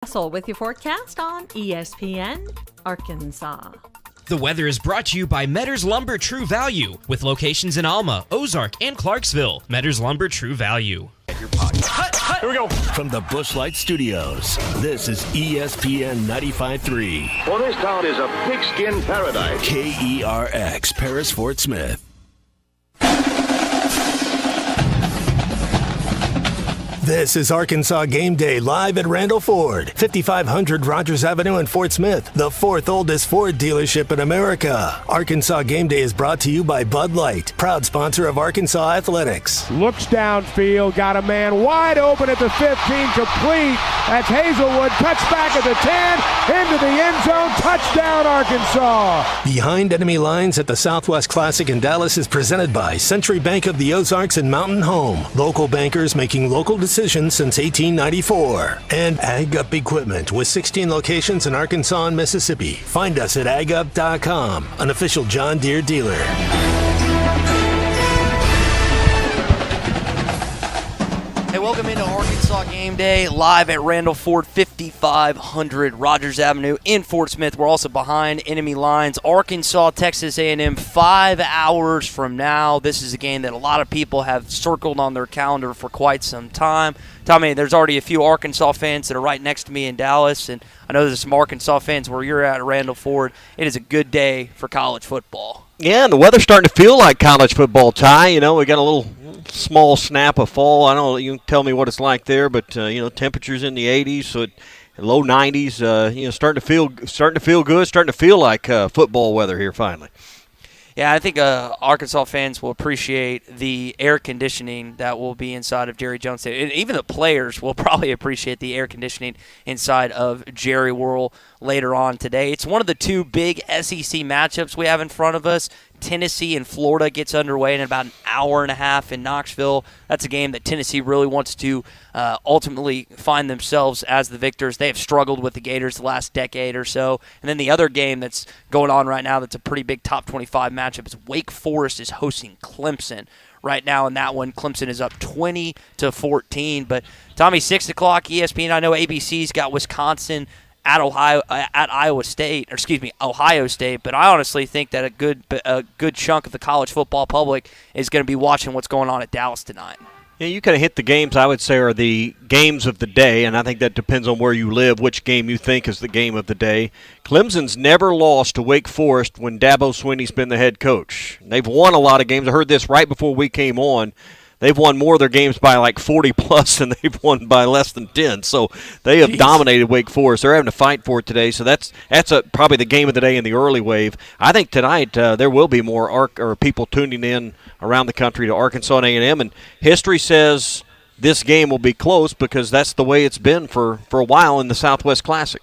Russell with your forecast on ESPN Arkansas. The weather is brought to you by Metters Lumber True Value, with locations in Alma, Ozark, and Clarksville. Metters Lumber True Value. Here we go. From the Bushlight Studios, this is ESPN 95.3. Well, this town is a pigskin paradise. KERX, Paris, Fort Smith. This is Arkansas Game Day live at Randall Ford, 5500 Rogers Avenue in Fort Smith, the fourth oldest Ford dealership in America. Arkansas Game Day is brought to you by Bud Light, proud sponsor of Arkansas Athletics. Looks downfield, got a man wide open at the 15, complete. That's Hazelwood, touchback at the 10, into the end zone, touchdown Arkansas. Behind enemy lines at the Southwest Classic in Dallas is presented by Century Bank of the Ozarks and Mountain Home. Local bankers making local decisions since 1894. And Ag Up Equipment with 16 locations in Arkansas and Mississippi. Find us at agup.com, an official John Deere dealer. Hey, welcome into Arkansas Game Day, live at Randall Ford, 5500 Rogers Avenue in Fort Smith. We're also behind enemy lines. Arkansas, Texas A&M, 5 hours from now. This is a game that a lot of people have circled on their calendar for quite some time. Tommy, there's already a few Arkansas fans that are right next to me in Dallas, and I know there's some Arkansas fans where you're at Randall Ford. It is a good day for college football. Yeah, and the weather's starting to feel like college football, Ty. You know, we got a little small snap of fall. I don't know, you can tell me what it's like there, but temperatures in the 80s, so low 90s. Starting to feel good, starting to feel like football weather here finally. Yeah, I think Arkansas fans will appreciate the air conditioning that will be inside of Jerry Jones Stadium. And even the players will probably appreciate the air conditioning inside of Jerry World later on today. It's one of the two big SEC matchups we have in front of us. Tennessee and Florida gets underway in about an hour and a half in Knoxville. That's a game that Tennessee really wants to ultimately find themselves as the victors. They have struggled with the Gators the last decade or so. And then the other game that's going on right now that's a pretty big top 25 matchup is Wake Forest is hosting Clemson. Right now in that one, Clemson is up 20-14. But Tommy, 6 o'clock ESPN. I know ABC's got Wisconsin at Ohio State, but I honestly think that a good chunk of the college football public is going to be watching what's going on at Dallas tonight. Yeah, you kind of hit the games I would say are the games of the day, and I think that depends on where you live, which game you think is the game of the day. Clemson's never lost to Wake Forest when Dabo Swinney's been the head coach. They've won a lot of games. I heard this right before we came on. They've won more of their games by like 40-plus than they've won by less than 10. So they have dominated Wake Forest. They're having to fight for it today. So that's probably the game of the day in the early wave. I think tonight there will be more people tuning in around the country to Arkansas and A&M. And history says this game will be close because that's the way it's been for a while in the Southwest Classic.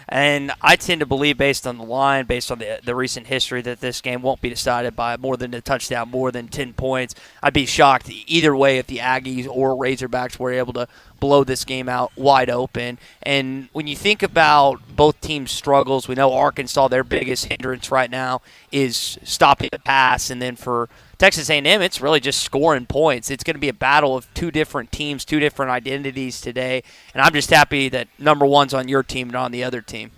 And I tend to believe, based on the line, based on the recent history, that this game won't be decided by more than a touchdown, more than 10 points. I'd be shocked either way if the Aggies or Razorbacks were able to blow this game out wide open. And when you think about both teams' struggles, we know Arkansas, their biggest hindrance right now is stopping the pass. And then for Texas A&M, it's really just scoring points. It's going to be a battle of two different teams, two different identities today. And I'm just happy that number one's on your team, not on the other team.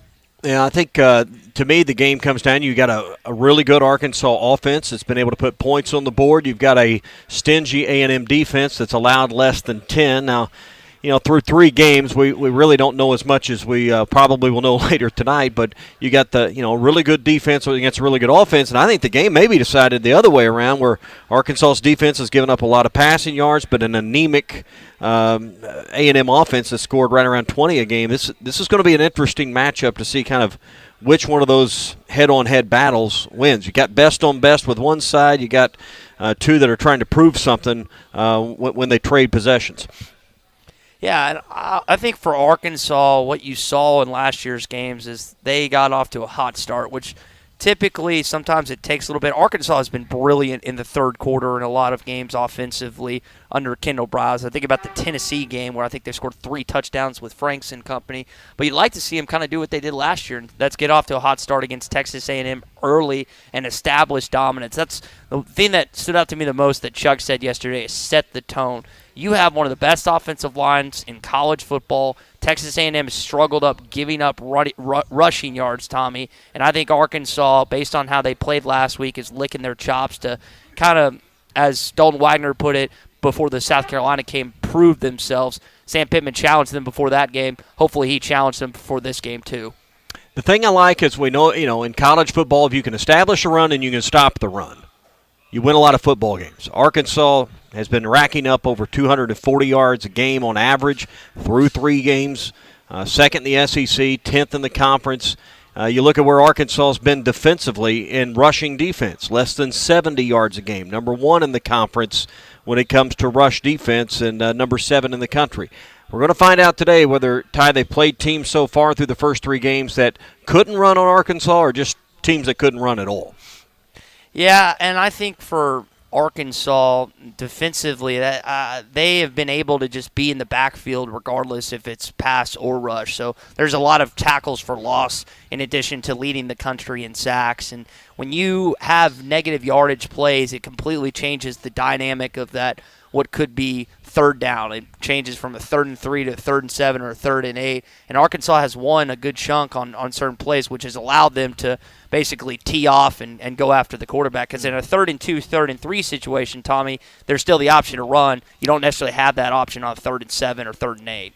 Yeah, I think to me the game comes down. You got a really good Arkansas offense that's been able to put points on the board. You've got a stingy A&M defense that's allowed less than 10. Now, through 3 games, we really don't know as much as we probably will know later tonight. But you got the really good defense against a really good offense, and I think the game may be decided the other way around, where Arkansas's defense has given up a lot of passing yards, but an anemic A&M offense has scored right around 20 a game. This is going to be an interesting matchup to see kind of which one of those head-on-head battles wins. You got best on best with one side. You got two that are trying to prove something when they trade possessions. Yeah, and I think for Arkansas, what you saw in last year's games is they got off to a hot start, which typically sometimes it takes a little bit. Arkansas has been brilliant in the third quarter in a lot of games offensively under Kendall Browse. I think about the Tennessee game where I think they scored 3 touchdowns with Franks and company. But you'd like to see them kind of do what they did last year, and that's get off to a hot start against Texas A&M early and establish dominance. That's the thing that stood out to me the most that Chuck said yesterday is set the tone. You have one of the best offensive lines in college football. Texas A&M has struggled up giving up rushing yards, Tommy, and I think Arkansas, based on how they played last week, is licking their chops to kind of, as Dalton Wagner put it, before the South Carolina game, prove themselves. Sam Pittman challenged them before that game. Hopefully he challenged them before this game too. The thing I like is we know, in college football, if you can establish a run and you can stop the run, you win a lot of football games. Arkansas has been racking up over 240 yards a game on average through 3 games. Second in the SEC, 10th in the conference. You look at where Arkansas has been defensively in rushing defense, less than 70 yards a game. Number 1 in the conference when it comes to rush defense, and number 7 in the country. We're going to find out today whether, Ty, they played teams so far through the first 3 games that couldn't run on Arkansas or just teams that couldn't run at all. Yeah, and I think for Arkansas defensively, that they have been able to just be in the backfield regardless if it's pass or rush. So there's a lot of tackles for loss in addition to leading the country in sacks. And when you have negative yardage plays, it completely changes the dynamic of that, what could be third down. It changes from a 3rd and 3 to 3rd and 7 or 3rd and 8. And Arkansas has won a good chunk on certain plays, which has allowed them to basically tee off and go after the quarterback. Because in a 3rd and 2, 3rd and 3 situation, Tommy, there's still the option to run. You don't necessarily have that option on 3rd and 7 or 3rd and 8.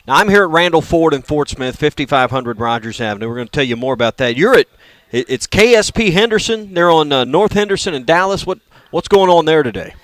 Now, I'm here at Randall Ford in Fort Smith, 5500 Rogers Avenue. We're going to tell you more about that. It's KSP Henderson. They're on North Henderson in Dallas. What's going on there today?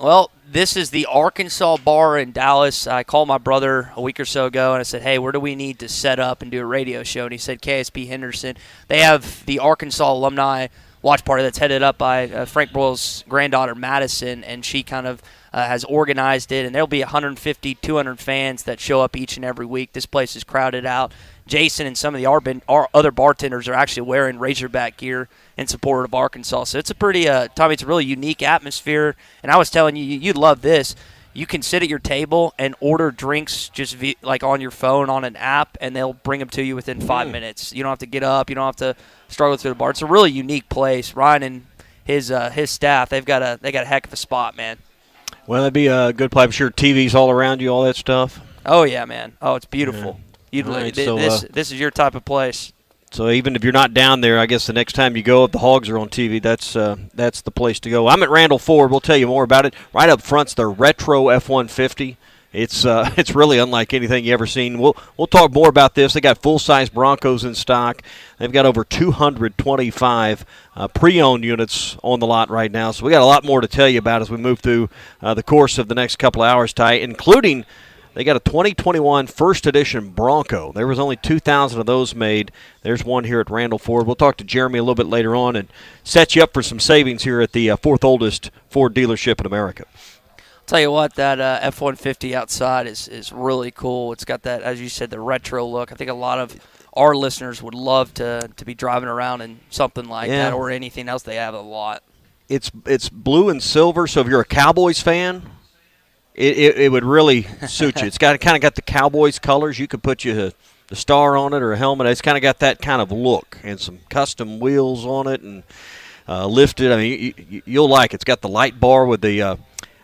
Well, this is the Arkansas bar in Dallas. I called my brother a week or so ago, and I said, hey, where do we need to set up and do a radio show? And he said KSP Henderson. They have the Arkansas alumni watch party that's headed up by Frank Broyles' granddaughter, Madison, and she kind of has organized it. And there'll be 150, 200 fans that show up each and every week. This place is crowded out. Jason and some of the our other bartenders are actually wearing Razorback gear in support of Arkansas. So it's a pretty, Tommy, it's a really unique atmosphere. And I was telling you, you'd love this. You can sit at your table and order drinks just like on your phone on an app, and they'll bring them to you within 5 minutes. You don't have to get up. You don't have to struggle through the bar. It's a really unique place. Ryan and his staff, they got a heck of a spot, man. Well, that'd be a good play. I'm sure TVs all around you, all that stuff. Oh yeah, man. Oh, it's beautiful. Yeah. Right, this is your type of place. So even if you're not down there, I guess the next time you go, if the Hogs are on TV, that's the place to go. I'm at Randall Ford. We'll tell you more about it. Right up front's their retro F-150. It's really unlike anything you ever seen. We'll talk more about this. They got full-size Broncos in stock. They've got over 225 pre-owned units on the lot right now. So we got a lot more to tell you about as we move through the course of the next couple of hours, Ty, including they got a 2021 first edition Bronco. There was only 2,000 of those made. There's one here at Randall Ford. We'll talk to Jeremy a little bit later on and set you up for some savings here at the 4th oldest Ford dealership in America. I'll tell you what, that F-150 outside is really cool. It's got that, as you said, the retro look. I think a lot of our listeners would love to be driving around in something like that or anything else. They have a lot. It's blue and silver, so if you're a Cowboys fan, It would really suit you. It's kind of got the Cowboys colors. You could put the star on it or a helmet. It's kind of got that kind of look and some custom wheels on it and lifted. I mean, you'll like it. It's got the light bar with the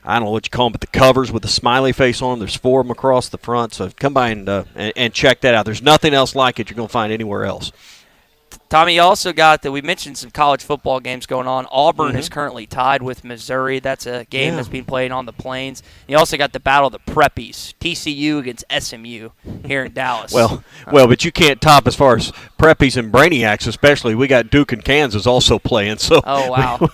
I don't know what you call them, but the covers with the smiley face on them. There's 4 of them across the front. So come by and check that out. There's nothing else like it you're going to find anywhere else. Tommy, you also got that we mentioned some college football games going on. Auburn is currently tied with Missouri. That's a game that's being played on the Plains. You also got the battle of the Preppies, TCU against SMU here in Dallas. Well, but you can't top as far as Preppies and Brainiacs, especially. We got Duke and Kansas also playing. So oh wow,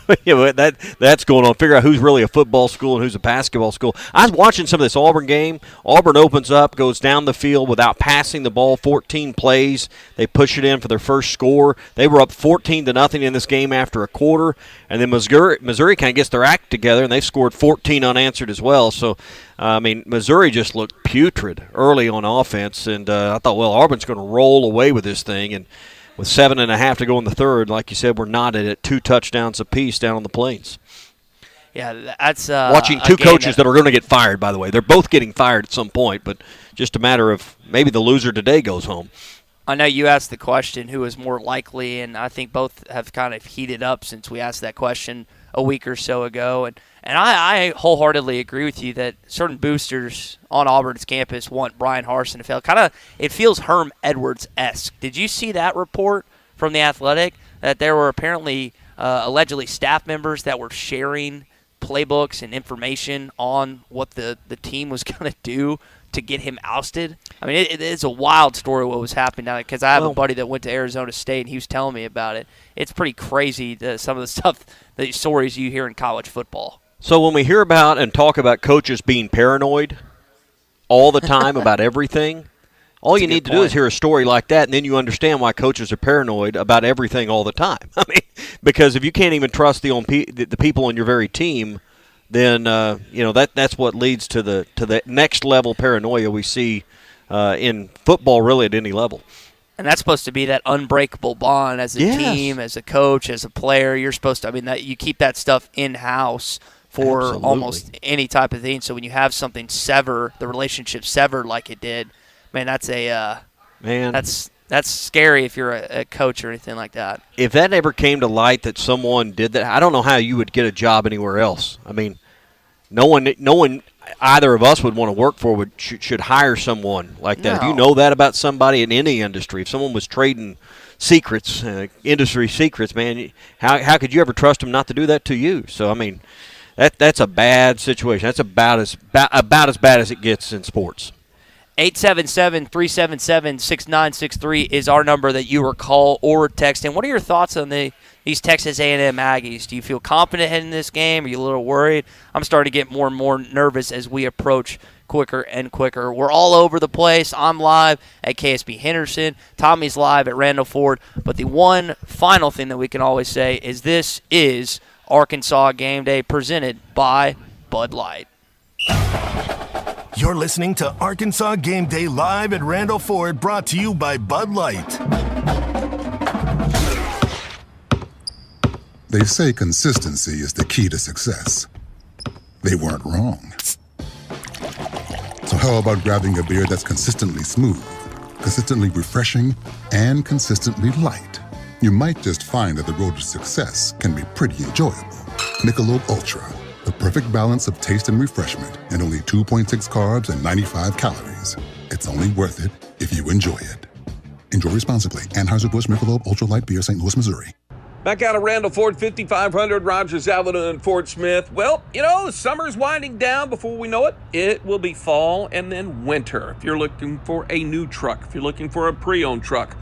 that's going on. Figure out who's really a football school and who's a basketball school. I was watching some of this Auburn game. Auburn opens up, goes down the field without passing the ball. 14 plays. They push it in for their first score. They were up 14-0 in this game after a quarter, and then Missouri kind of gets their act together, and they've scored 14 unanswered as well. So, Missouri just looked putrid early on offense, and I thought, well, Auburn's going to roll away with this thing, and with 7.5 to go in the third, like you said, we're knotted at 2 touchdowns apiece down on the Plains. Yeah, that's watching 2 coaches that are going to get fired, by the way. They're both getting fired at some point, but just a matter of maybe the loser today goes home. I know you asked the question who is more likely, and I think both have kind of heated up since we asked that question a week or so ago. And I wholeheartedly agree with you that certain boosters on Auburn's campus want Brian Harsin to fail. It feels Herm Edwards-esque. Did you see that report from The Athletic that there were apparently allegedly staff members that were sharing playbooks and information on what the team was going to do to get him ousted? I mean, it's a wild story what was happening down there, because I have a buddy that went to Arizona State, and he was telling me about it. It's pretty crazy, some of the stuff, the stories you hear in college football. So when we hear about and talk about coaches being paranoid all the time about everything, all you need to do is hear a story like that, and then you understand why coaches are paranoid about everything all the time. I mean, because if you can't even trust the people on your very team, then that's what leads to the next level paranoia we see in football, really at any level. And that's supposed to be that unbreakable bond as a team, as a coach, as a player. You're supposed to. I mean, that you keep that stuff in house for almost any type of thing. So when you have something sever, the relationship severed like it did, man, that's that's scary if you're a coach or anything like that. If that ever came to light that someone did that, I don't know how you would get a job anywhere else. I mean, no one either of us would want to work for should hire someone like that. No. If you know that about somebody in any industry, if someone was trading secrets, industry secrets, man, how could you ever trust them not to do that to you? So, I mean, that's a bad situation. That's about as bad as it gets in sports. 877-377-6963 is our number that you call or text. And what are your thoughts on these Texas A&M Aggies? Do you feel confident heading this game? Are you a little worried? I'm starting to get more and more nervous as we approach quicker and quicker. We're all over the place. I'm live at KSB Henderson. Tommy's live at Randall Ford. But the one final thing that we can always say is this is Arkansas Game Day presented by Bud Light. You're listening to Arkansas Game Day live at Randall Ford, brought to you by Bud Light. They say consistency is the key to success. They weren't wrong. So how about grabbing a beer that's consistently smooth, consistently refreshing, and consistently light? You might just find that the road to success can be pretty enjoyable. Michelob Ultra. The perfect balance of taste and refreshment, and only 2.6 carbs and 95 calories. It's only worth it if you enjoy it. Enjoy responsibly. Anheuser-Busch Michelob Ultra Light Beer, St. Louis, Missouri. Back out of Randall Ford, 5500 Rogers Avenue in Fort Smith. Well, the summer's winding down. Before we know it, it will be fall and then winter. If you're looking for a new truck, if you're looking for a pre-owned truck,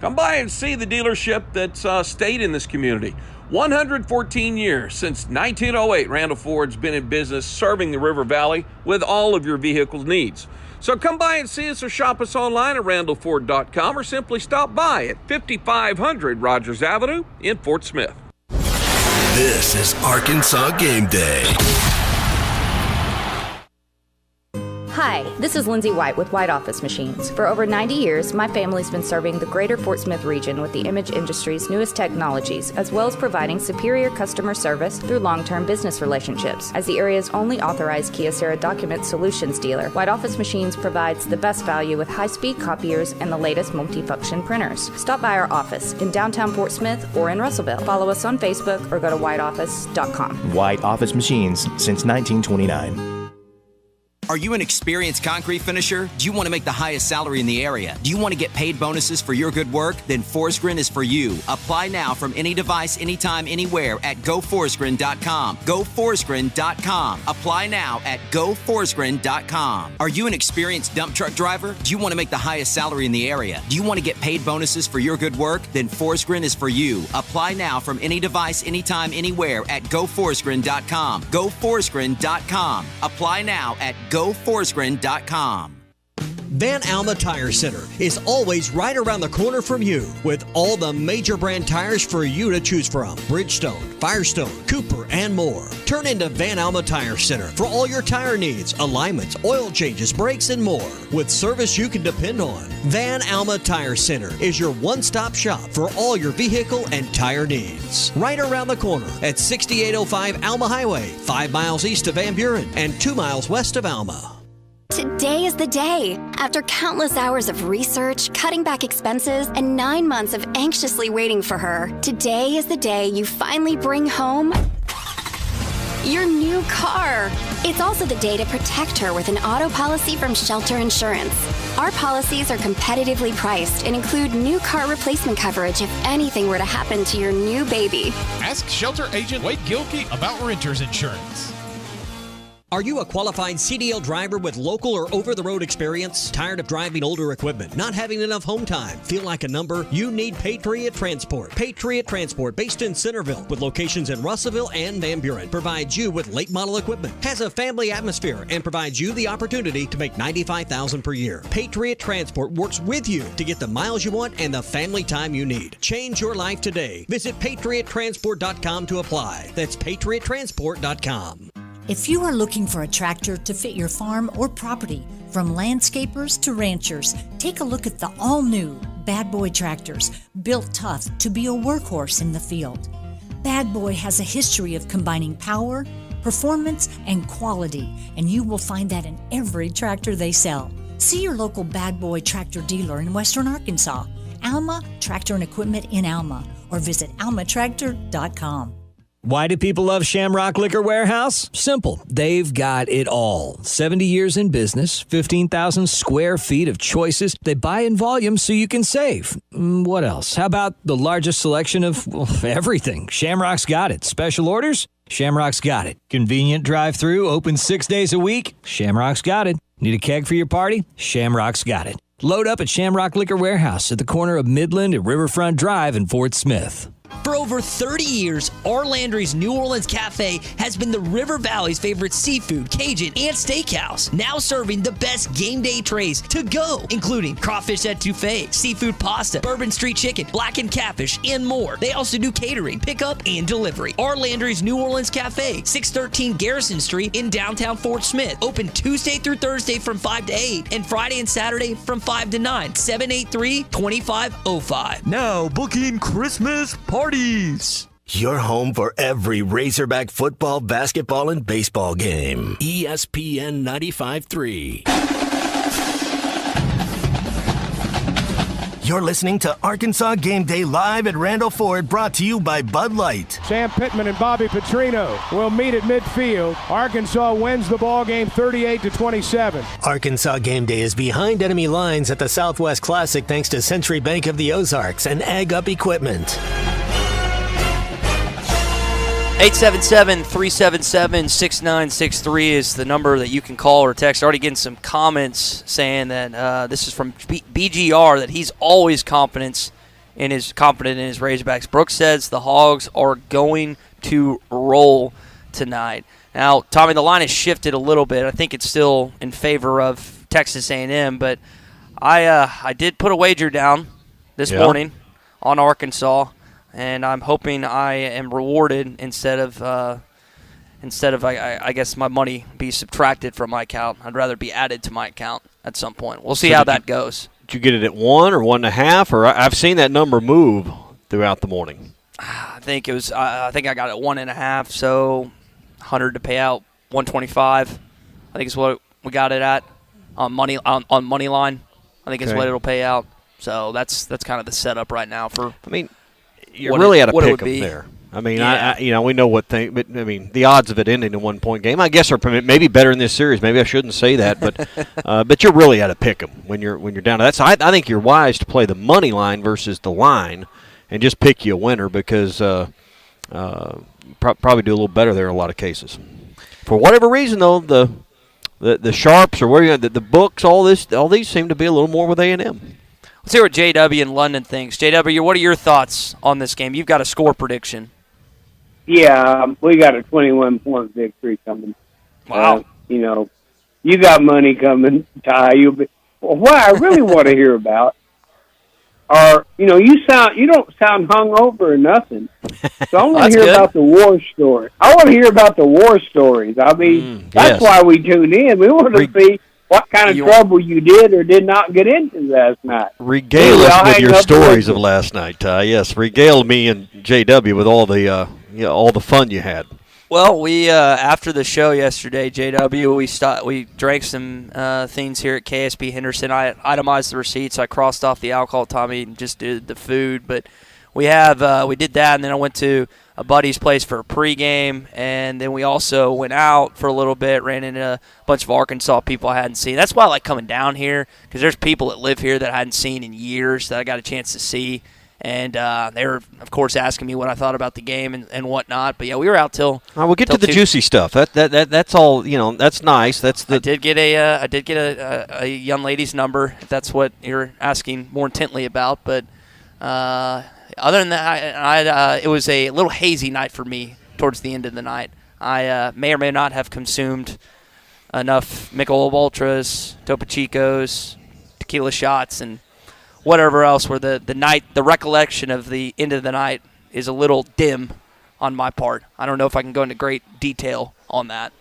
come by and see the dealership that's stayed in this community. 114 years, since 1908, Randall Ford's been in business serving the River Valley with all of your vehicle's needs. So come by and see us or shop us online at randallford.com or simply stop by at 5500 Rogers Avenue in Fort Smith. This is Arkansas Game Day. Hi, this is Lindsay White with White Office Machines. For over 90 years, my family's been serving the greater Fort Smith region with the image industry's newest technologies, as well as providing superior customer service through long-term business relationships. As the area's only authorized Kyocera document solutions dealer, White Office Machines provides the best value with high-speed copiers and the latest multifunction printers. Stop by our office in downtown Fort Smith or in Russellville. Follow us on Facebook or go to whiteoffice.com. White Office Machines since 1929. Are you an experienced concrete finisher? Do you want to make the highest salary in the area? Do you want to get paid bonuses for your good work? Then Forsgren is for you. Apply now from any device, anytime, anywhere at GoForsgren.com. GoForsgren.com. Apply now at GoForsgren.com. Are you an experienced dump truck driver? Do you want to make the highest salary in the area? Do you want to get paid bonuses for your good work? Then Forsgren is for you. Apply now from any device, anytime, anywhere at GoForsgren.com. GoForsgren.com. Apply now at GoForsgren.com. Van Alma Tire Center is always right around the corner from you with all the major brand tires for you to choose from. Bridgestone, Firestone, Cooper, and more. Turn into Van Alma Tire Center for all your tire needs, alignments, oil changes, brakes, and more. With service you can depend on, Van Alma Tire Center is your one-stop shop for all your vehicle and tire needs. Right around the corner at 6805 Alma Highway, 5 miles east of Van Buren and 2 miles west of Alma. Today is the day. After countless hours of research, cutting back expenses, and 9 months of anxiously waiting for her, today is the day you finally bring home your new car. It's also the day to protect her with an auto policy from Shelter Insurance. Our policies are competitively priced and include new car replacement coverage if anything were to happen to your new baby. Ask Shelter Agent Wade Gilkey about renter's insurance. Are you a qualified CDL driver with local or over-the-road experience? Tired of driving older equipment? Not having enough home time? Feel like a number? You need Patriot Transport. Patriot Transport, based in Centerville, with locations in Russellville and Van Buren, provides you with late model equipment, has a family atmosphere, and provides you the opportunity to make $95,000 per year. Patriot Transport works with you to get the miles you want and the family time you need. Change your life today. Visit patriottransport.com to apply. That's patriottransport.com. If you are looking for a tractor to fit your farm or property, from landscapers to ranchers, take a look at the all-new Bad Boy tractors, built tough to be a workhorse in the field. Bad Boy has a history of combining power, performance, and quality, and you will find that in every tractor they sell. See your local Bad Boy tractor dealer in Western Arkansas, Alma Tractor and Equipment in Alma, or visit almatractor.com. Why do people love Shamrock Liquor Warehouse? Simple. They've got it all. 70 years in business, 15,000 square feet of choices. They buy in volume so you can save. What else? How about the largest selection of everything? Shamrock's got it. Special orders? Shamrock's got it. Convenient drive-through, open 6 days a week? Shamrock's got it. Need a keg for your party? Shamrock's got it. Load up at Shamrock Liquor Warehouse at the corner of Midland and Riverfront Drive in Fort Smith. For over 30 years, our Landry's New Orleans Cafe has been the River Valley's favorite seafood, Cajun, and steakhouse. Now serving the best game day trays to go, including crawfish etouffee, seafood pasta, bourbon street chicken, blackened catfish, and more. They also do catering, pickup, and delivery. Our Landry's New Orleans Cafe, 613 Garrison Street in downtown Fort Smith. Open Tuesday through Thursday from 5 to 8 and Friday and Saturday from 5 to 9. 783-2505. Now booking Christmas parties. Your home for every Razorback football, basketball, and baseball game. ESPN 95.3. You're listening to Arkansas Game Day live at Randall Ford, brought to you by Bud Light. Sam Pittman and Bobby Petrino will meet at midfield. Arkansas wins the ball game 38-27. Arkansas Game Day is behind enemy lines at the Southwest Classic thanks to Century Bank of the Ozarks and Ag Up Equipment. 877-377-6963 is the number that you can call or text. Already getting some comments saying that this is from BGR, that he's always confident in his Razorbacks. Brooks says the Hogs are going to roll tonight. Now, Tommy, the line has shifted a little bit. I think it's still in favor of Texas A&M, but I did put a wager down this morning on Arkansas. And I'm hoping I am rewarded instead of I guess my money be subtracted from my account. I'd rather be added to my account at some point. We'll see how that goes. Did you get it at 1 or 1.5? Or I've seen that number move throughout the morning. I think it was. I think I got it 1.5. So 100 to pay out 125. I think is what we got it at on money line. I think is what it'll pay out. So that's kind of the setup right now for. I mean. You're really at a pick 'em there. I mean, we know what thing, but I mean, the odds of it ending in a 1-point game, I guess, are maybe better in this series. Maybe I shouldn't say that, but you're really at a pick 'em when you're down to that. So I think you're wise to play the money line versus the line, and just pick you a winner because probably do a little better there in a lot of cases. For whatever reason, though, the sharps or the books, all these seem to be a little more with A&M. Let's hear what JW in London thinks. JW, what are your thoughts on this game? You've got a score prediction. Yeah, we got a 21-point victory coming. Wow. You got money coming, Ty. What I really want to hear about are, you don't sound hungover or nothing. So I want to hear about the war story. I want to hear about the war stories. I mean, that's why we tune in. We want to see what kind of trouble you did or did not get into last night. Regale us with your stories of last night, Ty. Yes, regale me and JW with all the fun you had. Well, we after the show yesterday, JW, we drank some things here at KSP Henderson. I itemized the receipts. I crossed off the alcohol. Tommy just did the food, but we did that, and then I went to a buddy's place for a pregame, and then we also went out for a little bit, ran into a bunch of Arkansas people I hadn't seen. That's why I like coming down here, because there's people that live here that I hadn't seen in years that I got a chance to see. And they were, of course, asking me what I thought about the game and whatnot. But yeah, we were out till. All right, we'll get to the juicy stuff. That's all. That's nice. I did get a young lady's number, if that's what you're asking more intently about. But other than that, it was a little hazy night for me towards the end of the night. I may or may not have consumed enough Michelob Ultras, Topo Chicos, tequila shots, and whatever else, where the recollection of the end of the night is a little dim on my part. I don't know if I can go into great detail on that.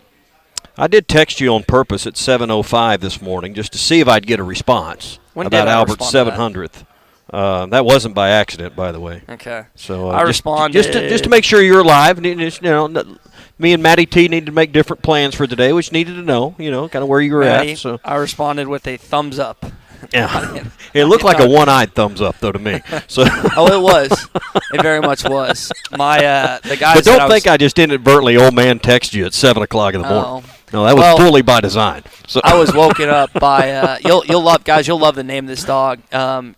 I did text you on purpose at 7:05 this morning just to see if I'd get a response about Albert's 700th. That wasn't by accident, by the way. Okay. So I responded just to make sure you're alive. Me and Matty T needed to make different plans for today, which needed to know, kind of where you were at. So I responded with a thumbs up. Yeah, it looked like a one-eyed thumbs up though to me. So it was. It very much was. The guys. But don't think I just inadvertently old man text you at 7 o'clock in the morning. No, that was fully by design. So I was woken up by you'll love the name of this dog. My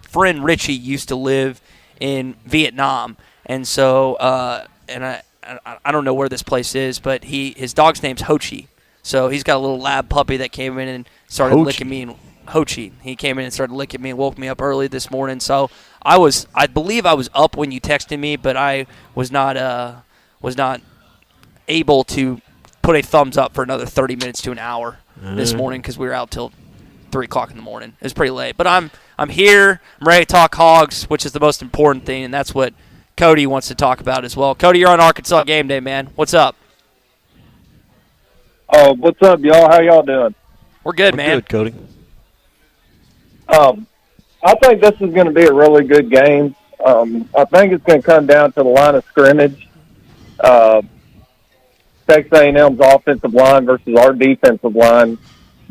friend Richie used to live in Vietnam, and so I don't know where this place is, but his dog's name's Ho Chi. So he's got a little lab puppy that came in and started licking me. Ho Chi. He came in and started licking me and woke me up early this morning. So I believe I was up when you texted me, but I was not able to put a thumbs up for another 30 minutes to an hour this morning because we were out till 3 o'clock in the morning. It was pretty late. But I'm here. I'm ready to talk Hogs, which is the most important thing, and that's what Cody wants to talk about as well. Cody, you're on Arkansas Game Day, man. What's up? Oh, what's up, y'all? How y'all doing? We're good, man. Good, Cody. I think this is going to be a really good game. I think it's going to come down to the line of scrimmage. Texas A&M's offensive line versus our defensive line.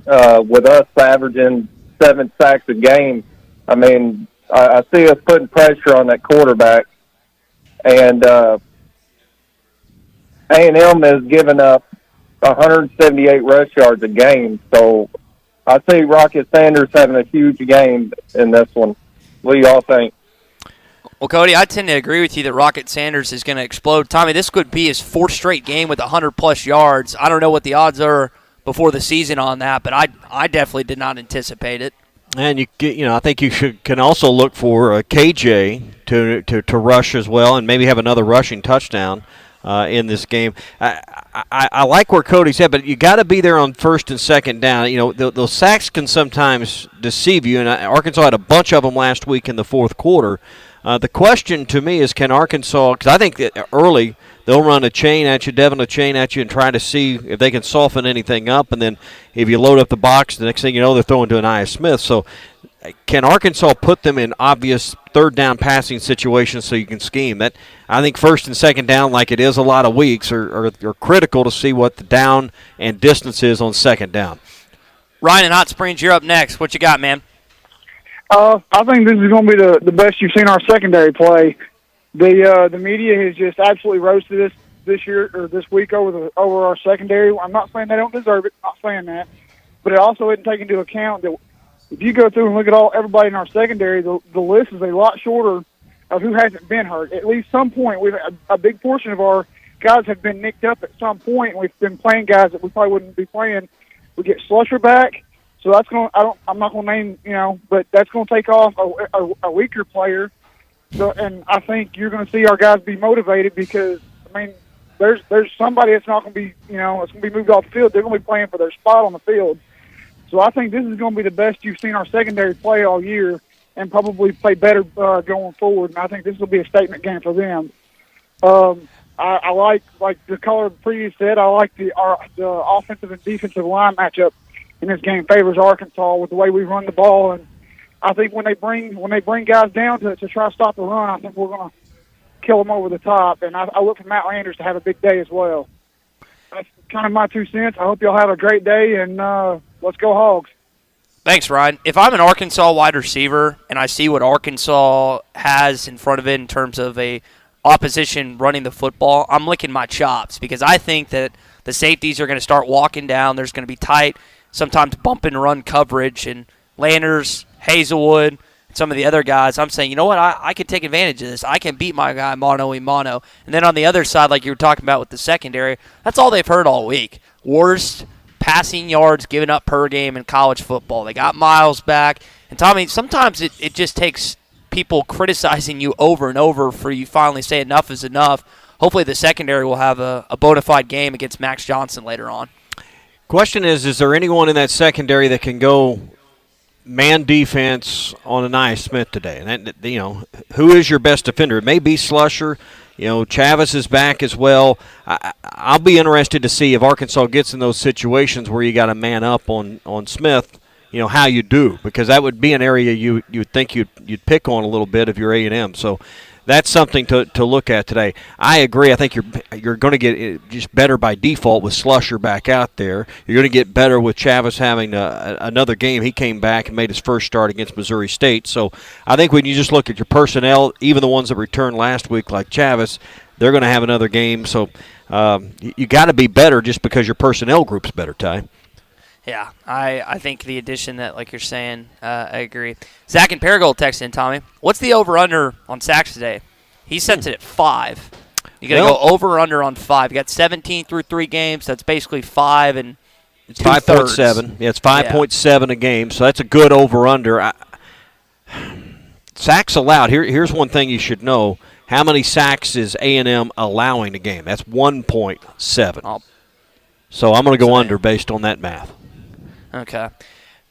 With us averaging 7 sacks a game, I mean, I see us putting pressure on that quarterback. And A&M has given up 178 rush yards a game. So I see Rocket Sanders having a huge game in this one. What do y'all think? Well, Cody, I tend to agree with you that Rocket Sanders is going to explode. Tommy, this could be his 4th straight game with 100-plus yards. I don't know what the odds are before the season on that, but I definitely did not anticipate it. And I think you can also look for KJ to rush as well, and maybe have another rushing touchdown in this game. I like where Cody's at, but you got to be there on 1st and 2nd down. Those sacks can sometimes deceive you, and Arkansas had a bunch of them last week in the 4th quarter. The question to me is, can Arkansas, because I think that early they'll run a chain at you, Devin a chain at you, and try to see if they can soften anything up. And then if you load up the box, the next thing you know, they're throwing to Aniyah Smith. So can Arkansas put them in obvious 3rd down passing situations so you can scheme? That I think 1st and 2nd down, like it is a lot of weeks, are critical to see what the down and distance is on 2nd down. Ryan in Hot Springs, you're up next. What you got, man? I think this is going to be the best you've seen our secondary play. The media has just absolutely roasted us this year or this week over our secondary. I'm not saying they don't deserve it. I'm not saying that, but it also isn't taking into account that if you go through and look at everybody in our secondary, the list is a lot shorter of who hasn't been hurt. At least some point, a big portion of our guys have been nicked up at some point. And we've been playing guys that we probably wouldn't be playing. We get Slusher back. So that's going. I'm not going to name, but that's going to take off a weaker player. So, and I think you're going to see our guys be motivated because there's somebody that's not going to be, it's going to be moved off the field. They're going to be playing for their spot on the field. So I think this is going to be the best you've seen our secondary play all year, and probably play better going forward. And I think this will be a statement game for them. I like the color previous said. I like the offensive and defensive line matchup in this game favors Arkansas with the way we run the ball, and I think when they bring guys down to try to stop the run, I think we're going to kill them over the top. And I look for Matt Landers to have a big day as well. That's kind of my 2 cents. I hope y'all have a great day, and let's go Hogs. Thanks, Ryan. If I'm an Arkansas wide receiver and I see what Arkansas has in front of it in terms of a opposition running the football, I'm licking my chops because I think that the safeties are going to start walking down. There's going to be tight, sometimes bump and run coverage, and Landers, Hazelwood, some of the other guys, I'm saying, you know what, I can take advantage of this. I can beat my guy mano-a-mano. And then on the other side, like you were talking about with the secondary, that's all they've heard all week. Worst passing yards given up per game in college football. They got Miles back. And, Tommy, sometimes it just takes people criticizing you over and over for you finally say enough is enough. Hopefully the secondary will have a bona fide game against Max Johnson later on. Question is there anyone in that secondary that can go man defense on Anais Smith today? And that, who is your best defender? It may be Slusher. Chavis is back as well. I'll be interested to see if Arkansas gets in those situations where you got to man up on Smith, how you do, because that would be an area you'd think you'd pick on a little bit if you're A&M. So that's something to look at today. I agree. I think you're going to get just better by default with Slusher back out there. You're going to get better with Chavis having another game. He came back and made his first start against Missouri State. So I think when you just look at your personnel, even the ones that returned last week like Chavis, they're going to have another game. So you got to be better just because your personnel group's better, Ty. Yeah, I think the addition that, like you're saying, I agree. Zach and Paragould texted in, Tommy. What's the over-under on sacks today? He sets it at 5. You got to go over-under on 5. You got 17 through 3 games. That's basically 5 and it's 5.7. Yeah, it's 5.7 a game, so that's a good over-under. Sacks allowed. Here's one thing you should know. How many sacks is A&M allowing a game? That's 1.7. So I'm going to go under based on that math. Okay.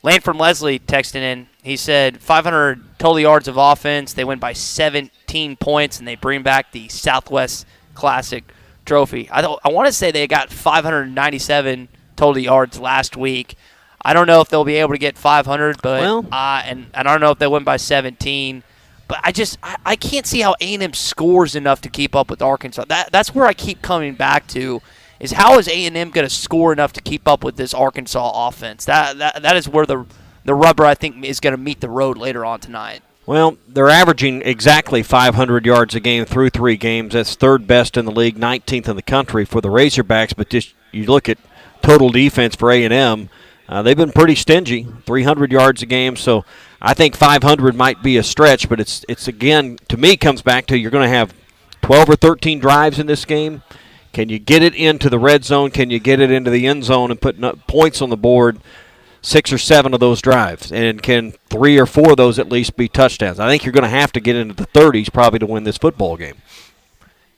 Lane from Leslie texted in. He said 500 total yards of offense. They win by 17 points, and they bring back the Southwest Classic trophy. I want to say they got 597 total yards last week. I don't know if they'll be able to get 500, but and I don't know if they win by 17. But I can't see how A&M scores enough to keep up with Arkansas. That's where I keep coming back to. Is how is A&M going to score enough to keep up with this Arkansas offense? That is where the rubber, I think, is going to meet the road later on tonight. Well, they're averaging exactly 500 yards a game through 3 games. That's third best in the league, 19th in the country for the Razorbacks. But just you look at total defense for A&M, they've been pretty stingy, 300 yards a game. So I think 500 might be a stretch, but it's again, to me, comes back to you're going to have 12 or 13 drives in this game. Can you get it into the red zone? Can you get it into the end zone and put points on the board 6 or 7 of those drives? And can 3 or 4 of those at least be touchdowns? I think you're going to have to get into the 30s probably to win this football game.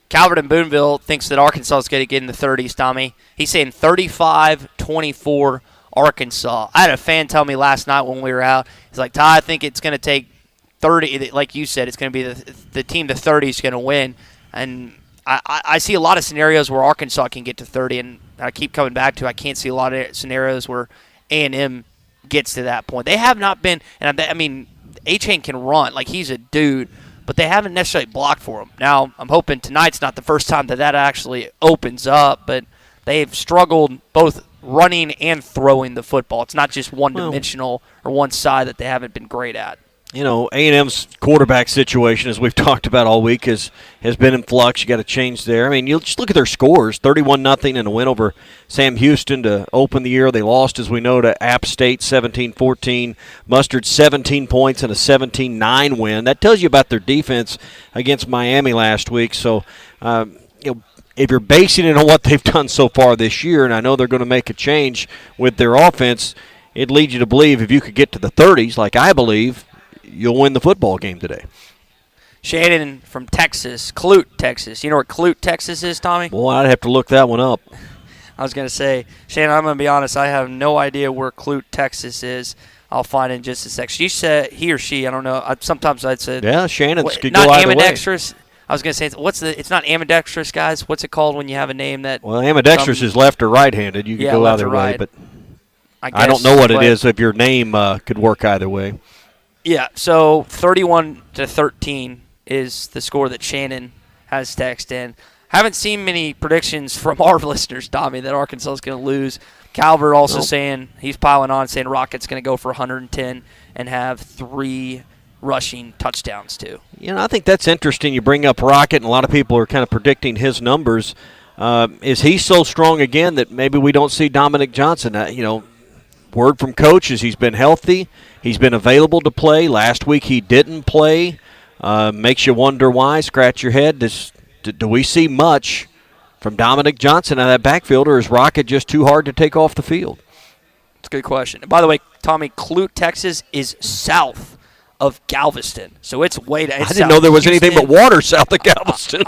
Calvert in Boonville thinks that Arkansas is going to get in the 30s, Tommy. He's saying 35-24 Arkansas. I had a fan tell me last night when we were out, he's like, Ty, I think it's going to take 30. Like you said, it's going to be the team the 30 is going to win. And I see a lot of scenarios where Arkansas can get to 30, and I keep coming back to I can't see a lot of scenarios where A&M gets to that point. They have not been, and I mean, A-Chain can run. Like, he's a dude, but they haven't necessarily blocked for him. Now, I'm hoping tonight's not the first time that actually opens up, but they've struggled both running and throwing the football. It's not just one-dimensional or one side that they haven't been great at. A&M's quarterback situation, as we've talked about all week, has been in flux. You got to change there. I mean, you just look at their scores, 31-0 and a win over Sam Houston to open the year. They lost, as we know, to App State 17-14. Mustered 17 points and a 17-9 win. That tells you about their defense against Miami last week. So, if you're basing it on what they've done so far this year, and I know they're going to make a change with their offense, it leads you to believe if you could get to the 30s, like I believe, you'll win the football game today. Shannon from Texas, Clute, Texas. You know where Clute, Texas is, Tommy? Well, I'd have to look that one up. I was going to say, Shannon, I'm going to be honest, I have no idea where Clute, Texas is. I'll find it in just a sec. She said, he or she, I don't know. Sometimes I'd say. Yeah, Shannon's could go either way. Not ambidextrous. I was going to say, it's not ambidextrous, guys. What's it called when you have a name that? Well, ambidextrous is left or right-handed. You can go either way, but I don't know what it is if your name could work either way. Yeah, so 31-13 is the score that Shannon has texted in. Haven't seen many predictions from our listeners, Tommy, that Arkansas is going to lose. Calvert also saying, he's piling on, saying Rocket's going to go for 110 and have 3 rushing touchdowns too. I think that's interesting. You bring up Rocket, and a lot of people are kind of predicting his numbers. Is he so strong again that maybe we don't see Dominic Johnson? Word from coach is he's been healthy. He's been available to play. Last week he didn't play. Makes you wonder why. Scratch your head. Do we see much from Dominic Johnson out of that backfield, or is Rocket just too hard to take off the field? That's a good question. And by the way, Tommy, Clute, Texas is south of Galveston, so it's way down. I didn't know there was anything but water south of Galveston.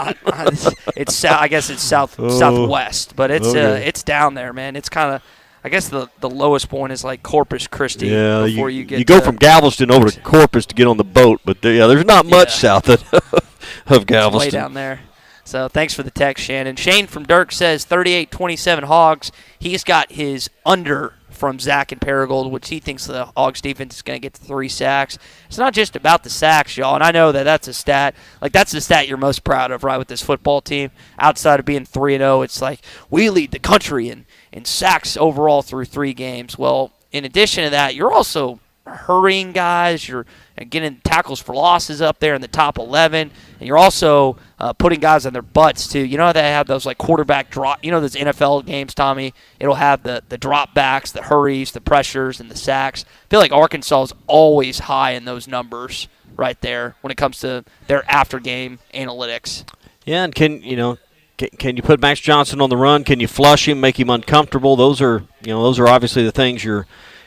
It's I guess it's southwest, but it's down there, man. It's kind of, I guess the lowest point is like Corpus Christi. Yeah, before you get you go from Galveston over to Corpus to get on the boat, but there's not much south of Galveston. It's way down there. So thanks for the text, Shannon. Shane from Dirk says 38-27 Hogs. He's got his under from Zach and Paragould, which he thinks the Hogs defense is going to get to 3 sacks. It's not just about the sacks, y'all, and I know that's a stat. Like, that's the stat you're most proud of, right, with this football team. Outside of being 3-0, it's like we lead the country in sacks overall through 3 games. Well, in addition to that, you're also hurrying guys. You're getting tackles for losses up there in the top 11, and you're also putting guys on their butts too. You know, they have those like quarterback drop. You know, those NFL games, Tommy. It'll have the drop backs, the hurries, the pressures, and the sacks. I feel like Arkansas is always high in those numbers right there when it comes to their after game analytics. Yeah, and can you put Max Johnson on the run? Can you flush him, make him uncomfortable? Those are obviously the things you're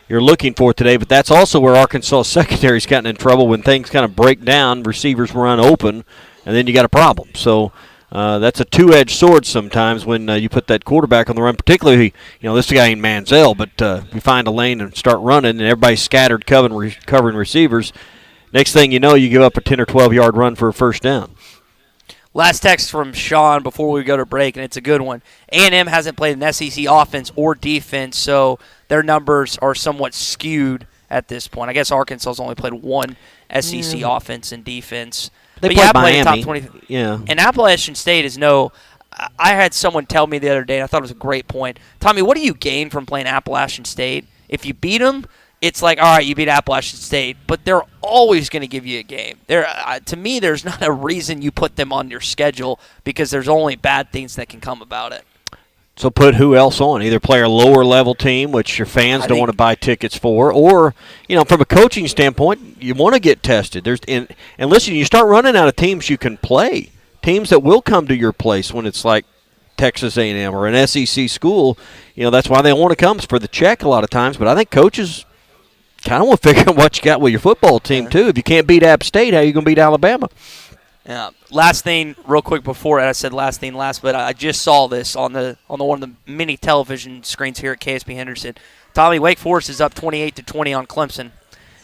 looking for today, but that's also where Arkansas secondary's gotten in trouble when things kind of break down, receivers run open, and then you got a problem. So that's a two-edged sword sometimes when you put that quarterback on the run, particularly, this guy ain't Manziel, but you find a lane and start running, and everybody's scattered covering receivers. Next thing you know, you give up a 10 or 12-yard run for a first down. Last text from Sean before we go to break, and it's a good one. A&M hasn't played an SEC offense or defense, so their numbers are somewhat skewed at this point. I guess Arkansas's only played 1 SEC offense and defense. They played Miami. Top 20. Yeah. And Appalachian State is I had someone tell me the other day, and I thought it was a great point. Tommy, what do you gain from playing Appalachian State? If you beat them, it's like, all right, you beat Appalachian State, but they're always going to give you a game. To me, there's not a reason you put them on your schedule because there's only bad things that can come about it. So put who else on? Either play a lower-level team, which your fans don't want to buy tickets for, or, from a coaching standpoint, you want to get tested. And listen, you start running out of teams you can play, teams that will come to your place when it's like Texas A&M or an SEC school. That's why they want to come for the check a lot of times, but I think coaches kind of want to figure out what you got with your football team, too. If you can't beat App State, how are you going to beat Alabama? Yeah. Last thing, real quick before I said last thing last, but I just saw this on one of the mini television screens here at KSP Henderson. Tommy, Wake Forest is up 28-20 on Clemson,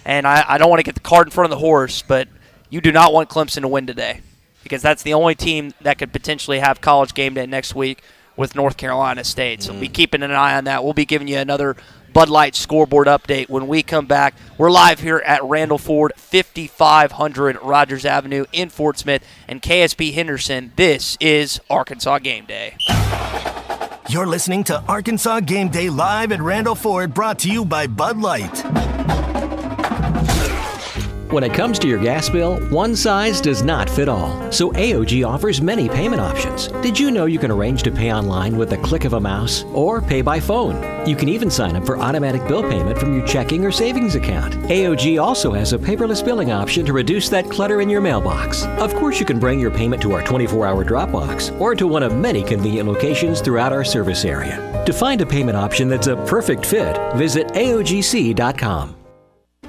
and I don't want to get the cart in front of the horse, but you do not want Clemson to win today because that's the only team that could potentially have College Game Day next week with North Carolina State. So be keeping an eye on that. We'll be giving you another Bud Light scoreboard update when we come back. We're live here at Randall Ford, 5500 Rogers Avenue in Fort Smith, and KSP Henderson. This is Arkansas Game Day. You're listening to Arkansas Game Day live at Randall Ford, brought to you by Bud Light. When it comes to your gas bill, one size does not fit all. So AOG offers many payment options. Did you know you can arrange to pay online with a click of a mouse or pay by phone? You can even sign up for automatic bill payment from your checking or savings account. AOG also has a paperless billing option to reduce that clutter in your mailbox. Of course, you can bring your payment to our 24-hour drop box or to one of many convenient locations throughout our service area. To find a payment option that's a perfect fit, visit AOGC.com.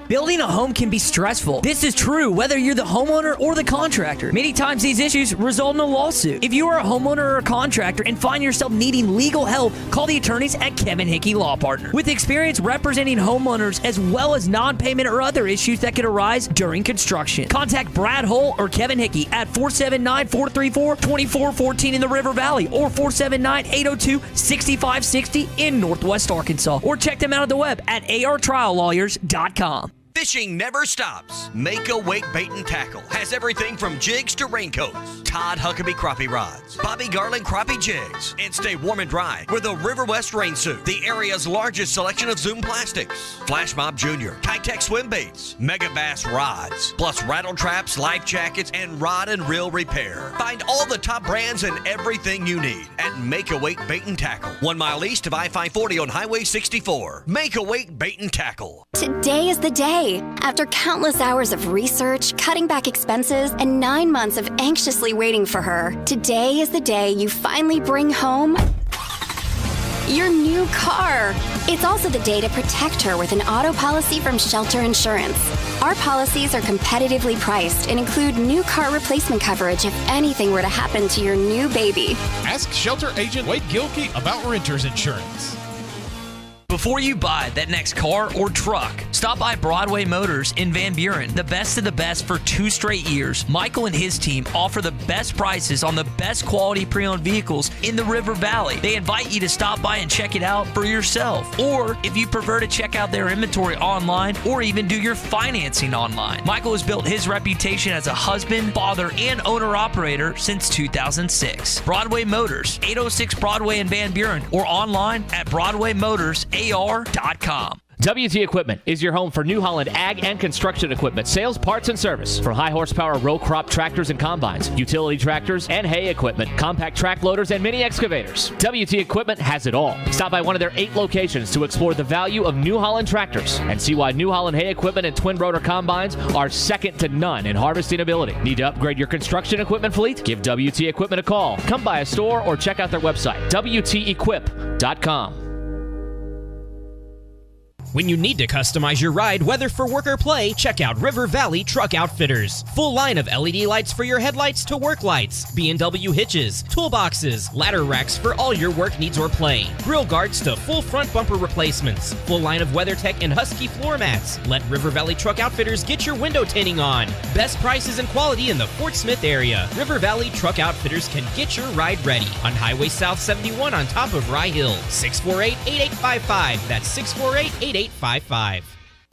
Building a home can be stressful. This is true whether you're the homeowner or the contractor. Many times these issues result in a lawsuit. If you are a homeowner or a contractor and find yourself needing legal help, call the attorneys at Kevin Hickey Law Partner. With experience representing homeowners as well as non-payment or other issues that could arise during construction. Contact Brad Hull or Kevin Hickey at 479-434-2414 in the River Valley or 479-802-6560 in Northwest Arkansas. Or check them out on the web at artriallawyers.com. Fishing never stops. Make a Wake Bait and Tackle has everything from jigs to raincoats, Todd Huckabee crappie rods, Bobby Garland crappie jigs, and stay warm and dry with a River West rain suit, the area's largest selection of Zoom plastics, Flash Mob Jr., Kitech swim baits, Mega Bass rods, plus rattle traps, life jackets, and rod and reel repair. Find all the top brands and everything you need at Make a Wake Bait and Tackle, 1 mile east of I-540 on Highway 64. Make a Wake Bait and Tackle. Today is the day. After countless hours of research, cutting back expenses, and 9 months of anxiously waiting for her, today is the day you finally bring home your new car. It's also the day to protect her with an auto policy from Shelter Insurance. Our policies are competitively priced and include new car replacement coverage if anything were to happen to your new baby. Ask Shelter Agent Wade Gilkey about renter's insurance. Before you buy that next car or truck, stop by Broadway Motors in Van Buren. The best of the best for 2 straight years. Michael and his team offer the best prices on the best quality pre-owned vehicles in the River Valley. They invite you to stop by and check it out for yourself. Or if you prefer to check out their inventory online or even do your financing online. Michael has built his reputation as a husband, father, and owner-operator since 2006. Broadway Motors, 806 Broadway in Van Buren, or online at BroadwayMotorsAR.com. WT Equipment is your home for New Holland ag and construction equipment, sales, parts, and service. From high horsepower row crop tractors and combines, utility tractors and hay equipment, compact track loaders, and mini excavators. WT Equipment has it all. Stop by one of their 8 locations to explore the value of New Holland tractors and see why New Holland hay equipment and twin rotor combines are second to none in harvesting ability. Need to upgrade your construction equipment fleet? Give WT Equipment a call. Come by a store or check out their website, WTEquip.com. When you need to customize your ride, whether for work or play, check out River Valley Truck Outfitters. Full line of LED lights for your headlights to work lights, B&W hitches, toolboxes, ladder racks for all your work needs or play, grill guards to full front bumper replacements, full line of WeatherTech and Husky floor mats. Let River Valley Truck Outfitters get your window tinting on. Best prices and quality in the Fort Smith area. River Valley Truck Outfitters can get your ride ready on Highway South 71 on top of Rye Hill. 648-8855. That's 648-8855.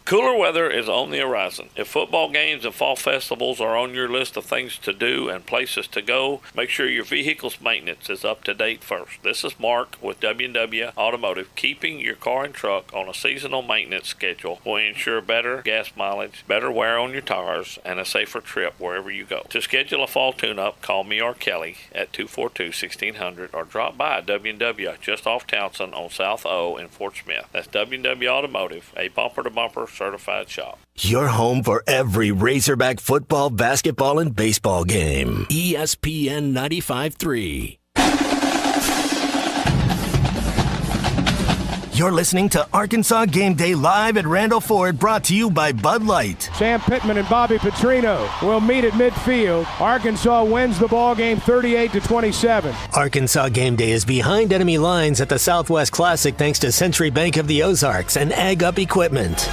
Cooler weather is on the horizon. If football games and fall festivals are on your list of things to do and places to go, make sure your vehicle's maintenance is up to date first. This is Mark with W&W Automotive. Keeping your car and truck on a seasonal maintenance schedule will ensure better gas mileage, better wear on your tires, and a safer trip wherever you go. To schedule a fall tune-up, call me or Kelly at 242-1600 or drop by W&W just off Townsend on South O in Fort Smith. That's W&W Automotive, a bumper-to-bumper certified shop. Your home for every Razorback football, basketball, and baseball game. ESPN 95.3. You're listening to Arkansas Game Day live at Randall Ford, brought to you by Bud Light. Sam Pittman and Bobby Petrino will meet at midfield. Arkansas wins the ball game 38-27. Arkansas Game Day is behind enemy lines at the Southwest Classic thanks to Century Bank of the Ozarks and Ag Up Equipment.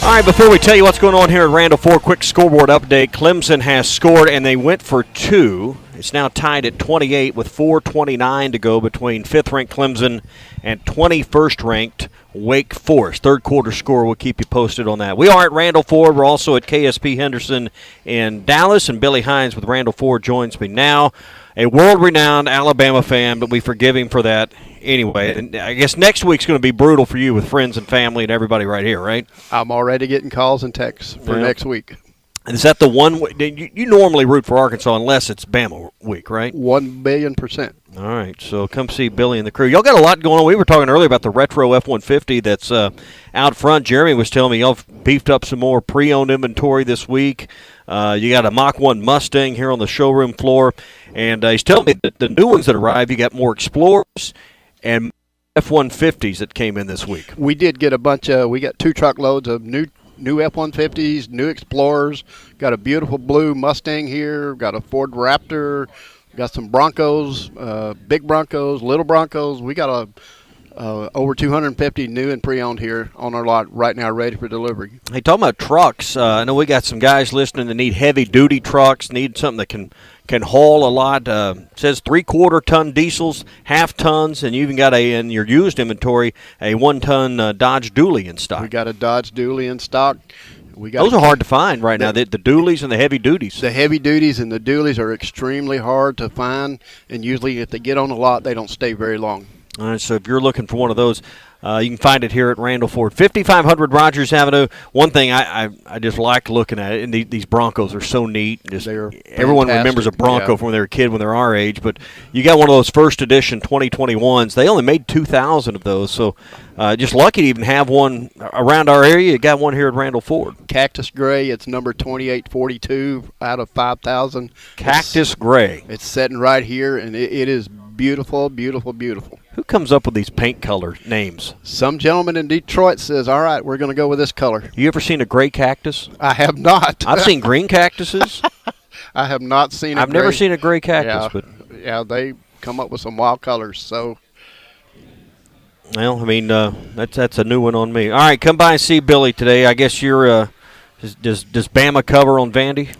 All right, before we tell you what's going on here at Randall Ford, quick scoreboard update. Clemson has scored, and they went for 2. It's now tied at 28 with 4:29 to go between 5th-ranked Clemson and 21st-ranked Wake Forest. Third quarter score, we'll keep you posted on that. We are at Randall Ford. We're also at KSP Henderson in Dallas, and Billy Hines with Randall Ford joins me now. A world-renowned Alabama fan, but we forgive him for that anyway. And I guess next week's going to be brutal for you with friends and family and everybody right here, right? I'm already getting calls and texts for next week. And is that the one you normally root for Arkansas unless it's Bama week, right? 1,000,000,000%. All right, so come see Billy and the crew. Y'all got a lot going on. We were talking earlier about the retro F-150 that's out front. Jeremy was telling me y'all beefed up some more pre-owned inventory this week. You got a Mach 1 Mustang here on the showroom floor. And he's telling me that the new ones that arrived, you got more Explorers and F-150s that came in this week. We did get a bunch of – we got 2 truckloads of new F-150s, new Explorers, got a beautiful blue Mustang here, got a Ford Raptor, got some Broncos, big Broncos, little Broncos. We got Over 250 new and pre-owned here on our lot right now, ready for delivery. Hey, talking about trucks, I know we got some guys listening that need heavy-duty trucks, need something that can haul a lot. Says 3/4 ton diesels, half tons, and you even got in your used inventory a 1-ton Dodge Dually in stock. We got a Dodge Dually in stock. Those are hard to find right now, the dualies and the heavy duties. The heavy duties and the dualies are extremely hard to find, and usually if they get on the lot, they don't stay very long. All right, so if you're looking for one of those, you can find it here at Randall Ford, 5500 Rogers Avenue. One thing I just like looking at it, and these Broncos are so neat. Everyone remembers a Bronco from when they were a kid, when they're our age, but you got one of those first edition 2021s. They only made 2,000 of those, so just lucky to even have one around our area. You got one here at Randall Ford. Cactus Gray, it's number 2842 out of 5,000. Cactus Gray. It's sitting right here, and it is beautiful, beautiful, beautiful. Who comes up with these paint color names? Some gentleman in Detroit says, all right, we're going to go with this color. You ever seen a gray cactus? I have not. I've seen green cactuses. I have not seen I've never seen a gray cactus. Yeah, they come up with some wild colors. So, well, I mean, that's a new one on me. All right, come by and see Billy today. I guess you're does Bama cover on Vandy?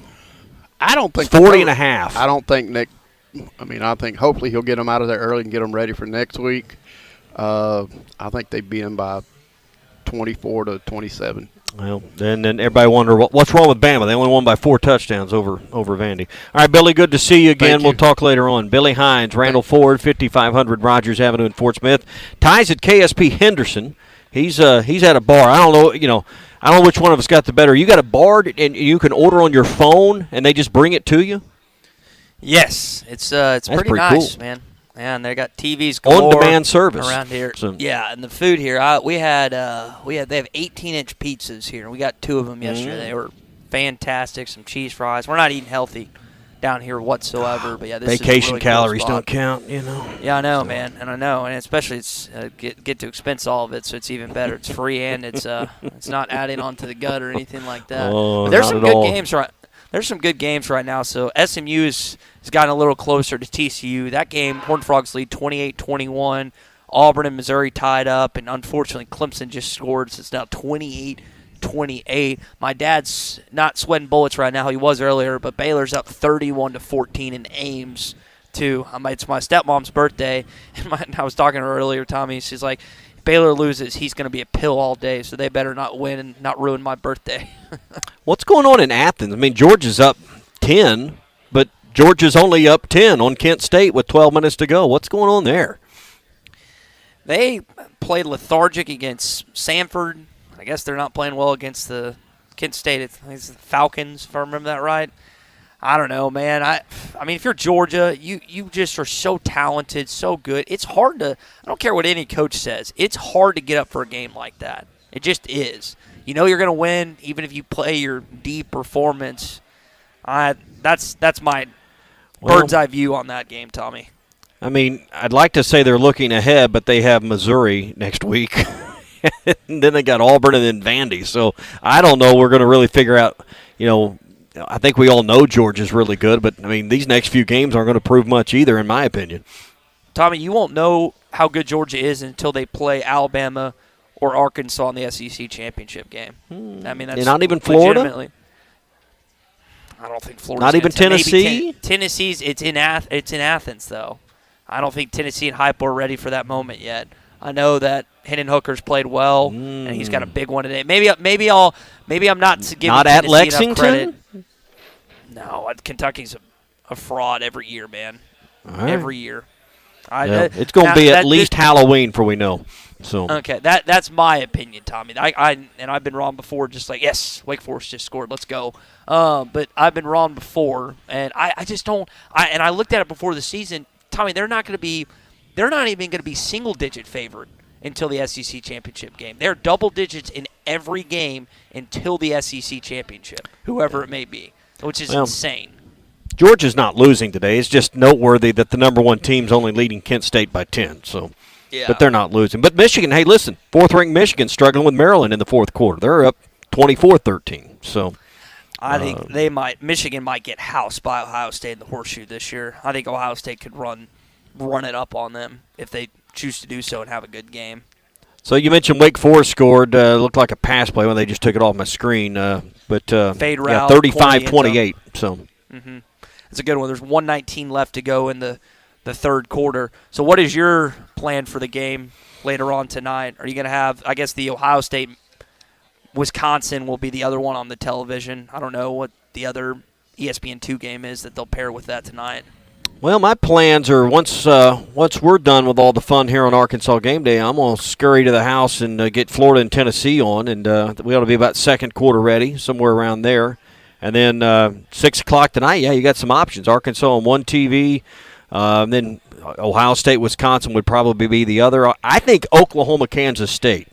I don't think 40.5. I don't think Nick. I think hopefully he'll get them out of there early and get them ready for next week. I think they beat them by 24-27. Well, then everybody wonder what's wrong with Bama. They only won by 4 touchdowns over Vandy. All right, Billy, good to see you again. We'll talk later on. Billy Hines, Randall Ford, 5500 Rogers Avenue in Fort Smith. Ties at KSP Henderson. He's at a bar. I don't know. I don't know which one of us got the better. You got a bar and you can order on your phone and they just bring it to you. Yes, it's pretty nice, cool. man. And they got TVs galore on-demand service around here. So. Yeah, and the food here. They have 18-inch pizzas here. We got 2 of them yesterday. They were fantastic. Some cheese fries. We're not eating healthy down here whatsoever, but yeah, this vacation is a really calories cool spot. Don't count, you know. Yeah, I know, man, and I know, and especially it's get to expense all of it, so it's even better. It's free and it's not adding on to the gut or anything like that. Oh, but there's some good all. games right. There's some good games right now. So SMU has gotten a little closer to TCU. That game, Horned Frogs lead 28-21. Auburn and Missouri tied up, and unfortunately Clemson just scored, so it's now 28-28. My dad's not sweating bullets right now. He was earlier, but Baylor's up 31-14 in Ames, too. It's my stepmom's birthday, and I was talking to her earlier, Tommy. She's like, Baylor loses, he's going to be a pill all day, so they better not win and not ruin my birthday. What's going on in Athens? I mean, Georgia's up 10, but Georgia's only up 10 on Kent State with 12 minutes to go. What's going on there? They played lethargic against Samford. I guess they're not playing well against the Kent State. It's the Falcons, if I remember that right. I don't know, man. I mean, if you're Georgia, you just are so talented, so good. It's hard to – I don't care what any coach says. It's hard to get up for a game like that. It just is. You know you're going to win even if you play your D performance. That's my bird's-eye view on that game, Tommy. I mean, I'd like to say they're looking ahead, but they have Missouri next week. And then they got Auburn and then Vandy. So I don't know. We're going to really figure out, I think we all know Georgia's really good, but, I mean, these next few games aren't going to prove much either, in my opinion. Tommy, you won't know how good Georgia is until they play Alabama or Arkansas in the SEC championship game. I mean, that's and not even Florida? I don't think Florida's not even Tennessee? Tennessee's it's in Athens, though. I don't think Tennessee and Hype are ready for that moment yet. I know that Hendon Hooker's played well, and he's got a big one today. Maybe I'm not giving not Tennessee at Lexington? enough credit. No, Kentucky's a fraud every year, man. Right. Every year. It's going to be at least Halloween for we know. So okay, that's my opinion, Tommy. I've been wrong before. Just like yes, Wake Forest just scored. Let's go. But I've been wrong before, and I just don't. And I looked at it before the season, Tommy. They're not even going to be single-digit favorite until the SEC championship game. They're double digits in every game until the SEC championship, whoever it may be, which is insane. Georgia's not losing today. It's just noteworthy that the number 1 team's only leading Kent State by 10. So, yeah. But they're not losing. But Michigan, hey, listen, 4th-ranked Michigan struggling with Maryland in the fourth quarter. They're up 24-13. So I think Michigan might get housed by Ohio State in the horseshoe this year. I think Ohio State could run it up on them if they choose to do so and have a good game. So you mentioned Wake Forest scored. Looked like a pass play when they just took it off my screen. But fade route, 35-28. So it's a good one. There's 1:19 left to go in the third quarter. So what is your plan for the game later on tonight? Are you going to have, I guess, the Ohio State Wisconsin will be the other one on the television. I don't know what the other ESPN2 game is that they'll pair with that tonight. Well, my plans are once we're done with all the fun here on Arkansas Game Day, I'm going to scurry to the house and get Florida and Tennessee on, and we ought to be about second quarter ready, somewhere around there. And then 6 o'clock tonight, you got some options. Arkansas on one TV, then Ohio State, Wisconsin would probably be the other. I think Oklahoma, Kansas State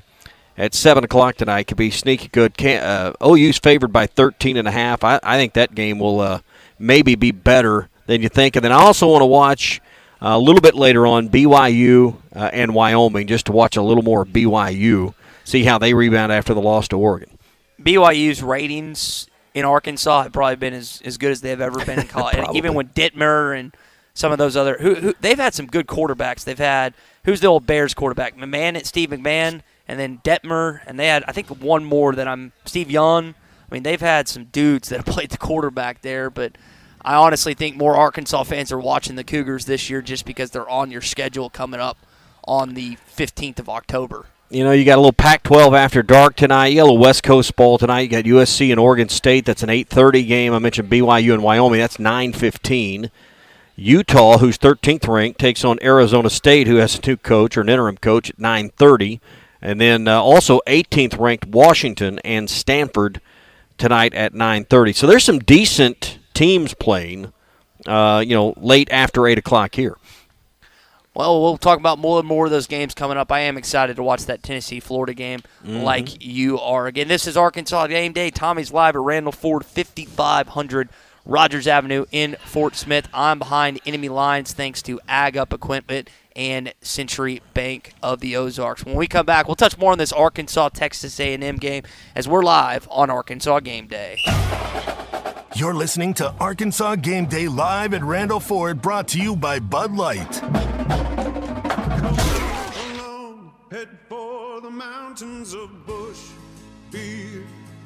at 7 o'clock tonight could be sneaky good. OU's favored by 13.5. I think that game will maybe be better than you think. And then I also want to watch a little bit later on BYU and Wyoming, just to watch a little more of BYU, see how they rebound after the loss to Oregon. BYU's ratings in Arkansas have probably been as good as they've ever been in college. And even with Dittmer and some of those other who they've had some good quarterbacks. They've had, who's the old Bears quarterback? Steve McMahon, and then Detmer, and they had, I think, one more Steve Young. I mean, they've had some dudes that have played the quarterback there, but I honestly think more Arkansas fans are watching the Cougars this year just because they're on your schedule coming up on the 15th of October. You know, you got a little Pac-12 after dark tonight. You got a little West Coast ball tonight. You got USC and Oregon State. That's an 8:30 game. I mentioned BYU and Wyoming. That's 9:15. Utah, who's 13th ranked, takes on Arizona State, who has a new coach or an interim coach, at 9:30. And then also 18th ranked Washington and Stanford tonight at 9:30. So there's some decent teams playing, late after 8 o'clock here. Well, we'll talk about more and more of those games coming up. I am excited to watch that Tennessee-Florida game like you are. Again, this is Arkansas Game Day. Tommy's live at Randall Ford, 5500 Rogers Avenue in Fort Smith. I'm behind enemy lines thanks to Ag Up Equipment and Century Bank of the Ozarks. When we come back, we'll touch more on this Arkansas-Texas A&M game as we're live on Arkansas Game Day. You're listening to Arkansas Game Day live at Randall Ford, brought to you by Bud Light. Head for the mountains of Bush Beer.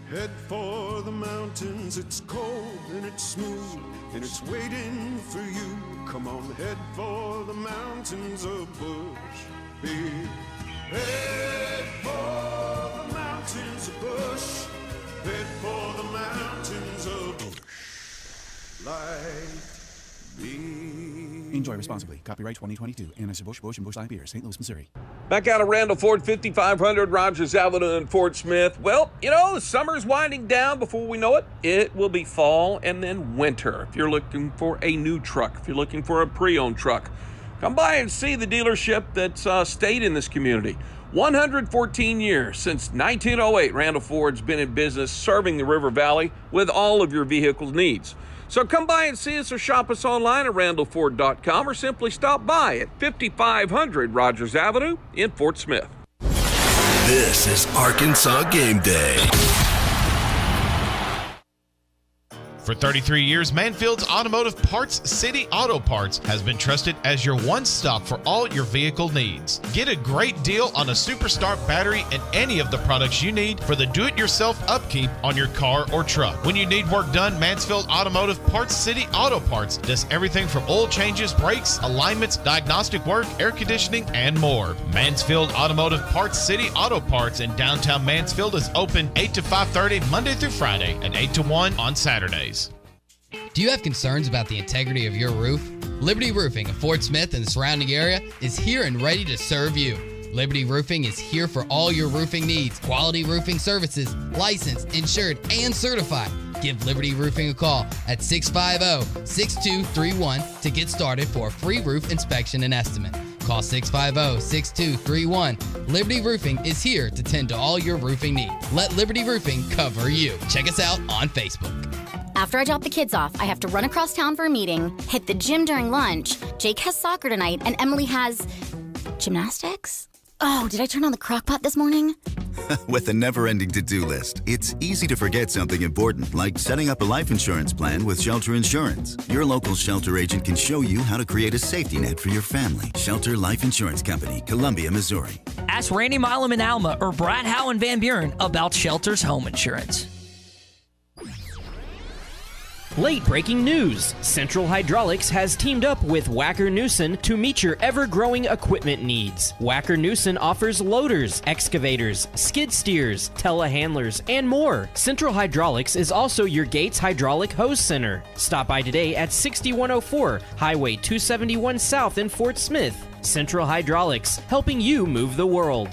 Head for the mountains. It's cold and it's smooth and it's waiting for you. Come on, head for the mountains of Bush Beer. Head for the mountains of Bush. Head for the mountains of Bush. Light beer. Enjoy responsibly. Copyright 2022. Anheuser-Busch, Busch, and Busch Light Beer, St. Louis, Missouri. Back out of Randall Ford, 5500 Rogers Avenue in Fort Smith. Well, the summer's winding down. Before we know it, it will be fall and then winter. If you're looking for a new truck, if you're looking for a pre-owned truck, come by and see the dealership that's stayed in this community. 114 years, since 1908, Randall Ford's been in business serving the River Valley with all of your vehicle needs. So come by and see us or shop us online at randallford.com or simply stop by at 5500 Rogers Avenue in Fort Smith. This is Arkansas Game Day. For 33 years, Manfield's Automotive Parts City Auto Parts has been trusted as your one-stop for all your vehicle needs. Get a great deal on a Superstart battery and any of the products you need for the do-it-yourself upkeep on your car or truck. When you need work done, Mansfield Automotive Parts City Auto Parts does everything from oil changes, brakes, alignments, diagnostic work, air conditioning, and more. Mansfield Automotive Parts City Auto Parts in downtown Mansfield is open 8 to 5:30 Monday through Friday and 8 to 1 on Saturdays. Do you have concerns about the integrity of your roof? Liberty Roofing of Fort Smith and the surrounding area is here and ready to serve you. Liberty Roofing is here for all your roofing needs. Quality roofing services, licensed, insured, and certified. Give Liberty Roofing a call at 650-6231 to get started for a free roof inspection and estimate. Call 650-6231. Liberty Roofing is here to tend to all your roofing needs. Let Liberty Roofing cover you. Check us out on Facebook. After I drop the kids off, I have to run across town for a meeting, hit the gym during lunch. Jake has soccer tonight, and Emily has gymnastics? Oh, did I turn on the crock pot this morning? With a never-ending to-do list, it's easy to forget something important, like setting up a life insurance plan with Shelter Insurance. Your local Shelter agent can show you how to create a safety net for your family. Shelter Life Insurance Company, Columbia, Missouri. Ask Randy Milam in Alma or Brad Howe in Van Buren about Shelter's home insurance. Late breaking news. Central Hydraulics has teamed up with Wacker Neuson to meet your ever-growing equipment needs. Wacker Neuson offers loaders, excavators, skid steers, telehandlers, and more. Central Hydraulics is also your Gates Hydraulic Hose Center. Stop by today at 6104 Highway 271 South in Fort Smith. Central Hydraulics, helping you move the world.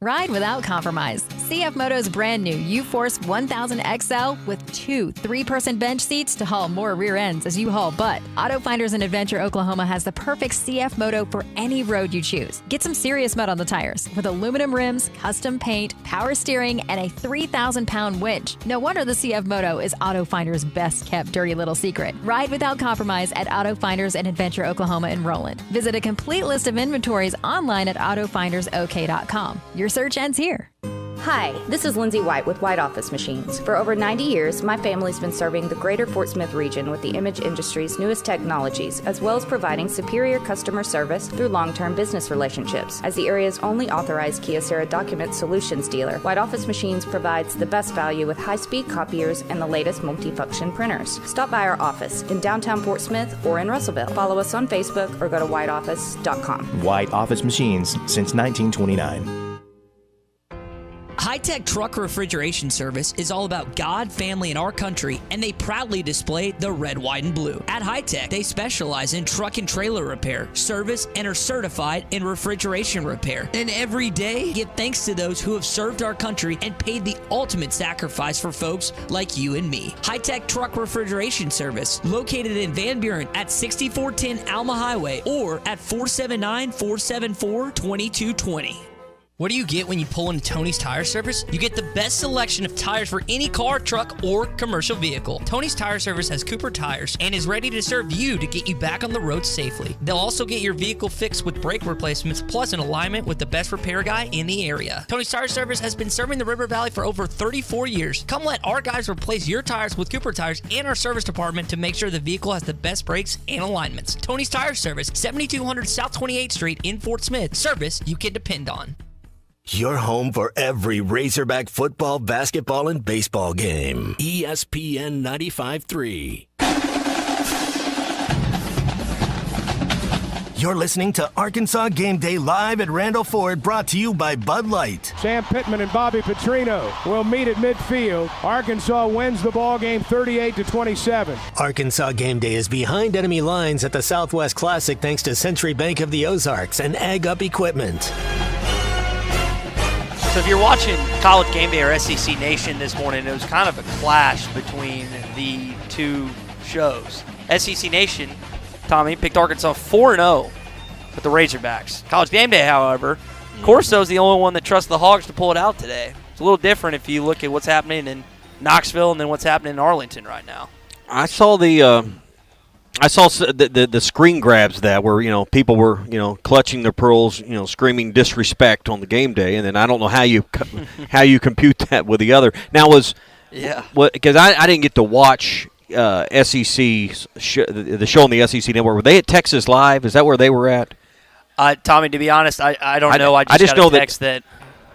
Ride without compromise. CF Moto's brand new U-Force 1000 XL with 2 3-person bench seats to haul more rear ends as you haul butt. Auto Finders in Adventure, Oklahoma has the perfect CF Moto for any road you choose. Get some serious mud on the tires with aluminum rims, custom paint, power steering, and a 3,000-pound winch. No wonder the CF Moto is Auto Finders' best-kept dirty little secret. Ride without compromise at Auto Finders in Adventure, Oklahoma in Roland. Visit a complete list of inventories online at autofindersok.com. Your search ends here. Hi, this is Lindsay White with White Office Machines. For over 90 years, my family's been serving the greater Fort Smith region with the image industry's newest technologies, as well as providing superior customer service through long-term business relationships. As the area's only authorized Kyocera document solutions dealer, White Office Machines provides the best value with high-speed copiers and the latest multifunction printers. Stop by our office in downtown Fort Smith or in Russellville. Follow us on Facebook or go to whiteoffice.com. White Office Machines since 1929. High-Tech Truck Refrigeration Service is all about God, family, and our country, and they proudly display the red, white, and blue. At High-Tech, they specialize in truck and trailer repair, service, and are certified in refrigeration repair. And every day, give thanks to those who have served our country and paid the ultimate sacrifice for folks like you and me. High-Tech Truck Refrigeration Service, located in Van Buren at 6410 Alma Highway or at 479-474-2220. What do you get when you pull into Tony's Tire Service? You get the best selection of tires for any car, truck, or commercial vehicle. Tony's Tire Service has Cooper tires and is ready to serve you to get you back on the road safely. They'll also get your vehicle fixed with brake replacements plus an alignment with the best repair guy in the area. Tony's Tire Service has been serving the River Valley for over 34 years. Come let our guys replace your tires with Cooper tires and our service department to make sure the vehicle has the best brakes and alignments. Tony's Tire Service, 7200 South 28th Street in Fort Smith. Service you can depend on. Your home for every Razorback football, basketball, and baseball game. ESPN 95.3. You're listening to Arkansas Game Day live at Randall Ford, brought to you by Bud Light. Sam Pittman and Bobby Petrino will meet at midfield. Arkansas wins the ball game 38-27. Arkansas Game Day is behind enemy lines at the Southwest Classic thanks to Century Bank of the Ozarks and Ag Up Equipment. So if you're watching College Game Day or SEC Nation this morning, it was kind of a clash between the two shows. SEC Nation, Tommy, picked Arkansas 4-0 with the Razorbacks. College Game Day, however, Corso is the only one that trusts the Hogs to pull it out today. It's a little different if you look at what's happening in Knoxville and then what's happening in Arlington right now. I saw the screen grabs that were, people were, clutching their pearls, screaming disrespect on the Game Day, and then I don't know how you compute that with the other. Now because I didn't get to watch SEC the show on the SEC network. Were they at Texas Live? Is that where they were at? Tommy, to be honest, I don't know. I just got a text that.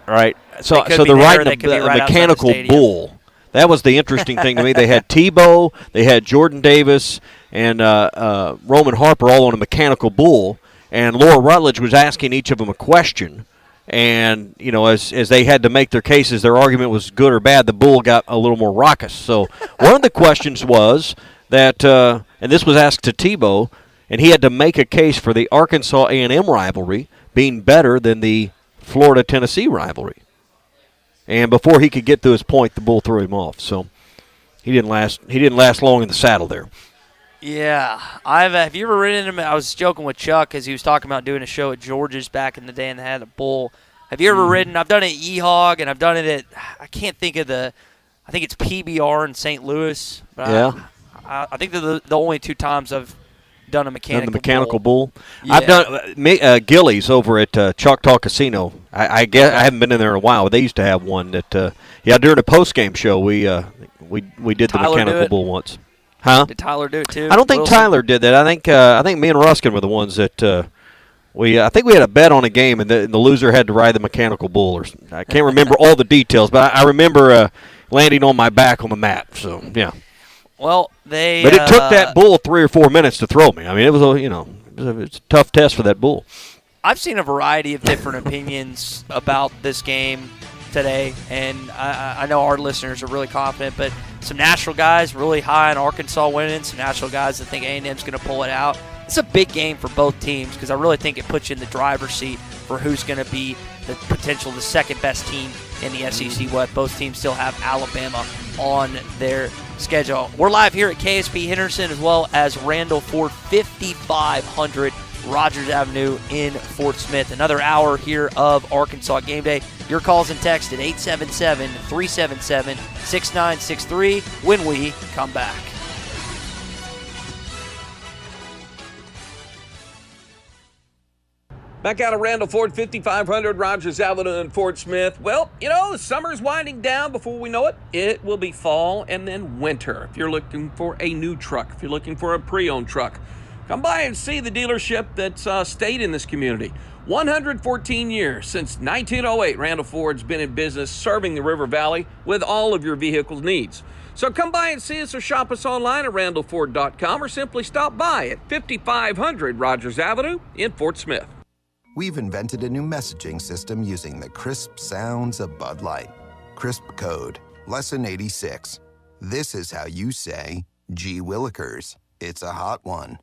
Right. So they're riding a mechanical bull. That was the interesting thing to me. They had Tebow, they had Jordan Davis, and Roman Harper all on a mechanical bull, and Laura Rutledge was asking each of them a question. And, as they had to make their cases, their argument was good or bad, the bull got a little more raucous. So one of the questions was that, and this was asked to Tebow, and he had to make a case for the Arkansas A&M rivalry being better than the Florida-Tennessee rivalry. And before he could get to his point, the bull threw him off. So he didn't last long in the saddle there. Yeah. Have you ever ridden him? I was joking with Chuck because he was talking about doing a show at George's back in the day and they had a bull. Have you ever ridden? I've done it at E-Hog and I've done it at, I can't think of I think it's PBR in St. Louis. But yeah. I think they're the only two times I've done a mechanical bull. Yeah. I've done Gillies over at Choctaw Casino. I guess I haven't been in there in a while. They used to have one that during a post-game show we did the Tyler mechanical bull once. Huh? Did Tyler do it too? I don't think Tyler did that. I think me and Ruskin were the ones that I think we had a bet on a game, and the loser had to ride the mechanical bull. Or I can't remember all the details, but I remember landing on my back on the mat. So yeah. Well, but it took that bull 3 or 4 minutes to throw me. I mean, it was a tough test for that bull. I've seen a variety of different opinions about this game today, and I know our listeners are really confident, but some Nashville guys really high on Arkansas winning, some Nashville guys that think A&M's going to pull it out. It's a big game for both teams because I really think it puts you in the driver's seat for who's going to be the second best team in the SEC West. Both teams still have Alabama on their schedule. We're live here at KSP Henderson as well as Randall Ford, 5500 Rogers Avenue in Fort Smith. Another hour here of Arkansas Game Day. Your calls and text at 877-377-6963 when we come back. Back out of Randall Ford, 5500 Rogers Avenue in Fort Smith. Well, the summer's winding down. Before we know it, it will be fall and then winter. If you're looking for a new truck, if you're looking for a pre-owned truck, come by and see the dealership that's stayed in this community. 114 years since 1908, Randall Ford's been in business serving the River Valley with all of your vehicle's needs. So come by and see us or shop us online at randallford.com or simply stop by at 5500 Rogers Avenue in Fort Smith. We've invented a new messaging system using the crisp sounds of Bud Light. Crisp Code, Lesson 86. This is how you say, gee willikers, it's a hot one.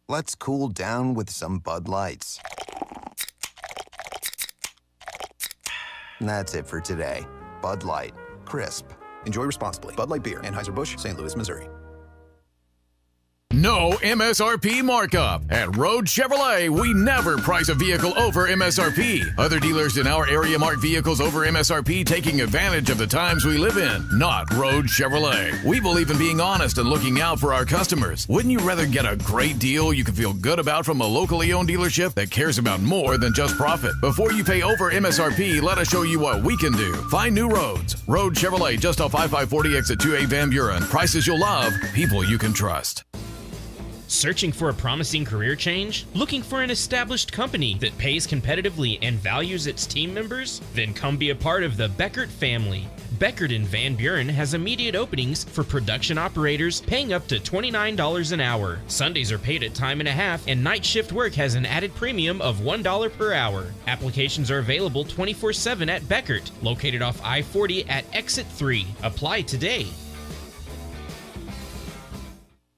Let's cool down with some Bud Lights. And that's it for today. Bud Light. Crisp. Enjoy responsibly. Bud Light Beer, Anheuser-Busch, St. Louis, Missouri. No MSRP markup. At Road Chevrolet, we never price a vehicle over MSRP. Other dealers in our area mark vehicles over MSRP, taking advantage of the times we live in. Not Road Chevrolet. We believe in being honest and looking out for our customers. Wouldn't you rather get a great deal you can feel good about from a locally owned dealership that cares about more than just profit? Before you pay over MSRP, let us show you what we can do. Find new roads. Road Chevrolet, just off 5540 exit 2A Van Buren. Prices you'll love, people you can trust. Searching for a promising career change? Looking for an established company that pays competitively and values its team members? Then come be a part of the Beckert family. Beckert in Van Buren has immediate openings for production operators paying up to $29 an hour. Sundays are paid at time and a half, and night shift work has an added premium of $1 per hour. Applications are available 24/7 at Beckert, located off I-40 at Exit 3. Apply today.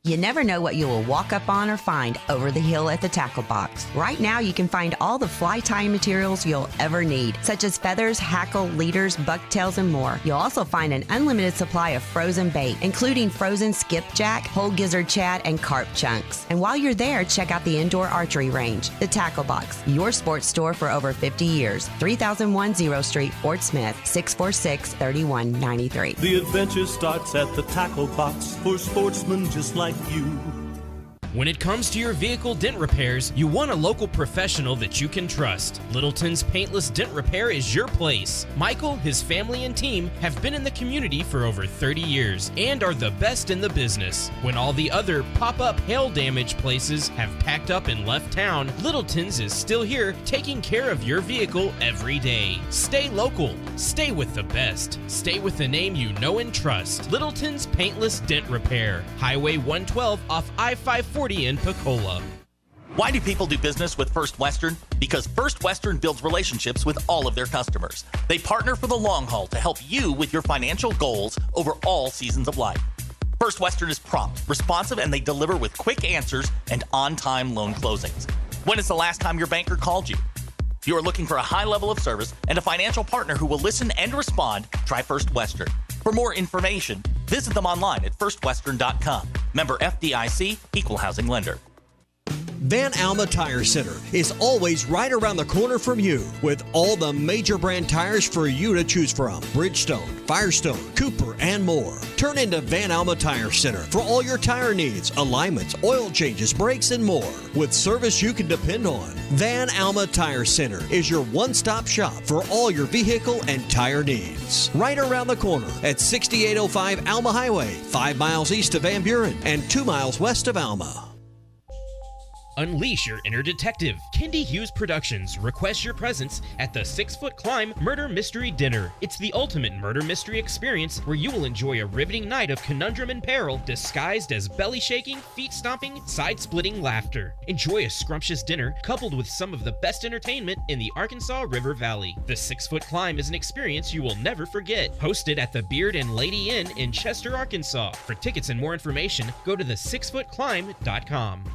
You never know what you will walk up on or find over the hill at the Tackle Box. Right now, you can find all the fly tying materials you'll ever need, such as feathers, hackle, leaders, bucktails, and more. You'll also find an unlimited supply of frozen bait, including frozen skipjack, whole gizzard shad, and carp chunks. And while you're there, check out the indoor archery range. The Tackle Box, your sports store for over 50 years. 3001 0 Street, Fort Smith, 646-3193. The adventure starts at the Tackle Box for sportsmen just like you. When it comes to your vehicle dent repairs, you want a local professional that you can trust. Littleton's Paintless Dent Repair is your place. Michael, his family, and team have been in the community for over 30 years and are the best in the business. When all the other pop-up hail damage places have packed up and left town, Littleton's is still here taking care of your vehicle every day. Stay local. Stay with the best. Stay with the name you know and trust. Littleton's Paintless Dent Repair. Highway 112 off I-540 in Pensacola. Why do people do business with First Western? Because First Western builds relationships with all of their customers. They partner for the long haul to help you with your financial goals over all seasons of life. First Western is prompt, responsive, and they deliver with quick answers and on-time loan closings. When is the last time your banker called you? If you are looking for a high level of service and a financial partner who will listen and respond, try First Western. For more information, visit them online at firstwestern.com. Member FDIC, Equal Housing Lender. Van Alma Tire Center is always right around the corner from you with all the major brand tires for you to choose from. Bridgestone, Firestone, Cooper, and more. Turn into Van Alma Tire Center for all your tire needs, alignments, oil changes, brakes, and more. With service you can depend on. Van Alma Tire Center is your one-stop shop for all your vehicle and tire needs. Right around the corner at 6805 Alma Highway, 5 miles east of Van Buren and 2 miles west of Alma. Unleash your inner detective. Kendi Hughes Productions requests your presence at the 6 Foot Climb Murder Mystery Dinner. It's the ultimate murder mystery experience where you will enjoy a riveting night of conundrum and peril disguised as belly-shaking, feet-stomping, side-splitting laughter. Enjoy a scrumptious dinner coupled with some of the best entertainment in the Arkansas River Valley. The 6 Foot Climb is an experience you will never forget. Hosted at the Beard and Lady Inn in Chester, Arkansas. For tickets and more information, go to the6footclimb.com.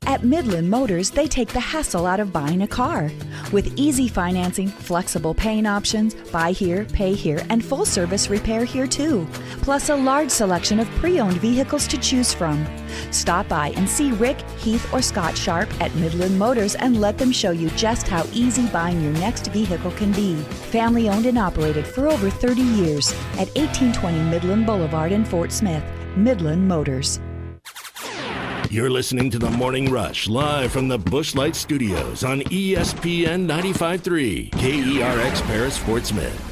At Midland Motors, they take the hassle out of buying a car. With easy financing, flexible paying options, buy here, pay here, and full service repair here too. Plus a large selection of pre-owned vehicles to choose from. Stop by and see Rick, Heath, or Scott Sharp at Midland Motors and let them show you just how easy buying your next vehicle can be. Family owned and operated for over 30 years at 1820 Midland Boulevard in Fort Smith. Midland Motors. You're listening to The Morning Rush, live from the Busch Light Studios on ESPN 95.3, KERX Paris, Fort Smith.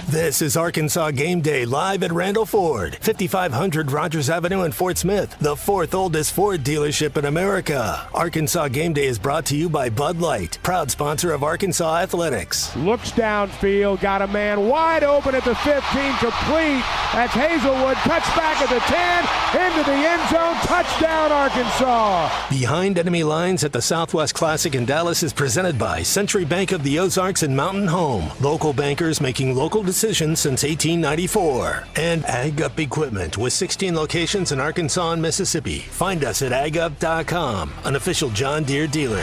This is Arkansas Game Day live at Randall Ford, 5500 Rogers Avenue in Fort Smith, the fourth oldest Ford dealership in America. Arkansas Game Day is brought to you by Bud Light, proud sponsor of Arkansas Athletics. Looks downfield, got a man wide open at the 15, complete. That's Hazelwood, cuts back at the 10, into the end zone, touchdown Arkansas. Behind enemy lines at the Southwest Classic in Dallas is presented by Century Bank of the Ozarks and Mountain Home. Local bankers making local decisions since 1894. And Ag Up Equipment with 16 locations in Arkansas and Mississippi. Find us at agup.com, an official John Deere dealer.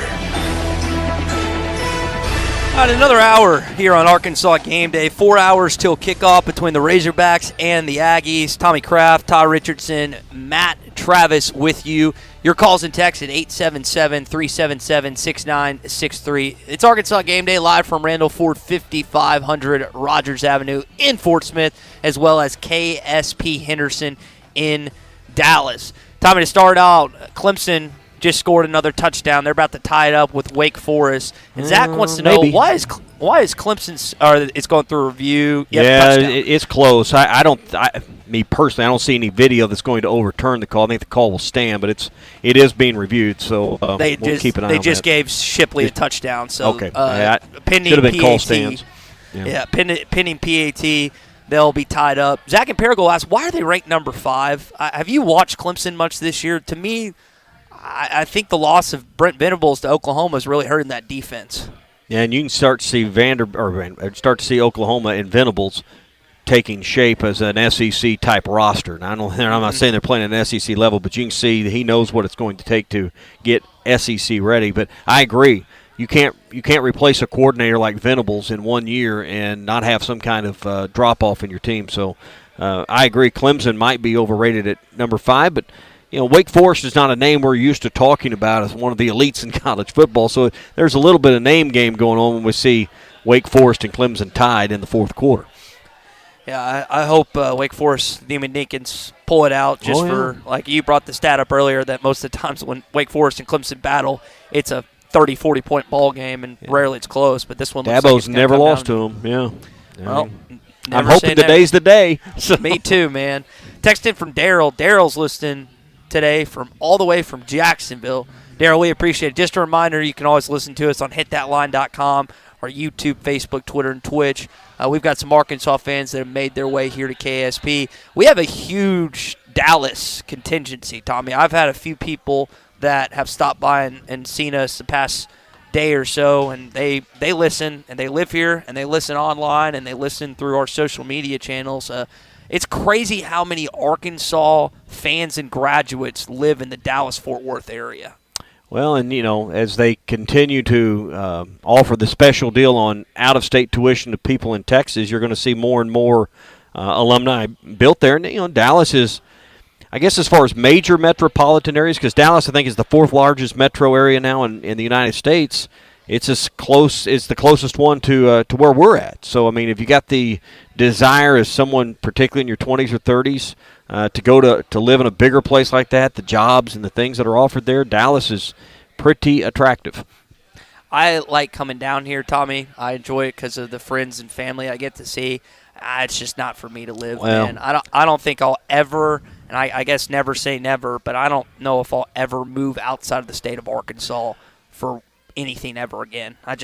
All right, another hour here on Arkansas Game Day. 4 hours till kickoff between the Razorbacks and the Aggies. Tommy Kraft, Ty Richardson, Matt Travis with you. Your calls and texts at 877-377-6963. It's Arkansas Game Day live from Randall Ford, 5500 Rogers Avenue in Fort Smith, as well as KSP Henderson in Dallas. Tommy, to start out, Clemson just scored another touchdown. They're about to tie it up with Wake Forest. And Zach wants to know, why is Clemson's – or it's going through a review? It's close. Me personally, I don't see any video that's going to overturn the call. I think the call will stand, but it is being reviewed, so we'll keep an eye on that. They just gave Shipley a touchdown. So okay. Pending should have been PAT, call stands. Yeah, pending PAT, they'll be tied up. Zach and Perigo asked, why are they ranked number 5? Have you watched Clemson much this year? To me, I think the loss of Brent Venables to Oklahoma is really hurting that defense. Yeah, and you can start to see start to see Oklahoma and Venables taking shape as an SEC type roster. And I'm not saying they're playing at an SEC level, but you can see that he knows what it's going to take to get SEC ready. But I agree, you can't replace a coordinator like Venables in 1 year and not have some kind of drop off in your team. So I agree, Clemson might be overrated at number 5, but Wake Forest is not a name we're used to talking about as one of the elites in college football. So there's a little bit of name game going on when we see Wake Forest and Clemson tied in the fourth quarter. Yeah, I hope Wake Forest, Neiman Dinkins pull it out for, like you brought the stat up earlier, that most of the times when Wake Forest and Clemson battle, it's a 30, 40-point ball game, and rarely it's close. But this one looks like it's never lost to them, Well, I'm hoping today's the day. Me too, man. Text in from Daryl. Daryl's listening today from all the way from Jacksonville. Daryl, we appreciate it. Just a reminder, you can always listen to us on hitthatline.com, or YouTube, Facebook, Twitter, and Twitch. We've got some Arkansas fans that have made their way here to KSP. We have a huge Dallas contingency, Tommy. I've had a few people that have stopped by and seen us the past day or so, and they listen, and they live here, and they listen online, and they listen through our social media channels. It's crazy how many Arkansas fans and graduates live in the Dallas-Fort Worth area. Well, and, as they continue to offer the special deal on out-of-state tuition to people in Texas, you're going to see more and more alumni built there. And, Dallas is, I guess, as far as major metropolitan areas, because Dallas, I think, is the 4th largest metro area now in the United States. It's the closest one to where we're at. So, I mean, if you got the desire as someone, particularly in your 20s or 30s, to go to live in a bigger place like that, the jobs and the things that are offered there, Dallas is pretty attractive. I like coming down here, Tommy. I enjoy it because of the friends and family I get to see. It's just not for me to live, man. I don't think I'll ever, and I guess never say never, but I don't know if I'll ever move outside of the state of Arkansas for anything ever again. I'm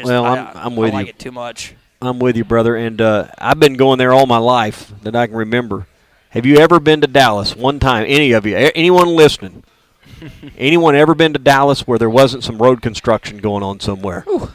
with you. I like it too much. I'm with you, brother, and I've been going there all my life that I can remember. Have you ever been to Dallas one time, any of you, anyone listening? Anyone ever been to Dallas where there wasn't some road construction going on somewhere? Ooh.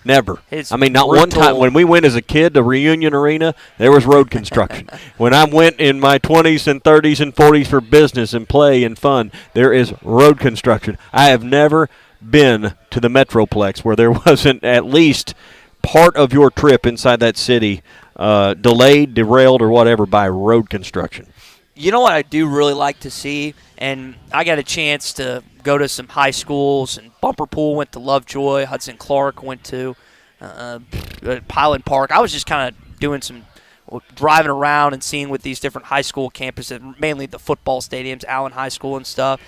Never. It's I mean, not brutal. one time. When we went as a kid to Reunion Arena, there was road construction. When I went in my 20s and 30s and 40s for business and play and fun, there is road construction. I have never been to the Metroplex where there wasn't at least part of your trip inside that city delayed, derailed, or whatever by road construction. You know what I do really like to see, and I got a chance to go to some high schools, and Bumper Pool went to Lovejoy, Hudson Clark went to Highland Park. I was just kind of doing some driving around and seeing what these different high school campuses, mainly the football stadiums, Allen High School and stuff.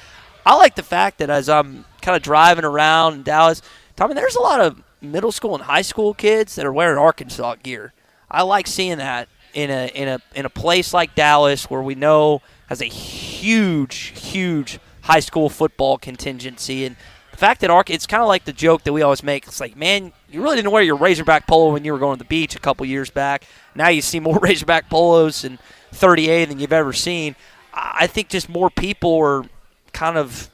I like the fact that as I'm kind of driving around in Dallas, Tommy, there's a lot of middle school and high school kids that are wearing Arkansas gear. I like seeing that in a place like Dallas, where we know has a huge high school football contingency. And the fact that it's kind of like the joke that we always make. It's like, man, you really didn't wear your Razorback polo when you were going to the beach a couple years back. Now you see more Razorback polos in 30A than you've ever seen. I think just more people are kind of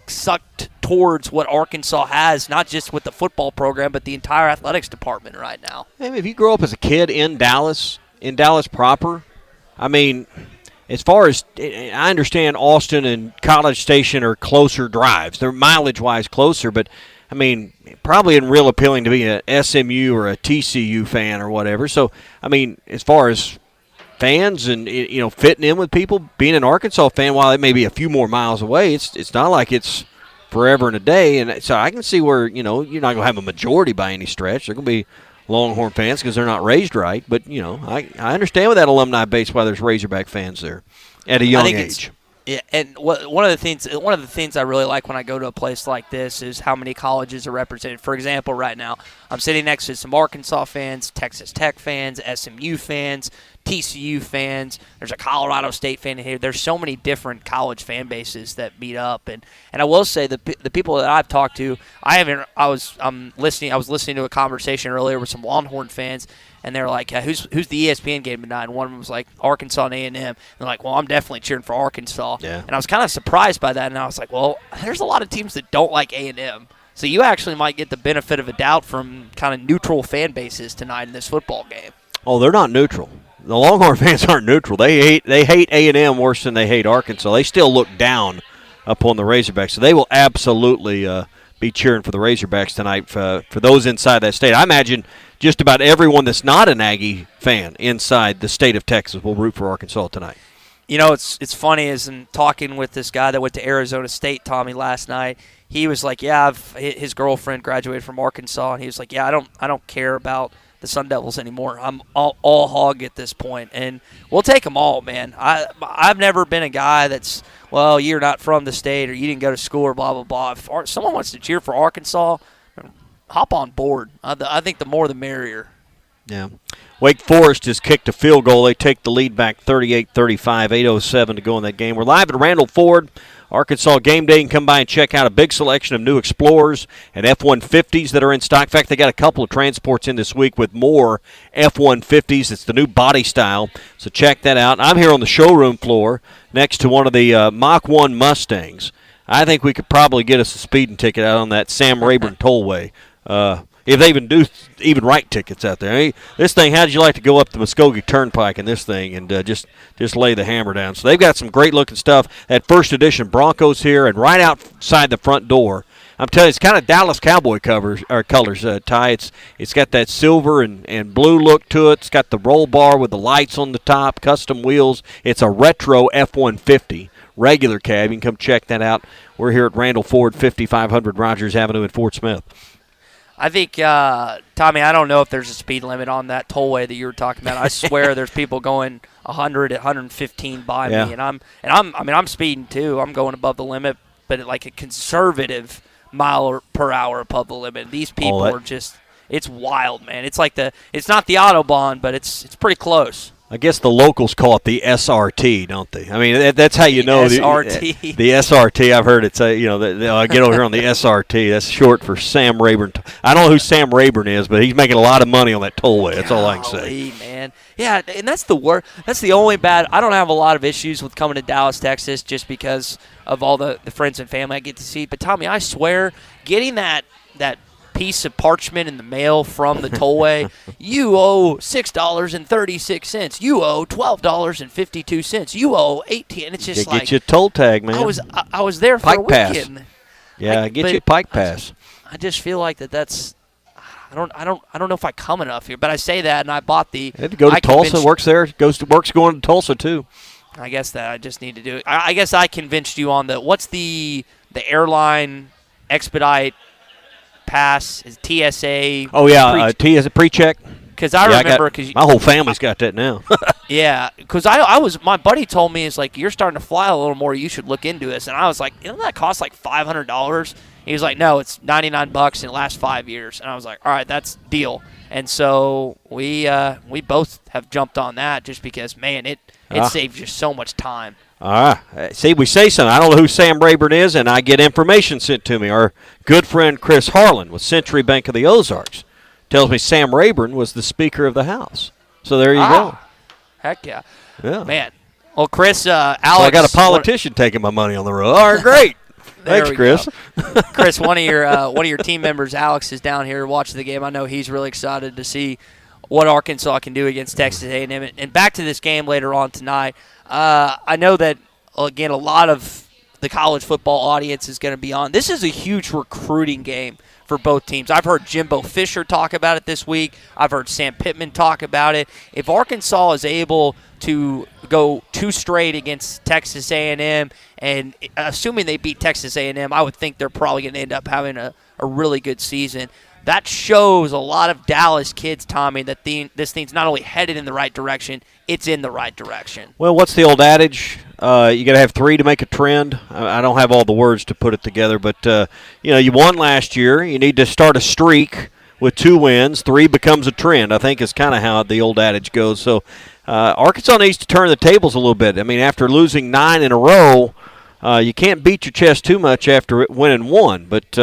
sucked towards what Arkansas has, not just with the football program, but the entire athletics department right now. I mean, if you grow up as a kid in Dallas proper, I mean, as far as I understand, Austin and College Station are closer drives. They're mileage-wise closer, but, I mean, probably isn't real appealing to be a SMU or a TCU fan or whatever. So, I mean, as far as fans and, fitting in with people, being an Arkansas fan, while it may be a few more miles away, it's not like it's forever and a day. And so I can see where, you're not going to have a majority by any stretch. They're going to be Longhorn fans because they're not raised right. But, I understand with that alumni base why there's Razorback fans there at a young age. Yeah, and one of the things I really like when I go to a place like this is how many colleges are represented. For example, right now, I'm sitting next to some Arkansas fans, Texas Tech fans, SMU fans, TCU fans. There's a Colorado State fan in here. There's so many different college fan bases that meet up, and I will say the people that I've talked to, I was listening to a conversation earlier with some Longhorn fans. And they're like, who's the ESPN game tonight? And one of them was like, Arkansas and A&M. And they're like, well, I'm definitely cheering for Arkansas. Yeah. And I was kind of surprised by that. And I was like, well, there's a lot of teams that don't like A&M. So you actually might get the benefit of a doubt from kind of neutral fan bases tonight in this football game. Oh, they're not neutral. The Longhorn fans aren't neutral. They hate A&M worse than they hate Arkansas. They still look down upon the Razorbacks. So they will absolutely be cheering for the Razorbacks tonight for those inside that state. I imagine just about everyone that's not an Aggie fan inside the state of Texas will root for Arkansas tonight. It's funny as in talking with this guy that went to Arizona State, Tommy, last night. He was like, yeah, his girlfriend graduated from Arkansas, and he was like, yeah, I don't care about the Sun Devils anymore. I'm all hog at this point, and we'll take them all, man. I've never been a guy that's, well, you're not from the state or you didn't go to school or blah, blah, blah. If someone wants to cheer for Arkansas, hop on board. I think the more the merrier. Yeah. Wake Forest has kicked a field goal. They take the lead back 38-35, 8:07 to go in that game. We're live at Randall Ford, Arkansas Game Day. You can come by and check out a big selection of new Explorers and F-150s that are in stock. In fact, they got a couple of transports in this week with more F-150s. It's the new body style, so check that out. I'm here on the showroom floor next to one of the Mach 1 Mustangs. I think we could probably get us a speeding ticket out on that Sam Rayburn Tollway. If they even write tickets out there. I mean, this thing, how'd you like to go up the Muskogee Turnpike in this thing and just lay the hammer down? So they've got some great-looking stuff. That first edition Broncos here, and right outside the front door, I'm telling you, it's kind of Dallas Cowboy colors, Ty. It's got that silver and blue look to it. It's got the roll bar with the lights on the top, custom wheels. It's a retro F-150 regular cab. You can come check that out. We're here at Randall Ford, 5500 Rogers Avenue in Fort Smith. I think, Tommy, I don't know if there's a speed limit on that tollway that you were talking about. I swear there's people going 100, 115 by me, and I'm speeding too. I'm going above the limit, but like a conservative mile per hour above the limit. These people are just, it's wild, man. It's like it's not the Autobahn, but it's pretty close. I guess the locals call it the SRT, don't they? I mean, that's how you know SRT. The SRT. I've heard it say, I get over here on the SRT. That's short for Sam Rayburn. I don't know who Sam Rayburn is, but he's making a lot of money on that tollway. That's all I can say. Man. Yeah, and that's the worst. That's the only bad. I don't have a lot of issues with coming to Dallas, Texas, just because of all the friends and family I get to see. But Tommy, I swear, getting that piece of parchment in the mail from the tollway, you owe $6.36. You owe $12.52. You owe $18. And it's just get you a toll tag, man. I was there for Pike a weekend. Pass. Yeah, get you a Pike Pass. I just feel like that's. I don't know if I come enough here, but I say that, and I bought the. Had to go to Tulsa. Works there. Works going to Tulsa too. I guess that I just need to do it. I guess I convinced you on what's the airline expedite pass is TSA. Oh yeah, TSA pre-check. Because I remember, my whole family's got that now. Yeah, because my buddy told me, it's like, you're starting to fly a little more, you should look into this, and I was like, that costs like $500. He was like, no, it's $99 and it lasts 5 years, and I was like, all right, that's deal. And so we both have jumped on that just because, man, it saves you so much time. See, we say something. I don't know who Sam Rayburn is, and I get information sent to me. Our good friend Chris Harlan with Century Bank of the Ozarks tells me Sam Rayburn was the Speaker of the House. So there you go. Heck yeah. Yeah. Man. Well, Chris, Alex. So I got a politician taking my money on the road. All right, great. Thanks, Chris. Chris, one of your team members, Alex, is down here watching the game. I know he's really excited to see what Arkansas can do against Texas A&M. And back to this game later on tonight. I know that, again, a lot of the college football audience is going to be on. This is a huge recruiting game for both teams. I've heard Jimbo Fisher talk about it this week. I've heard Sam Pittman talk about it. If Arkansas is able to go 2 straight against Texas A&M, and assuming they beat Texas A&M, I would think they're probably going to end up having a really good season. That shows a lot of Dallas kids, Tommy, that this thing's not only headed in the right direction, it's in the right direction. Well, what's the old adage? You got to have 3 to make a trend. I don't have all the words to put it together, but you won last year. You need to start a streak with 2 wins. 3 becomes a trend, I think is kind of how the old adage goes. So Arkansas needs to turn the tables a little bit. I mean, after losing 9 in a row, you can't beat your chest too much after winning 1, but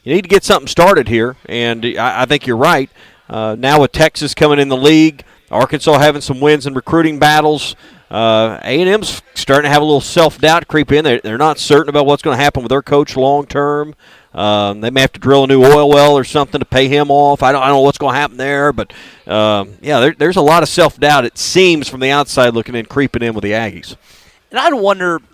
you need to get something started here, and I think you're right. Now with Texas coming in the league, Arkansas having some wins in recruiting battles, A&M's starting to have a little self-doubt creep in. They're not certain about what's going to happen with their coach long-term. They may have to drill a new oil well or something to pay him off. I don't know what's going to happen there, but, there's a lot of self-doubt, it seems, from the outside looking in, creeping in with the Aggies. And I'd wonder –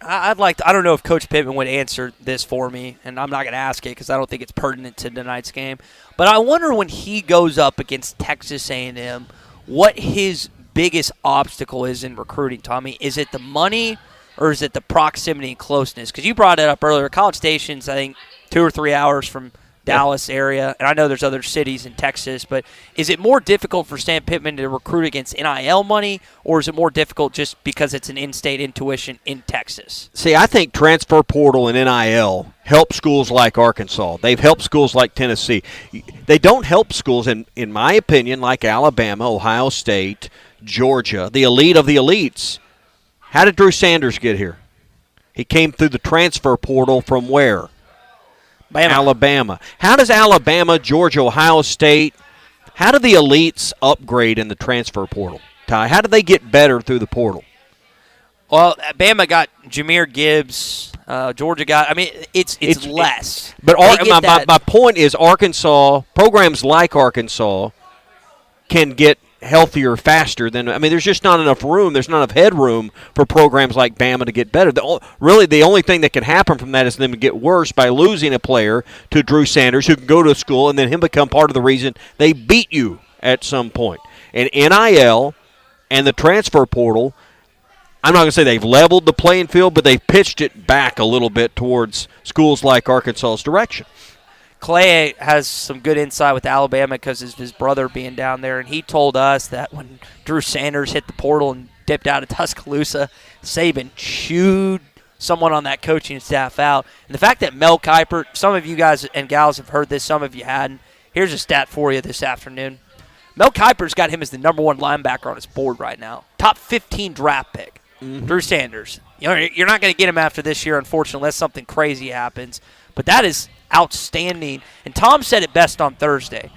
I don't know if Coach Pittman would answer this for me, and I'm not going to ask it because I don't think it's pertinent to tonight's game. But I wonder when he goes up against Texas A&M, what his biggest obstacle is in recruiting, Tommy. Is it the money or is it the proximity and closeness? Because you brought it up earlier. College Station's, I think, 2 or 3 hours from Dallas area, and I know there's other cities in Texas, but is it more difficult for Sam Pittman to recruit against NIL money, or is it more difficult just because it's an in-state intuition in Texas? See, I think transfer portal and NIL help schools like Arkansas. They've helped schools like Tennessee. They don't help schools, in my opinion, like Alabama, Ohio State, Georgia, the elite of the elites. How did Drew Sanders get here? He came through the transfer portal from where? Alabama. How does Alabama, Georgia, Ohio State, how do the elites upgrade in the transfer portal, Ty? How do they get better through the portal? Well, Bama got Jahmyr Gibbs. Georgia got, it's less. But my point is Arkansas, programs like Arkansas can get healthier faster than, I mean, there's just not enough room. There's not enough headroom for programs like Bama to get better. Really, the only thing that can happen from that is them to get worse by losing a player to Drew Sanders, who can go to a school and then him become part of the reason they beat you at some point. And NIL and the transfer portal, I'm not going to say they've leveled the playing field, but they've pitched it back a little bit towards schools like Arkansas's direction. Clay has some good insight with Alabama because of his brother being down there, and he told us that when Drew Sanders hit the portal and dipped out of Tuscaloosa, Saban chewed someone on that coaching staff out. And the fact that Mel Kiper, some of you guys and gals have heard this, some of you hadn't. Here's a stat for you this afternoon. Mel Kiper's got him as the number 1 linebacker on his board right now. Top 15 draft pick. Drew Sanders. You know, you're not going to get him after this year, unfortunately, unless something crazy happens. But that is outstanding. And Tom said it best on Thursday.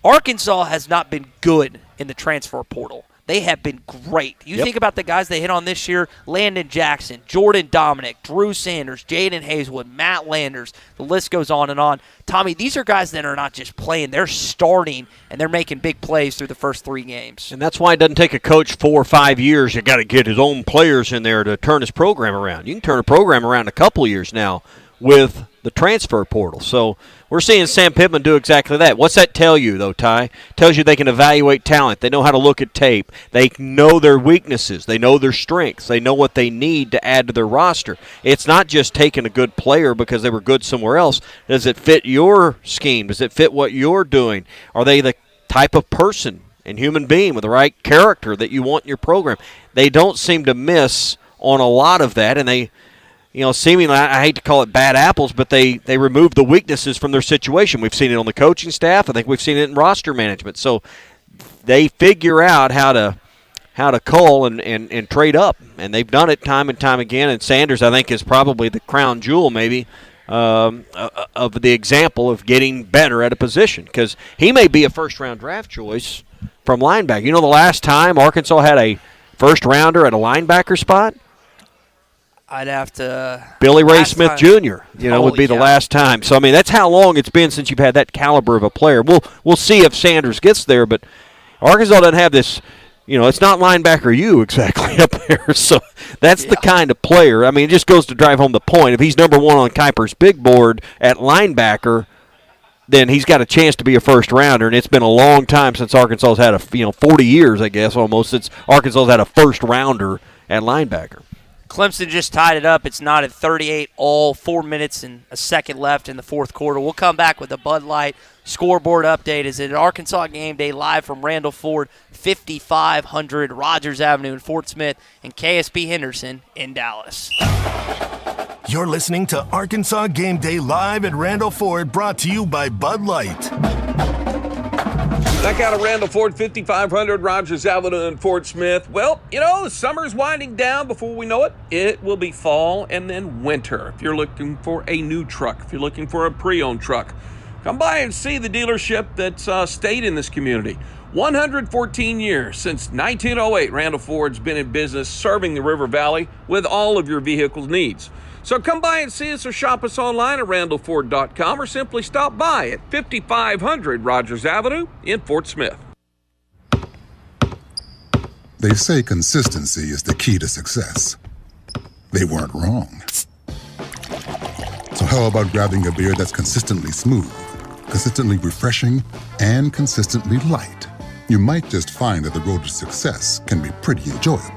Arkansas has not been good in the transfer portal. They have been great. You think about the guys they hit on this year: Landon Jackson, Jordan Dominic, Drew Sanders, Jaden Hazelwood, Matt Landers. The list goes on and on. Tommy, these are guys that are not just playing. They're starting, and they're making big plays through the first 3 games. And that's why it doesn't take a coach 4 or 5 years. You got to get his own players in there to turn his program around. You can turn a program around in a couple of years now with the transfer portal. So we're seeing Sam Pittman do exactly that. What's that tell you, though, Ty? Tells you they can evaluate talent. They know how to look at tape. They know their weaknesses. They know their strengths. They know what they need to add to their roster. It's not just taking a good player because they were good somewhere else. Does it fit your scheme? Does it fit what you're doing? Are they the type of person and human being with the right character that you want in your program? They don't seem to miss on a lot of that, and they, seemingly, I hate to call it bad apples, but they remove the weaknesses from their situation. We've seen it on the coaching staff. I think we've seen it in roster management. So they figure out how to cull and trade up, and they've done it time and time again. And Sanders, I think, is probably the crown jewel maybe of the example of getting better at a position, because he may be a first-round draft choice from linebacker. You know, the last time Arkansas had a first-rounder at a linebacker spot? I'd have to. Billy Ray Smith Jr. Would be the last time. So I mean, that's how long it's been since you've had that caliber of a player. We'll see if Sanders gets there, but Arkansas doesn't have this. It's not linebacker U exactly up there. So that's the kind of player. I mean, it just goes to drive home the point. If he's number 1 on Kiper's big board at linebacker, then he's got a chance to be a first rounder. And it's been a long time since Arkansas's had 40 years, I guess, almost, since Arkansas's had a first rounder at linebacker. Clemson just tied it up. It's not at 38 all, 4 minutes and a second left in the fourth quarter. We'll come back with a Bud Light scoreboard update. Is it Arkansas Game Day live from Randall Ford, 5500 Rogers Avenue in Fort Smith, and KSP Henderson in Dallas. You're listening to Arkansas Game Day live at Randall Ford, brought to you by Bud Light. Back out of Randall Ford, 5500 Rogers Avenue in Fort Smith. Well, the summer's winding down. Before we know it, it will be fall and then winter. If you're looking for a new truck, if you're looking for a pre-owned truck, come by and see the dealership that's stayed in this community. 114 years, since 1908, Randall Ford's been in business serving the River Valley with all of your vehicle's needs. So come by and see us or shop us online at randallford.com, or simply stop by at 5500 Rogers Avenue in Fort Smith. They say consistency is the key to success. They weren't wrong. So how about grabbing a beer that's consistently smooth, consistently refreshing, and consistently light? You might just find that the road to success can be pretty enjoyable.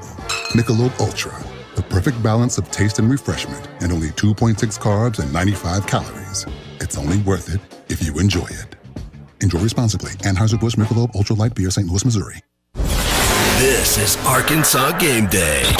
Michelob Ultra, the perfect balance of taste and refreshment, and only 2.6 carbs and 95 calories. It's only worth it if you enjoy it. Enjoy responsibly. Anheuser-Busch Michelob Ultra Light Beer, St. Louis, Missouri. This is Arkansas Game Day.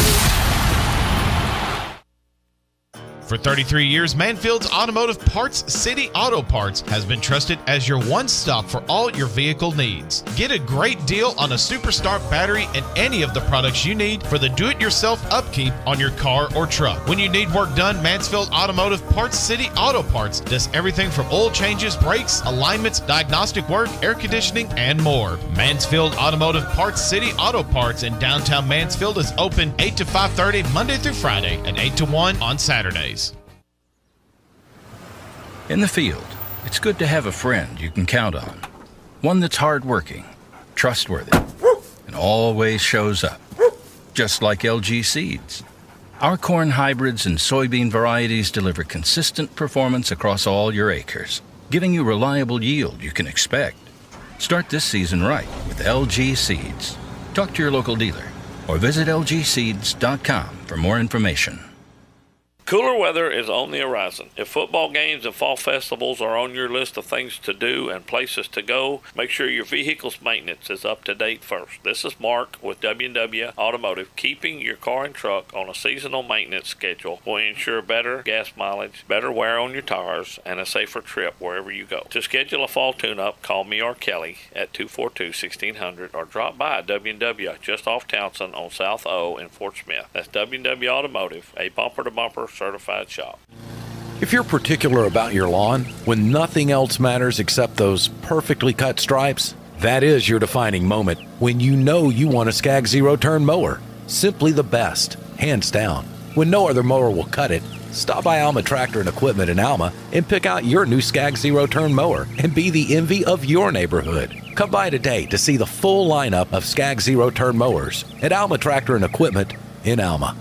For 33 years, Manfield's Automotive Parts City Auto Parts has been trusted as your one-stop for all your vehicle needs. Get a great deal on a Superstart battery and any of the products you need for the do-it-yourself upkeep on your car or truck. When you need work done, Mansfield Automotive Parts City Auto Parts does everything from oil changes, brakes, alignments, diagnostic work, air conditioning, and more. Mansfield Automotive Parts City Auto Parts in downtown Mansfield is open 8 to 5:30 Monday through Friday and 8 to 1 on Saturdays. In the field, it's good to have a friend you can count on. One that's hardworking, trustworthy, and always shows up, just like LG seeds. Our corn hybrids and soybean varieties deliver consistent performance across all your acres, giving you reliable yield you can expect. Start this season right with LG seeds. Talk to your local dealer or visit lgseeds.com for more information. Cooler weather is on the horizon. If football games and fall festivals are on your list of things to do and places to go, make sure your vehicle's maintenance is up to date first. This is Mark with W&W Automotive. Keeping your car and truck on a seasonal maintenance schedule will ensure better gas mileage, better wear on your tires, and a safer trip wherever you go. To schedule a fall tune-up, call me or Kelly at 242-1600 or drop by W&W just off Townsend on South O in Fort Smith. That's W&W Automotive, a bumper-to-bumper certified shop. If you're particular about your lawn, when nothing else matters except those perfectly cut stripes, that is your defining moment when you know you want a Skag zero-turn mower. Simply the best, hands down. When no other mower will cut it, stop by Alma Tractor and Equipment in Alma and pick out your new Skag zero-turn mower and be the envy of your neighborhood. Come by today to see the full lineup of Skag zero-turn mowers at Alma Tractor and Equipment in Alma.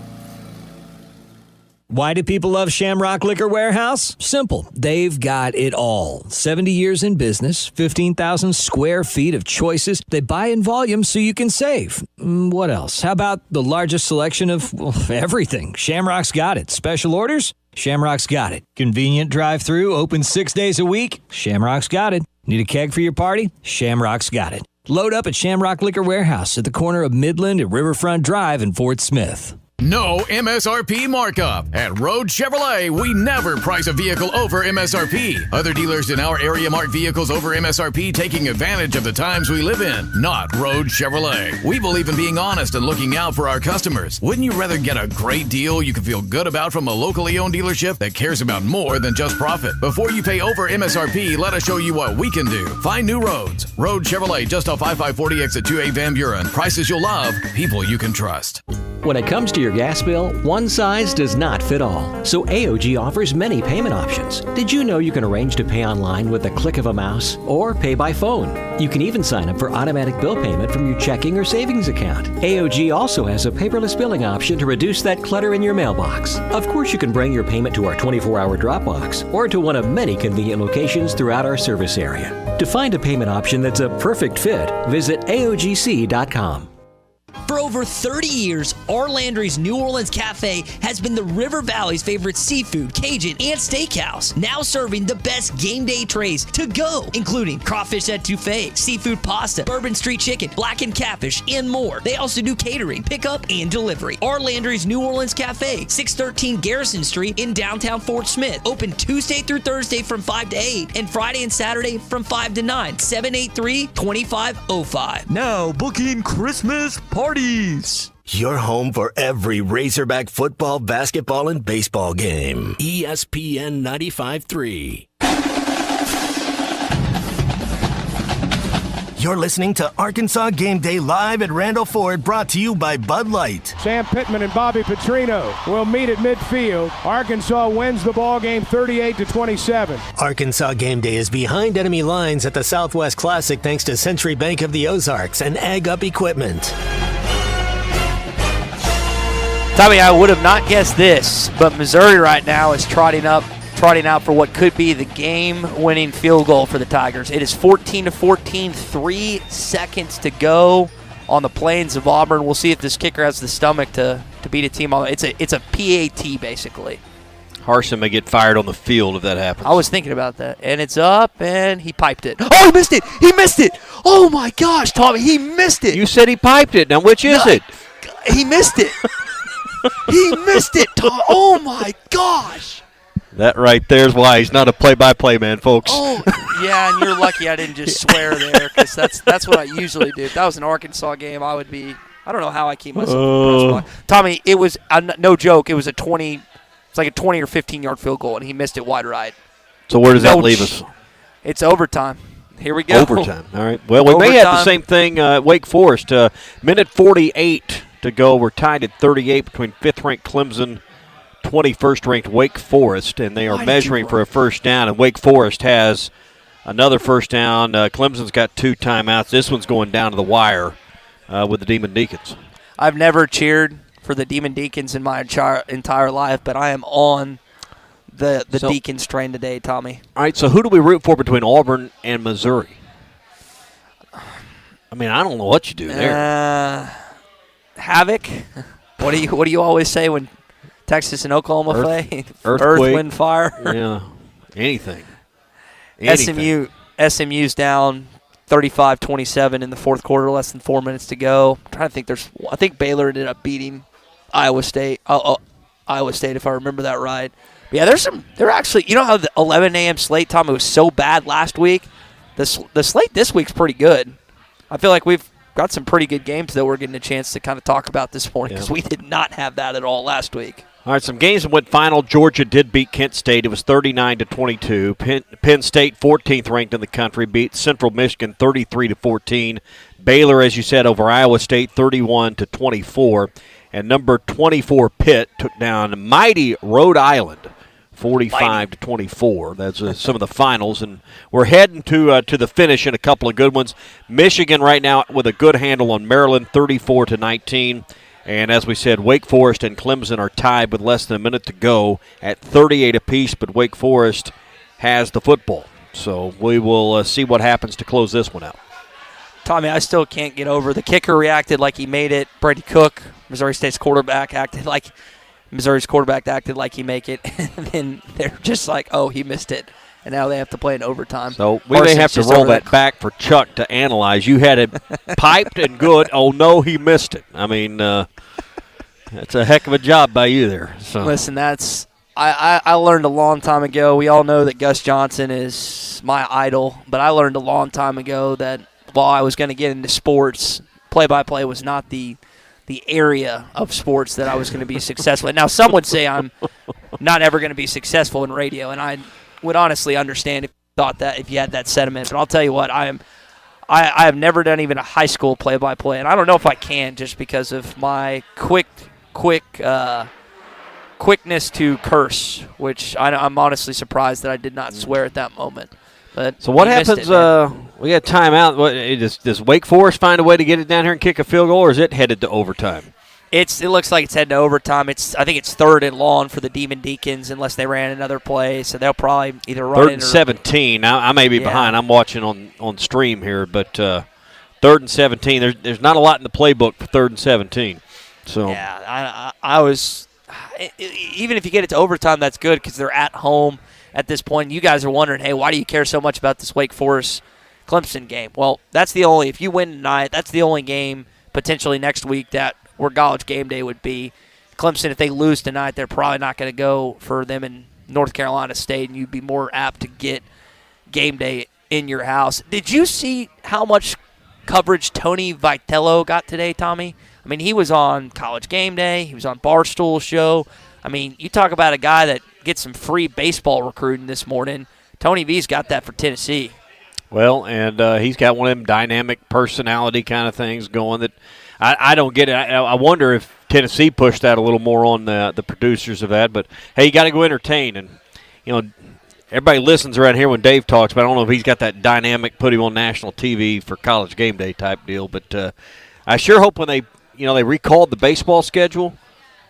Why do people love Shamrock Liquor Warehouse? Simple. They've got it all. 70 years in business, 15,000 square feet of choices. They buy in volume so you can save. What else? How about the largest selection of everything? Shamrock's got it. Special orders? Shamrock's got it. Convenient drive-through, open 6 days a week? Shamrock's got it. Need a keg for your party? Shamrock's got it. Load up at Shamrock Liquor Warehouse at the corner of Midland and Riverfront Drive in Fort Smith. No MSRP markup. At Road Chevrolet, we never price a vehicle over MSRP. Other dealers in our area mark vehicles over MSRP, taking advantage of the times we live in. Not Road Chevrolet. We believe in being honest and looking out for our customers. Wouldn't you rather get a great deal you can feel good about from a locally owned dealership that cares about more than just profit? Before you pay over MSRP, let us show you what we can do. Find new roads. Road Chevrolet, just off I-540 exit 2A Van Buren. Prices you'll love, people you can trust. When it comes to your gas bill, one size does not fit all. So AOG offers many payment options. Did you know you can arrange to pay online with the click of a mouse or pay by phone? You can even sign up for automatic bill payment from your checking or savings account. AOG also has a paperless billing option to reduce that clutter in your mailbox. Of course, you can bring your payment to our 24-hour drop box or to one of many convenient locations throughout our service area. To find a payment option that's a perfect fit, visit AOGC.com. For over 30 years, our Landry's New Orleans Cafe has been the River Valley's favorite seafood, Cajun, and steakhouse. Now serving the best game day trays to go, including crawfish etouffee, seafood pasta, bourbon street chicken, blackened catfish, and more. They also do catering, pickup, and delivery. Our Landry's New Orleans Cafe, 613 Garrison Street in downtown Fort Smith. Open Tuesday through Thursday from 5 to 8 and Friday and Saturday from 5 to 9. 783-2505. Now booking Christmas parties. Your home for every Razorback football, basketball, and baseball game. ESPN 95.3. You're listening to Arkansas Game Day live at Randall Ford, brought to you by Bud Light. Sam Pittman and Bobby Petrino will meet at midfield. Arkansas wins the ball game 38-27. Arkansas Game Day is behind enemy lines at the Southwest Classic thanks to Century Bank of the Ozarks and Ag Up Equipment. Tommy, I would have not guessed this, but Missouri right now is trotting out for what could be the game-winning field goal for the Tigers. It is 14-14, 3 seconds to go on the plains of Auburn. We'll see if this kicker has the stomach to beat a team. It's a PAT, basically. Harsin may get fired on the field if that happens. I was thinking about that. And it's up, and he piped it. Oh, he missed it! He missed it! Oh, my gosh, Tommy, he missed it! You said he piped it. Now, which is it? He missed it. He missed it, Tom. Oh, my gosh. That right there is why he's not a play-by-play man, folks. Oh, yeah, and you're lucky I didn't just swear there, because that's what I usually do. If that was an Arkansas game, I would be – I don't know how I keep myself in the press box. Tommy, it was no joke. It was it's like a 20 or 15-yard field goal, and he missed it wide right. So where does that leave us? It's overtime. Here we go. Overtime. All right. Well, we may have the same thing at Wake Forest. Minute 48 to go. We're tied at 38 between 5th-ranked Clemson, 21st-ranked Wake Forest, and they are measuring for a first down, and Wake Forest has another first down. Clemson's got 2 timeouts. This one's going down to the wire with the Demon Deacons. I've never cheered for the Demon Deacons in my entire life, but I am on the Deacons train today, Tommy. All right, so who do we root for between Auburn and Missouri? I mean, I don't know what you do there. Havoc. What do you always say when Texas and Oklahoma play? Earthquake. Earth, wind, fire. Yeah, anything. SMU's down 35-27 in the fourth quarter, less than 4 minutes to go. I'm trying to think. I think Baylor ended up beating Iowa State. Iowa State, if I remember that right. But yeah, they're actually. You know how the 11 a.m. slate, Tom, it was so bad last week. The slate this week's pretty good. I feel like we've got some pretty good games that we're getting a chance to kind of talk about this morning because we did not have that at all last week. All right, some games that went final. Georgia did beat Kent State. It was 39-22. Penn State, 14th ranked in the country, beat Central Michigan 33-14. Baylor, as you said, over Iowa State 31-24. And number 24 Pitt took down mighty Rhode Island 45-24. That's some of the finals, and we're heading to the finish in a couple of good ones. Michigan right now with a good handle on Maryland, 34-19. And as we said, Wake Forest and Clemson are tied with less than a minute to go at 38 apiece, but Wake Forest has the football. So we will see what happens to close this one out. Tommy, I still can't get over the kicker reacted like he made it. Brady Cook, Missouri State's quarterback, acted like he make it. And then they're just like, oh, he missed it. And now they have to play in overtime. So we may have to roll that back for Chuck to analyze. You had it piped and good. Oh, no, he missed it. I mean, that's a heck of a job by you there. So. Listen, I learned a long time ago. We all know that Gus Johnson is my idol, but I learned a long time ago that while I was going to get into sports, play-by-play was not the area of sports that I was going to be successful in. Now, some would say I'm not ever going to be successful in radio, and I would honestly understand if you had that sentiment. But I'll tell you what, I have never done even a high school play-by-play, and I don't know if I can just because of my quickness to curse, which I'm honestly surprised that I did not swear at that moment. But so what happens? We got timeout. Does Wake Forest find a way to get it down here and kick a field goal, or is it headed to overtime? It looks like it's heading to overtime. I think it's 3rd and long for the Demon Deacons unless they ran another play. So they'll probably either run 3rd and 17. Now, I may be behind. I'm watching on stream here, but 3rd and 17. There's not a lot in the playbook for 3rd and 17. So yeah, I was even if you get it to overtime, that's good because they're at home at this point. You guys are wondering, hey, why do you care so much about this Wake Forest Clemson game? Well, if you win tonight, that's the only game potentially next week where College Game Day would be. Clemson, if they lose tonight, they're probably not going to go for them in North Carolina State, and you'd be more apt to get Game Day in your house. Did you see how much coverage Tony Vitello got today, Tommy? I mean, he was on College Game Day. He was on Barstool's show. I mean, you talk about a guy that gets some free baseball recruiting this morning. Tony V's got that for Tennessee. Well, and he's got one of them dynamic personality kind of things going that I don't get it. I wonder if Tennessee pushed that a little more on the producers of that. But, hey, you got to go entertain. And, everybody listens around here when Dave talks, but I don't know if he's got that dynamic, put him on national TV for College Game Day type deal. But I sure hope when they recalled the baseball schedule,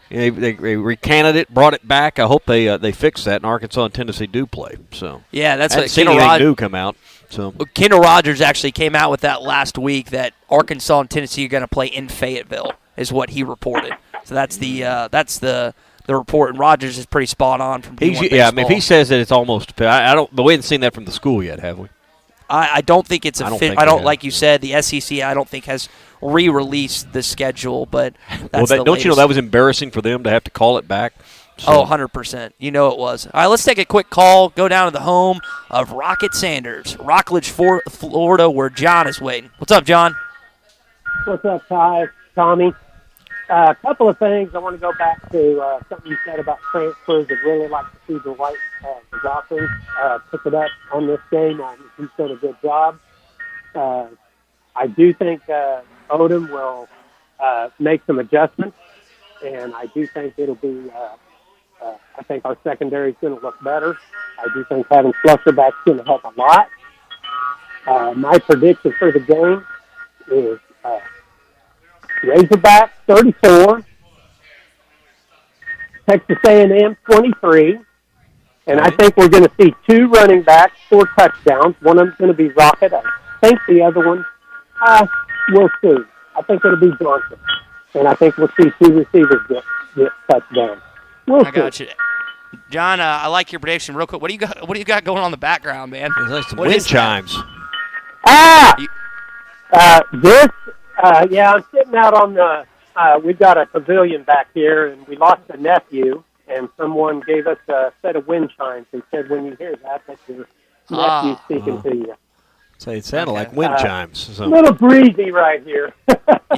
they recanted it, brought it back. I hope they fix that, and Arkansas and Tennessee do play. So yeah, that's what anything new come out. So Kendall Rogers actually came out with that last week that Arkansas and Tennessee are going to play in Fayetteville, is what he reported. So that's the report, and Rogers is pretty spot on from D1 baseball. Yeah, I mean, if he says that it's almost, but we haven't seen that from the school yet, have we? I don't think it's like you said, the SEC I don't think has re-released the schedule, but that's don't you know that was embarrassing for them to have to call it back? So. 100%. You know it was. All right, let's take a quick call. Go down to the home of Rocket Sanders, Rockledge, Florida, where John is waiting. What's up, John? What's up, Ty? Tommy? A couple of things. I want to go back to something you said about transfers. I'd really like to see the White Gophers pick it up on this game. He's done a good job. I do think Odom will make some adjustments, and I do think it'll be I think our secondary is going to look better. I do think having Slusher back is going to help a lot. My prediction for the game is Razorback 34, Texas A&M 23, and I think we're going to see 2 running backs, 4 touchdowns. One of them's going to be Rocket. I think the other one, we'll see. I think it'll be Johnson, and I think we'll see 2 receivers get touchdowns. I got you, John. I like your prediction. Real quick, what do you got going on in the background, man? There's some wind chimes. Yeah, I'm sitting out on the. We've got a pavilion back here, and we lost a nephew, and someone gave us a set of wind chimes and said, when you hear that, that's your nephew speaking to you. So it sounded like wind chimes. So. A little breezy right here.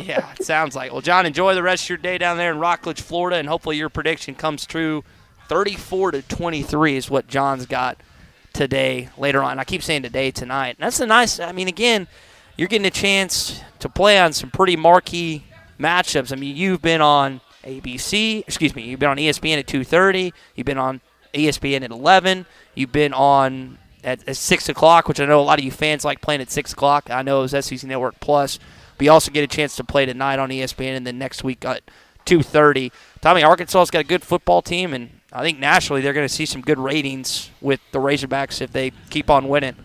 Yeah, it sounds like. Well, John, enjoy the rest of your day down there in Rockledge, Florida, and hopefully your prediction comes true. 34-23 is what John's got today, later on. I keep saying today, tonight. And that's a nice, again, you're getting a chance to play on some pretty marquee matchups. You've been on you've been on ESPN at 2:30. You've been on ESPN at 11. You've been on at 6 o'clock, which I know a lot of you fans like playing at 6 o'clock. I know it was SEC Network Plus. But you also get a chance to play tonight on ESPN and then next week at 2:30. Tommy, Arkansas's got a good football team, and I think nationally they're going to see some good ratings with the Razorbacks if they keep on winning.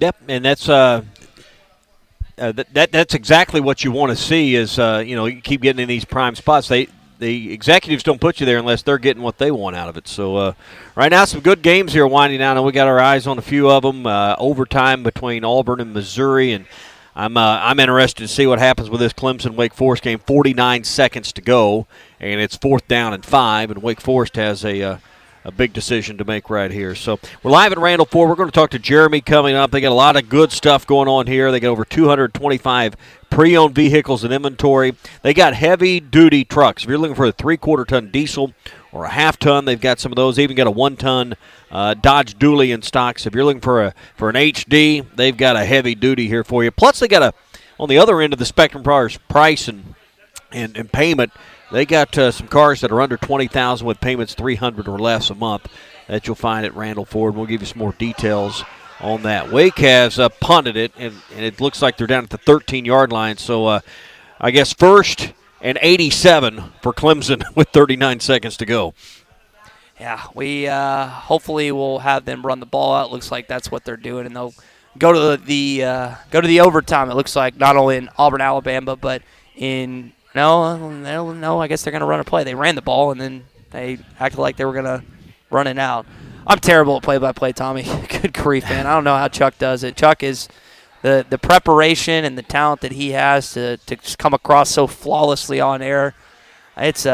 Yep, and that's that's exactly what you want to see is, you keep getting in these prime spots. The executives don't put you there unless they're getting what they want out of it. So right now some good games here winding down, and we got our eyes on a few of them. Overtime between Auburn and Missouri, and I'm interested to see what happens with this Clemson-Wake Forest game. 49 seconds to go, and it's 4th down and 5, and Wake Forest has a big decision to make right here. So we're live at Randall Ford. We're going to talk to Jeremy coming up. They got a lot of good stuff going on here. They got over 225 pre-owned vehicles in inventory. They got heavy-duty trucks. If you're looking for a 3/4-ton diesel or a half-ton, they've got some of those. They even got a 1-ton Dodge Dually in stock. So if you're looking for an HD, they've got a heavy-duty here for you. Plus, they got on the other end of the spectrum, price and payment, they got some cars that are under $20,000 with payments $300 or less a month that you'll find at Randall Ford. We'll give you some more details on that. Wake has punted it, and it looks like they're down at the 13-yard line. So I guess 1st and 87 for Clemson with 39 seconds to go. Yeah, we hopefully will have them run the ball out. Looks like that's what they're doing, and they'll go to the overtime. It looks like not only in Auburn, Alabama, but in No, I guess they're going to run a play. They ran the ball, and then they acted like they were going to run it out. I'm terrible at play-by-play, Tommy. Good grief, man. I don't know how Chuck does it. Chuck is the preparation and the talent that he has to just come across so flawlessly on air. It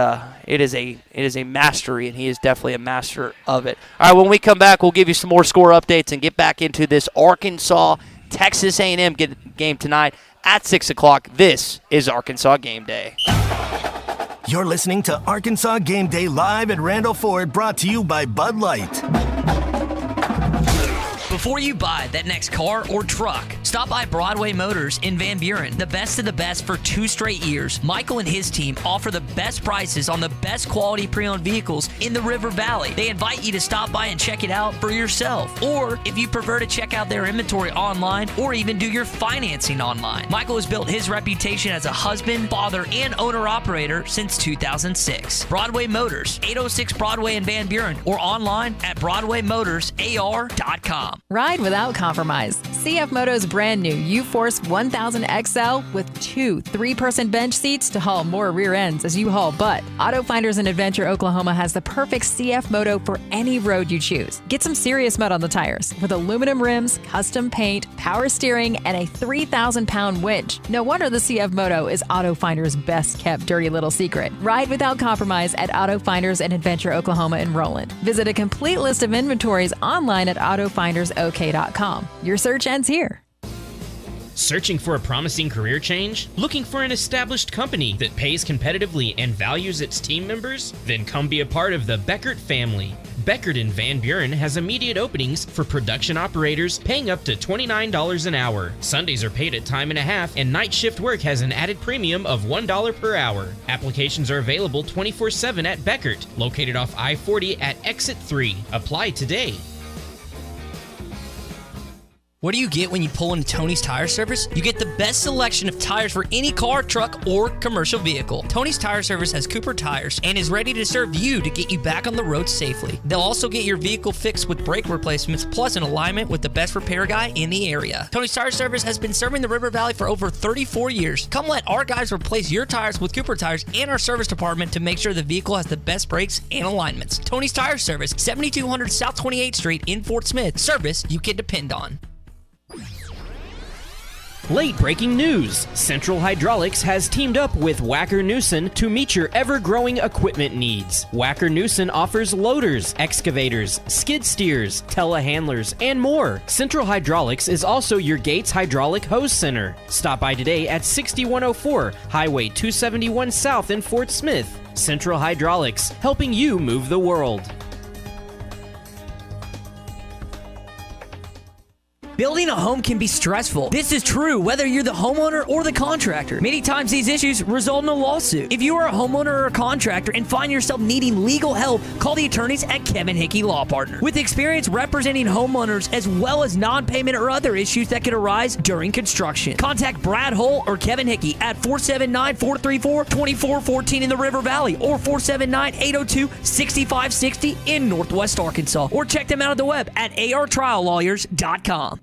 is a mastery, and he is definitely a master of it. All right, when we come back, we'll give you some more score updates and get back into this Arkansas-Texas A&M game tonight at 6 o'clock. This is Arkansas Game Day. You're listening to Arkansas Game Day live at Randall Ford, brought to you by Bud Light. Before you buy that next car or truck, stop by Broadway Motors in Van Buren. The best of the best for 2 straight years. Michael and his team offer the best prices on the best quality pre-owned vehicles in the River Valley. They invite you to stop by and check it out for yourself. Or if you prefer to check out their inventory online or even do your financing online. Michael has built his reputation as a husband, father, and owner-operator since 2006. Broadway Motors, 806 Broadway in Van Buren, or online at BroadwayMotorsAR.com. Ride without compromise. CF Moto's brand new U-Force 1000 XL with 2 3-person bench seats to haul more rear ends as you haul butt. Auto Finders in Adventure, Oklahoma has the perfect CF Moto for any road you choose. Get some serious mud on the tires with aluminum rims, custom paint, power steering, and a 3,000-pound winch. No wonder the CF Moto is Auto Finders' best-kept dirty little secret. Ride without compromise at Auto Finders in Adventure, Oklahoma in Roland. Visit a complete list of inventories online at autofindersok.com. Your search ends here. Searching for a promising career change? Looking for an established company that pays competitively and values its team members? Then come be a part of the Beckert family. Beckert in Van Buren has immediate openings for production operators paying up to $29 an hour. Sundays are paid at time and a half, and night shift work has an added premium of $1 per hour. Applications are available 24/7 at Beckert, located off I-40 at Exit 3. Apply today. What do you get when you pull into Tony's Tire Service? You get the best selection of tires for any car, truck, or commercial vehicle. Tony's Tire Service has Cooper tires and is ready to serve you to get you back on the road safely. They'll also get your vehicle fixed with brake replacements plus an alignment with the best repair guy in the area. Tony's Tire Service has been serving the River Valley for over 34 years. Come let our guys replace your tires with Cooper tires and our service department to make sure the vehicle has the best brakes and alignments. Tony's Tire Service, 7200 South 28th Street in Fort Smith. Service you can depend on. Late breaking news. Central Hydraulics has teamed up with Wacker Neuson to meet your ever-growing equipment needs. Wacker Neuson offers loaders, excavators, skid steers, telehandlers, and more. Central Hydraulics is also your Gates Hydraulic Hose Center. Stop by today at 6104 Highway 271 South in Fort Smith. Central Hydraulics, helping you move the world. Building a home can be stressful. This is true whether you're the homeowner or the contractor. Many times these issues result in a lawsuit. If you are a homeowner or a contractor and find yourself needing legal help, call the attorneys at Kevin Hickey Law Partner. With experience representing homeowners as well as non-payment or other issues that could arise during construction. Contact Brad Hull or Kevin Hickey at 479-434-2414 in the River Valley or 479-802-6560 in Northwest Arkansas. Or check them out on the web at artriallawyers.com.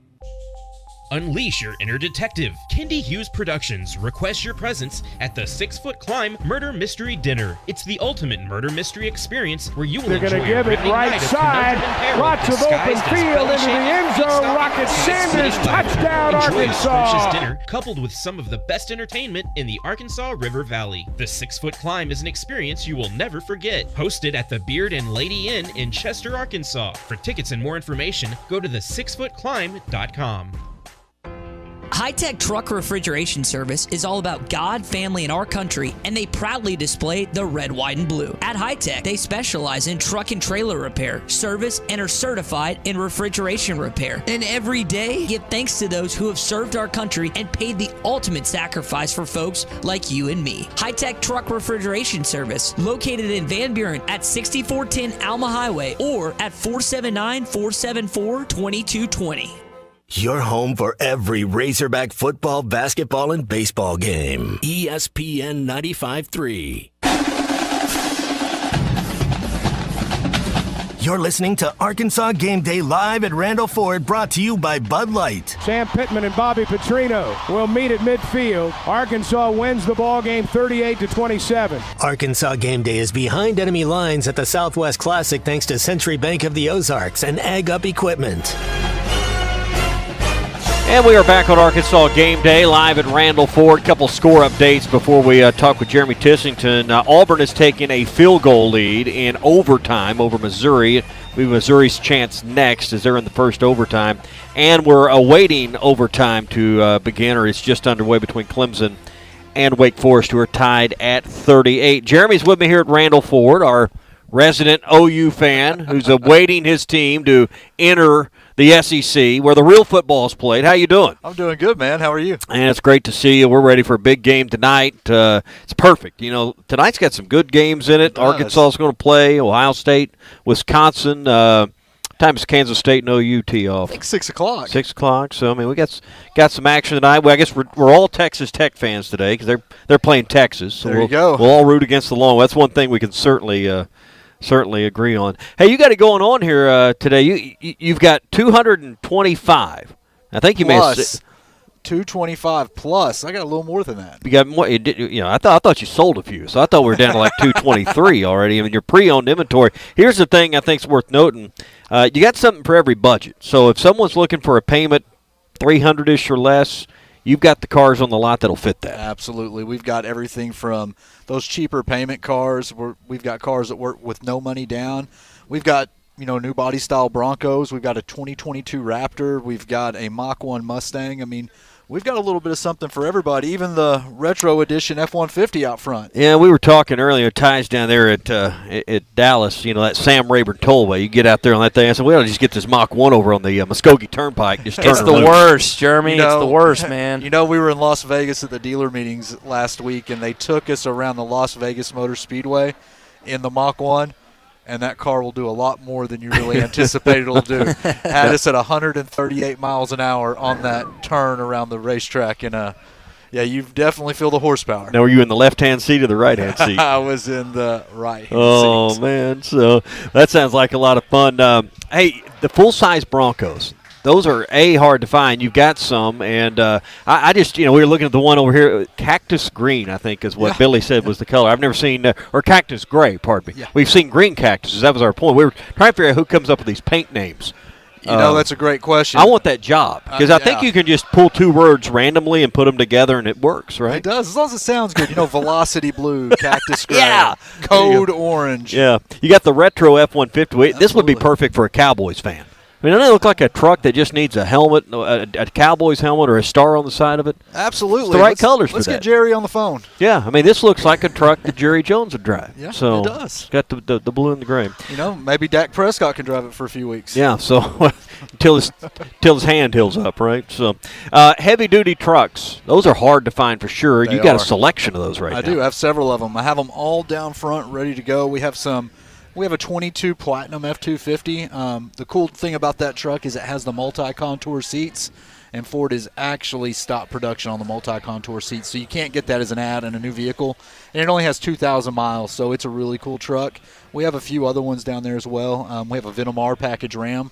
Unleash your inner detective. Kendi Hughes Productions requests your presence at the 6 Foot Climb Murder Mystery Dinner. It's the ultimate murder mystery experience where you will They're enjoy going to give it right side. Lots of open field into the end zone. Rocket Sanders, touchdown, Enjoy Arkansas. a scrumptious dinner coupled with some of the best entertainment in the Arkansas River Valley. The 6 Foot Climb is an experience you will never forget. Hosted at the Beard and Lady Inn in Chester, Arkansas. For tickets and more information, go to the6footclimb.com. High-Tech Truck Refrigeration Service is all about God, family, and our country, and they proudly display the red, white, and blue. At High-Tech, they specialize in truck and trailer repair, service, and are certified in refrigeration repair. And every day, give thanks to those who have served our country and paid the ultimate sacrifice for folks like you and me. High-Tech Truck Refrigeration Service, located in Van Buren at 6410 Alma Highway or at 479-474-2220. Your home for every Razorback football, basketball, and baseball game. ESPN 95.3. You're listening to Arkansas Game Day live at Randall Ford, brought to you by Bud Light. Sam Pittman and Bobby Petrino will meet at midfield. Arkansas wins the ball game 38-27. Arkansas Game Day is behind enemy lines at the Southwest Classic thanks to Century Bank of the Ozarks and Ag Up Equipment. And we are back on Arkansas Game Day, live at Randall Ford. Couple score updates before we talk with Jeremy Tissington. Auburn is taking a field goal lead in overtime over Missouri. We have Missouri's chance next as they're in the first overtime. And we're awaiting overtime to begin, or it's just underway between Clemson and Wake Forest, who are tied at 38. Jeremy's with me here at Randall Ford, our resident OU fan who's awaiting his team to enter the SEC, where the real football is played. How you doing? I'm doing good, man. How are you? And it's great to see you. We're ready for a big game tonight. It's perfect. You know, tonight's got some good games in it. Arkansas is going to play Ohio State, Wisconsin. Time is Kansas State and OU tee off. I think 6 o'clock. 6 o'clock. So I mean, we got some action tonight. Well, I guess we're all Texas Tech fans today because they're playing Texas. So there you go. We'll all root against the Longhorns. That's one thing we can certainly agree on. Hey, you got it going on here today. You've got 225. I think you plus, may have 225 plus. I got a little more than that. You got more. I thought you sold a few, so I thought we were down to like 223 already. I mean, your pre-owned inventory. Here's the thing I think's worth noting: you got something for every budget. So if someone's looking for a payment, 300-ish or less, you've got the cars on the lot that'll fit that. Absolutely. We've got everything from those cheaper payment cars. We've got cars that work with no money down. We've got, new body style Broncos. We've got a 2022 Raptor. We've got a Mach 1 Mustang. I mean, we've got a little bit of something for everybody, even the retro edition F-150 out front. Yeah, we were talking earlier, Ty's down there at Dallas, that Sam Rayburn Tollway. You get out there on that thing. I said, we ought to just get this Mach 1 over on the Muskogee Turnpike. Just turn it's the worst, Jeremy. It's the worst, man. We were in Las Vegas at the dealer meetings last week, and they took us around the Las Vegas Motor Speedway in the Mach 1. and that car will do a lot more than you really anticipated it'll do. Had us at 138 miles an hour on that turn around the racetrack, and yeah, you definitely feel the horsepower. Now, were you in the left-hand seat or the right-hand seat? I was in the right-hand seat. Oh, man. So that sounds like a lot of fun. Hey, the full-size Broncos, those are, hard to find. You've got some, and I just, we were looking at the one over here, cactus green, I think is what Billy said was the color. I've never seen, or cactus gray, pardon me. Yeah. We've seen green cactuses. That was our point. We were trying to figure out who comes up with these paint names. That's a great question. I want that job because I think you can just pull two words randomly and put them together and it works, right? It does, as long as it sounds good. Velocity blue, cactus gray, code orange. Yeah, you got the retro F-150. This would be perfect for a Cowboys fan. I mean, doesn't it look like a truck that just needs a helmet, a Cowboys helmet or a star on the side of it? Absolutely. It's the right colors for that. Let's get Jerry on the phone. Yeah, I mean, this looks like a truck that Jerry Jones would drive. Yeah, so it does. It's got the blue and the gray. Maybe Dak Prescott can drive it for a few weeks. Yeah, so until his hand heals up, right? So heavy-duty trucks, those are hard to find for sure. You got a selection of those right now. I do. I have several of them. I have them all down front ready to go. We have a 22 Platinum F250. The cool thing about that truck is it has the multi-contour seats, and Ford has actually stopped production on the multi-contour seats, so you can't get that as an ad in a new vehicle. And it only has 2,000 miles, so it's a really cool truck. We have a few other ones down there as well. We have a Venom R package Ram,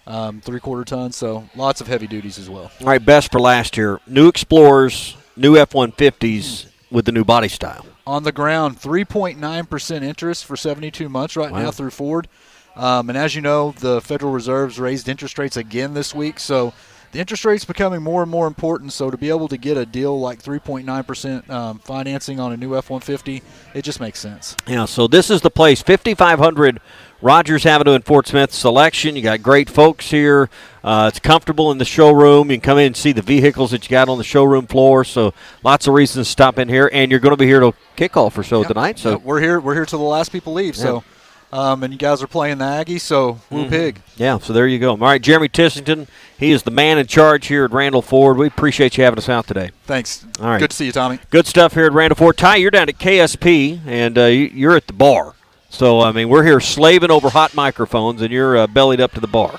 3/4 ton, so lots of heavy duties as well. All right, best for last year. New Explorers, new F-150s with the new body style. On the ground, 3.9% interest for 72 months right now through Ford. And as you know, the Federal Reserve's raised interest rates again this week, so the interest rate's becoming more and more important. So to be able to get a deal like 3.9% financing on a new F-150, it just makes sense. Yeah, so this is the place, 5500 Rogers Avenue in Fort Smith. Selection. You got great folks here. It's comfortable in the showroom. You can come in and see the vehicles that you got on the showroom floor. So lots of reasons to stop in here. And you're going to be here till kickoff or so tonight. So we're here till the last people leave. Yeah. So, and you guys are playing the Aggies. So woo pig. Yeah. So there you go. All right, Jeremy Tissington. He is the man in charge here at Randall Ford. We appreciate you having us out today. Thanks. All right. Good to see you, Tommy. Good stuff here at Randall Ford. Ty, you're down at KSP, and you're at the bar. So, I mean, we're here slaving over hot microphones, and you're bellied up to the bar.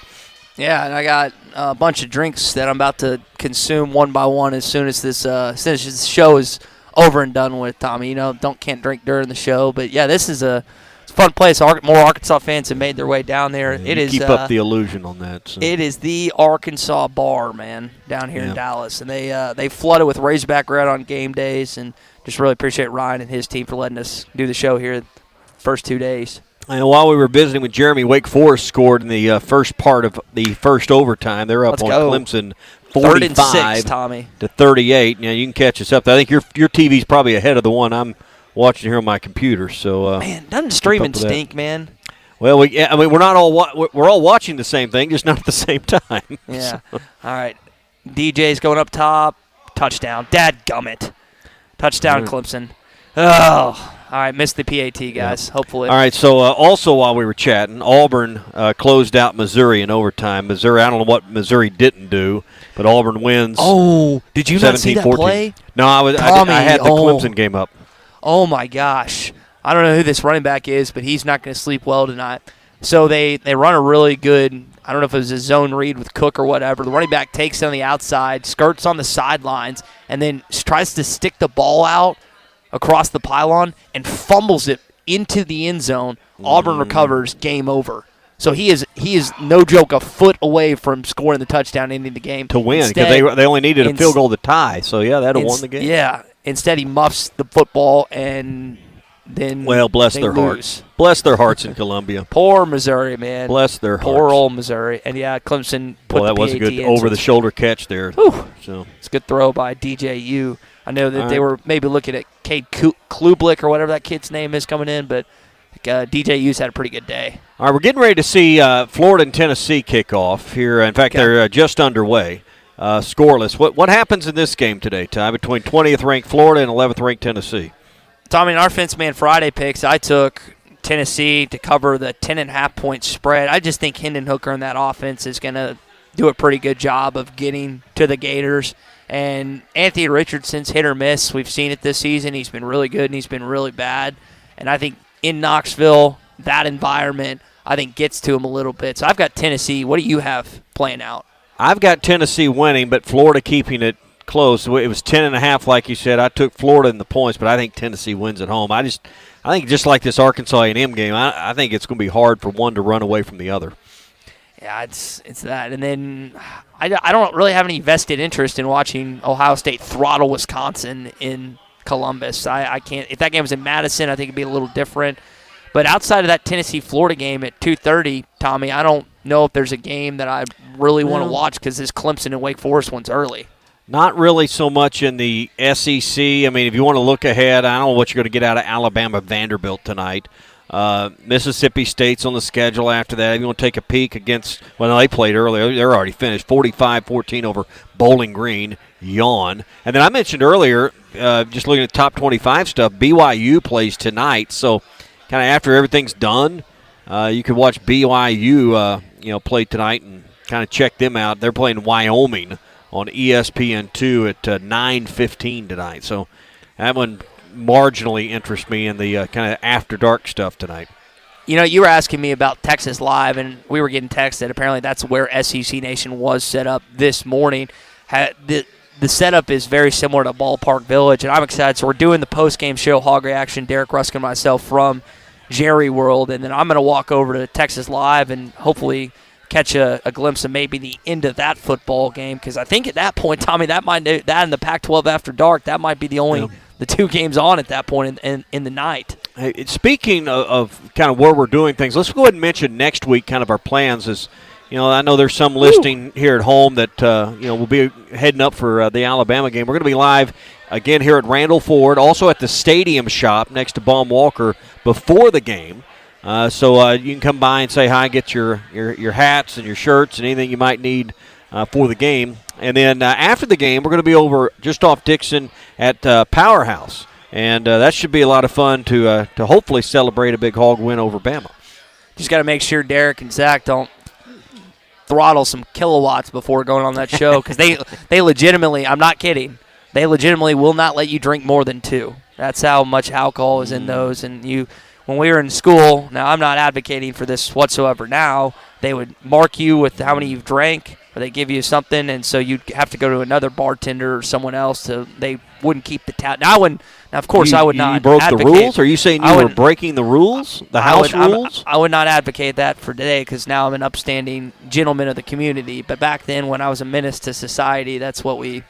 Yeah, and I got a bunch of drinks that I'm about to consume one by one as soon as this show is over and done with, Tommy. Can't drink during the show. But, yeah, this is a fun place. More Arkansas fans have made their way down there. Yeah, keep up the illusion on that. So. It is the Arkansas bar, man, down here in Dallas. And they flood it with Razorback Red on game days. And just really appreciate Ryan and his team for letting us do the show here first 2 days. And while we were visiting with Jeremy, Wake Forest scored in the first part of the first overtime. They're up on Clemson 45 Tommy. to 38. You can catch us up. I think your TV's probably ahead of the one I'm watching here on my computer. So man, doesn't streaming stink, man? Well, we're not all we're all watching the same thing, just not at the same time. Yeah. So. All right. DJ's going up top. Touchdown. Dadgummit. Touchdown, Clemson. Oh. All right, missed the PAT, guys, hopefully. All right, so also while we were chatting, Auburn closed out Missouri in overtime. Missouri, I don't know what Missouri didn't do, but Auburn wins. Oh, did you not see that play? No, I had the Clemson game up. Oh, my gosh. I don't know who this running back is, but he's not going to sleep well tonight. So they run a really good, I don't know if it was a zone read with Cook or whatever. The running back takes it on the outside, skirts on the sidelines, and then tries to stick the ball out across the pylon and fumbles it into the end zone. Auburn recovers, game over. So he is no joke a foot away from scoring the touchdown, ending the game. To win, because they only needed a field goal to tie. So, yeah, that would have won the game. Yeah. Instead, he muffs the football, and then bless their hearts. Bless their hearts in Columbia. Poor Missouri, man. Bless their hearts. Poor old Missouri. And, yeah, Clemson put that was a good over-the-shoulder catch there. So it's a good throw by DJU. I know that they were maybe looking at Cade Klublik or whatever that kid's name is coming in, but DJU's had a pretty good day. All right, we're getting ready to see Florida and Tennessee kick off here. In fact, they're just underway, scoreless. What happens in this game today, Ty, between 20th-ranked Florida and 11th-ranked Tennessee? Tommy, in our Fence Man Friday picks, I took Tennessee to cover the 10.5-point spread. I just think Hendon Hooker in that offense is going to do a pretty good job of getting to the Gators. And Anthony Richardson's hit or miss. We've seen it this season. He's been really good and he's been really bad. And I think in Knoxville, that environment, I think, gets to them a little bit. So I've got Tennessee. What do you have playing out? I've got Tennessee winning, but Florida keeping it close. It was 10.5, like you said. I took Florida in the points, but I think Tennessee wins at home. I think just like this Arkansas A&M game, I think it's going to be hard for one to run away from the other. Yeah, it's that. And then I don't really have any vested interest in watching Ohio State throttle Wisconsin in Columbus. I can't. If that game was in Madison, I think it'd be a little different. But outside of that Tennessee-Florida game at 2:30, Tommy, I don't know if there's a game that I really want to watch because this Clemson and Wake Forest one's early. Not really so much in the SEC. I mean, if you want to look ahead, I don't know what you're going to get out of Alabama-Vanderbilt tonight. Mississippi State's on the schedule after that. If you want to take a peek against, well, they played earlier. They're already finished, 45-14 over Bowling Green. Yawn. And then I mentioned earlier, just looking at top 25 stuff, BYU plays tonight. So kind of after everything's done, you could watch BYU, play tonight and kind of check them out. They're playing Wyoming on ESPN2 at 9:15 tonight. So that one marginally interests me in the kind of after dark stuff tonight. You were asking me about Texas Live, and we were getting texted. Apparently that's where SEC Nation was set up this morning. The setup is very similar to Ballpark Village, and I'm excited. So we're doing the post-game show, Hog Reaction, Derek Rusk and myself from Jerry World, and then I'm going to walk over to Texas Live and hopefully catch a glimpse of maybe the end of that football game, because I think at that point, Tommy, that and the Pac-12 After Dark, that might be the only the two games on at that point in the night. Hey, speaking of kind of where we're doing things, let's go ahead and mention next week kind of our plans is, I know there's some listing here at home that, we'll be heading up for the Alabama game. We're going to be live again here at Randall Ford, also at the Stadium Shop next to Baum Walker before the game. So you can come by and say hi, get your hats and your shirts and anything you might need for the game. And then after the game, we're going to be over just off Dixon at Powerhouse. And that should be a lot of fun to hopefully celebrate a big Hog win over Bama. Just got to make sure Derek and Zach don't throttle some kilowatts before going on that show, because they legitimately, I'm not kidding, they legitimately will not let you drink more than 2. That's how much alcohol is in those. And when we were in school, now I'm not advocating for this whatsoever now, they would mark you with how many you've drank, or they give you something, and so you'd have to go to another bartender or someone else they wouldn't keep the tab. Now, of course, I would not. You broke the rules? Are you saying you were breaking the rules, the house rules? I would not advocate that for today, because now I'm an upstanding gentleman of the community. But back then, when I was a menace to society, that's what we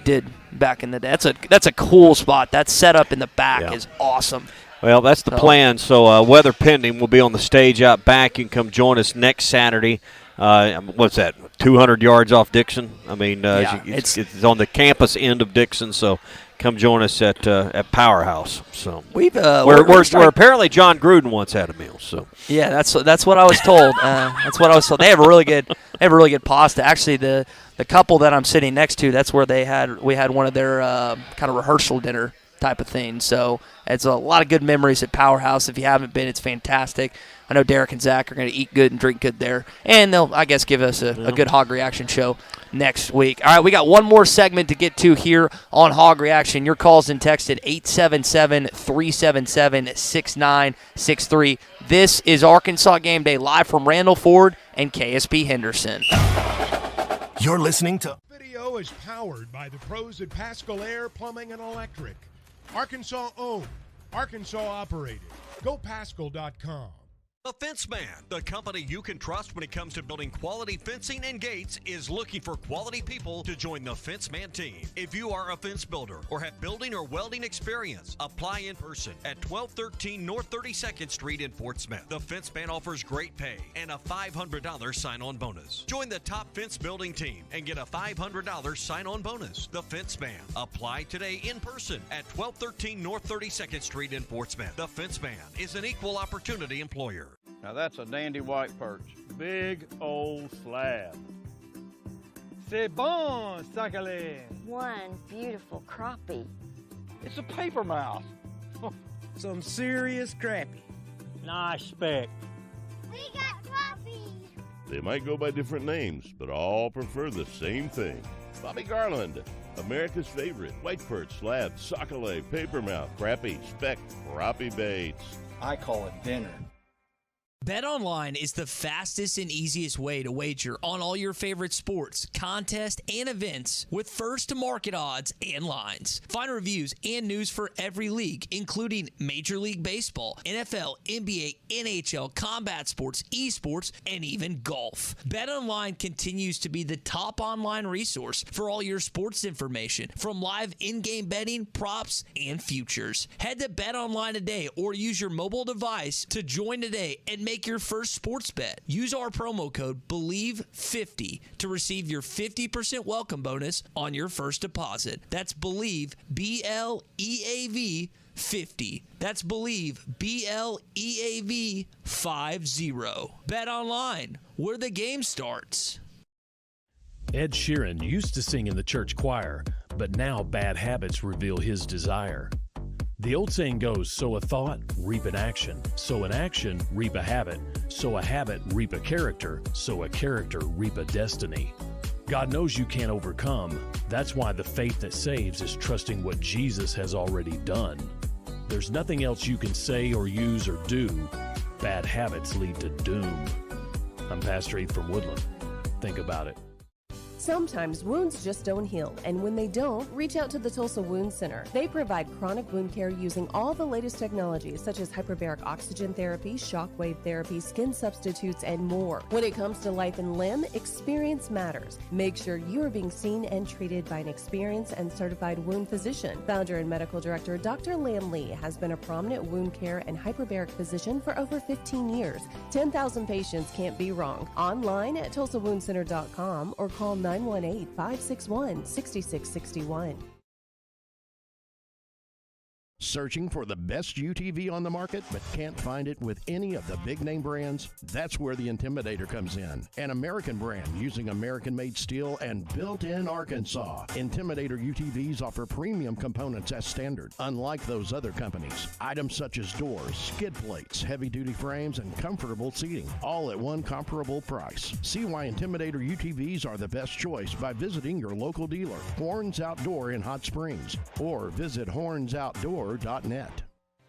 did back in the day. That's a cool spot. That setup in the back is awesome. Well, that's the plan. So weather pending, we'll be on the stage out back. You can come join us next Saturday. What's that, 200 yards off Dixon? I mean, it's on the campus end of Dixon, so come join us at Powerhouse. So where apparently John Gruden once had a meal. So yeah, that's what I was told. That's what I was told. They have a really good pasta. Actually, the couple that I'm sitting next to, that's where we had one of their kind of rehearsal dinner type of thing. So it's a lot of good memories at Powerhouse. If you haven't been, it's fantastic. I know Derek and Zach are going to eat good and drink good there, and they'll, I guess, give us a good Hog Reaction show next week. All right, we got one more segment to get to here on Hog Reaction. Your calls and text at 877-377-6963. This is Arkansas Game Day live from Randall Ford and KSP Henderson. You're listening to Video is powered by the pros at Pascal Air Plumbing and Electric. Arkansas owned, Arkansas operated. GoPascal.com. The Fence Man, the company you can trust when it comes to building quality fencing and gates, is looking for quality people to join the Fence Man team. If you are a fence builder or have building or welding experience, apply in person at 1213 North 32nd Street in Fort Smith. The Fence Man offers great pay and a $500 sign-on bonus. Join the top fence building team and get a $500 sign-on bonus. The Fence Man. Apply today in person at 1213 North 32nd Street in Fort Smith. The Fence Man is an equal opportunity employer. Now that's a dandy white perch. Big old slab. C'est bon, sacalé. One beautiful crappie. It's a paper mouse. Some serious crappie. Nice speck. We got crappie. They might go by different names, but all prefer the same thing. Bobby Garland, America's favorite. White perch, slab, sacalé, paper mouth, crappie, speck, crappie baits. I call it dinner. BetOnline is the fastest and easiest way to wager on all your favorite sports, contests, and events with first-to-market odds and lines. Find reviews and news for every league, including Major League Baseball, NFL, NBA, NHL, combat sports, esports, and even golf. BetOnline continues to be the top online resource for all your sports information, from live in-game betting, props, and futures. Head to BetOnline today or use your mobile device to join today and make your first sports bet. Use our promo code BELIEVE50 to receive your 50% welcome bonus on your first deposit. That's BELIEVE, BLEAV 50. That's BELIEVE, BLEAV 50. Bet online, where the game starts. Ed Sheeran used to sing in the church choir, but now bad habits reveal his desire. The old saying goes, sow a thought, reap an action. Sow an action, reap a habit. Sow a habit, reap a character. Sow a character, reap a destiny. God knows you can't overcome. That's why the faith that saves is trusting what Jesus has already done. There's nothing else you can say or use or do. Bad habits lead to doom. I'm Pastor Heath from Woodland. Think about it. Sometimes wounds just don't heal, and when they don't, reach out to the Tulsa Wound Center. They provide chronic wound care using all the latest technologies such as hyperbaric oxygen therapy, shockwave therapy, skin substitutes, and more. When it comes to life and limb, experience matters. Make sure you are being seen and treated by an experienced and certified wound physician. Founder and medical director Dr. Lam Lee has been a prominent wound care and hyperbaric physician for over 15 years. 10,000 patients can't be wrong. Online at TulsaWoundCenter.com or call 918-561-6661. Searching for the best UTV on the market but can't find it with any of the big name brands? That's where the Intimidator comes in. An American brand using American-made steel and built in Arkansas. Intimidator UTVs offer premium components as standard, unlike those other companies. Items such as doors, skid plates, heavy-duty frames, and comfortable seating, all at one comparable price. See why Intimidator UTVs are the best choice by visiting your local dealer, Horns Outdoor in Hot Springs, or visit hornsoutdoor.net.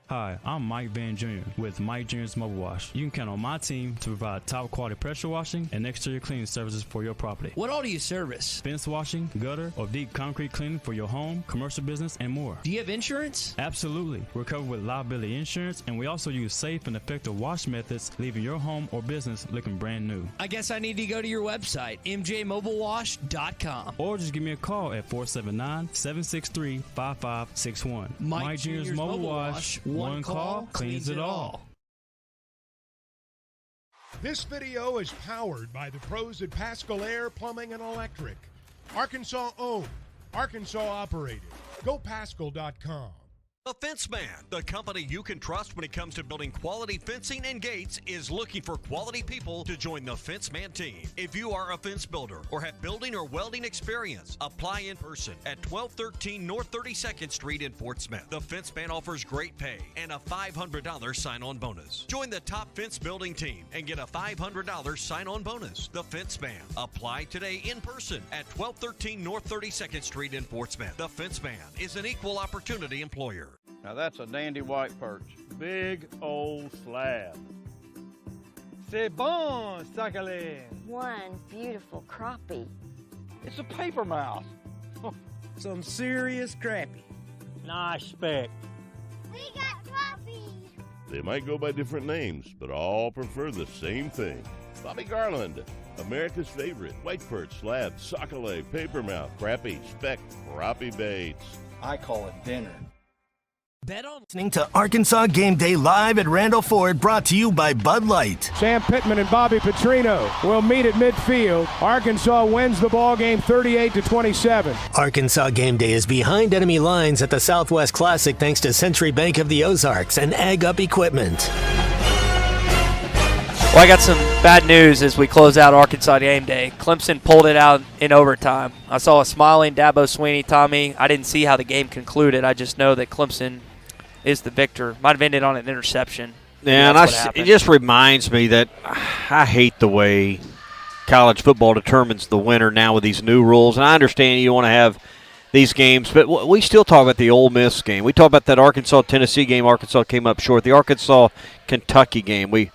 Hi, I'm Mike Van Jr. with Mike Jr.'s Mobile Wash. You can count on my team to provide top quality pressure washing and exterior cleaning services for your property. What all do you service? Fence washing, gutter, or deep concrete cleaning for your home, commercial business, and more. Do you have insurance? Absolutely. We're covered with liability insurance, and we also use safe and effective wash methods, leaving your home or business looking brand new. I guess I need to go to your website, mjmobilewash.com. Or just give me a call at 479-763-5561. Mike Jr.'s Mobile Wash. One call cleans it all. This video is powered by the pros at Pascal Air Plumbing and Electric. Arkansas owned, Arkansas operated. GoPascal.com. The Fence Man, the company you can trust when it comes to building quality fencing and gates, is looking for quality people to join the Fence Man team. If you are a fence builder or have building or welding experience, apply in person at 1213 North 32nd Street in Fort Smith. The Fence Man offers great pay and a $500 sign-on bonus. Join the top fence building team and get a $500 sign-on bonus. The Fence Man. Apply today in person at 1213 North 32nd Street in Fort Smith. The Fence Man is an equal opportunity employer. Now that's a dandy white perch. Big old slab. C'est bon, sacalé. One beautiful crappie. It's a paper mouse. Some serious crappie. Nice speck. We got crappie. They might go by different names, but all prefer the same thing. Bobby Garland, America's favorite. White perch, slab, sockeye, papermouth, crappie, speck, crappie baits. I call it dinner. Listening to Arkansas Game Day live at Randall Ford, brought to you by Bud Light. Sam Pittman and Bobby Petrino will meet at midfield. Arkansas wins the ball game 38-27. Arkansas Game Day is behind enemy lines at the Southwest Classic thanks to Century Bank of the Ozarks and Ag Up Equipment. Well, I got some bad news as we close out Arkansas Game Day. Clemson pulled it out in overtime. I saw a smiling Dabo Swinney, Tommy. I didn't see how the game concluded. I just know that Clemson is the victor. Might have ended on an interception. Yeah, and it just reminds me that I hate the way college football determines the winner now with these new rules. And I understand you want to have these games, but we still talk about the Ole Miss game. We talk about that Arkansas-Tennessee game. Arkansas came up short. The Arkansas-Kentucky game. We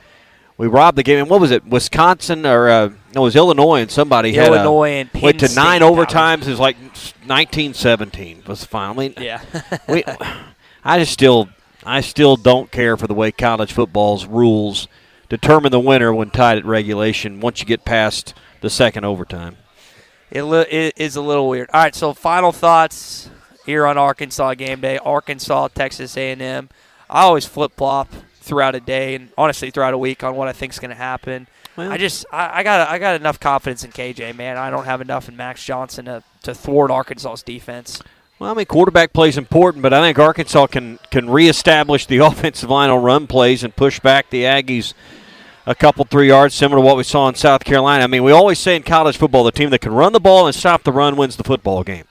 we robbed the game. And what was it? Wisconsin or no, it was Illinois, and somebody Illinois and Penn went to State 9 overtimes. It was like 19-17 was the final. I mean, yeah. I still don't care for the way college football's rules determine the winner when tied at regulation once you get past the second overtime. It is a little weird. All right, so final thoughts here on Arkansas game day. Arkansas, Texas A&M. I always flip-flop throughout a day and honestly throughout a week on what I think is going to happen. Well, I got enough confidence in KJ, man. I don't have enough in Max Johnson to thwart Arkansas's defense. Well, I mean, quarterback play is important, but I think Arkansas can reestablish the offensive line on run plays and push back the Aggies a couple, 3 yards, similar to what we saw in South Carolina. I mean, we always say in college football, the team that can run the ball and stop the run wins the football game.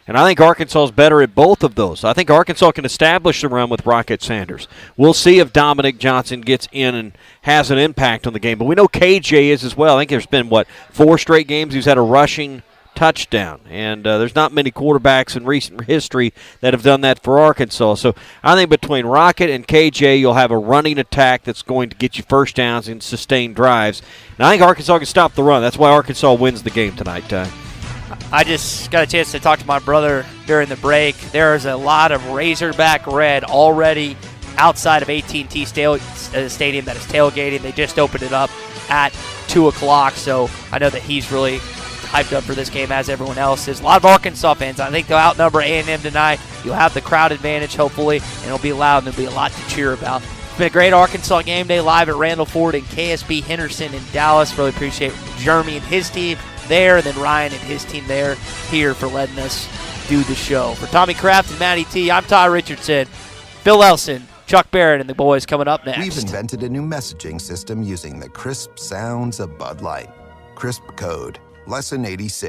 And I think Arkansas is better at both of those. I think Arkansas can establish the run with Rocket Sanders. We'll see if Dominic Johnson gets in and has an impact on the game. But we know KJ is as well. I think there's been, 4 straight games he's had a rushing touchdown. And there's not many quarterbacks in recent history that have done that for Arkansas. So I think between Rocket and KJ, you'll have a running attack that's going to get you first downs and sustain drives. And I think Arkansas can stop the run. That's why Arkansas wins the game tonight, Ty. I just got a chance to talk to my brother during the break. There's a lot of Razorback red already outside of AT&T Stadium that is tailgating. They just opened it up at 2 o'clock, so I know that he's really hyped up for this game, as everyone else is. A lot of Arkansas fans. I think they'll outnumber A&M tonight. You'll have the crowd advantage, hopefully, and it'll be loud and there'll be a lot to cheer about. It's been a great Arkansas game day live at Randall Ford and KSB Henderson in Dallas. Really appreciate Jeremy and his team there, and then Ryan and his team there here for letting us do the show. For Tommy Kraft and Matty T, I'm Ty Richardson. Phil Elson, Chuck Barrett, and the boys coming up next. We've invented a new messaging system using the crisp sounds of Bud Light. Crisp Code, Lesson 86.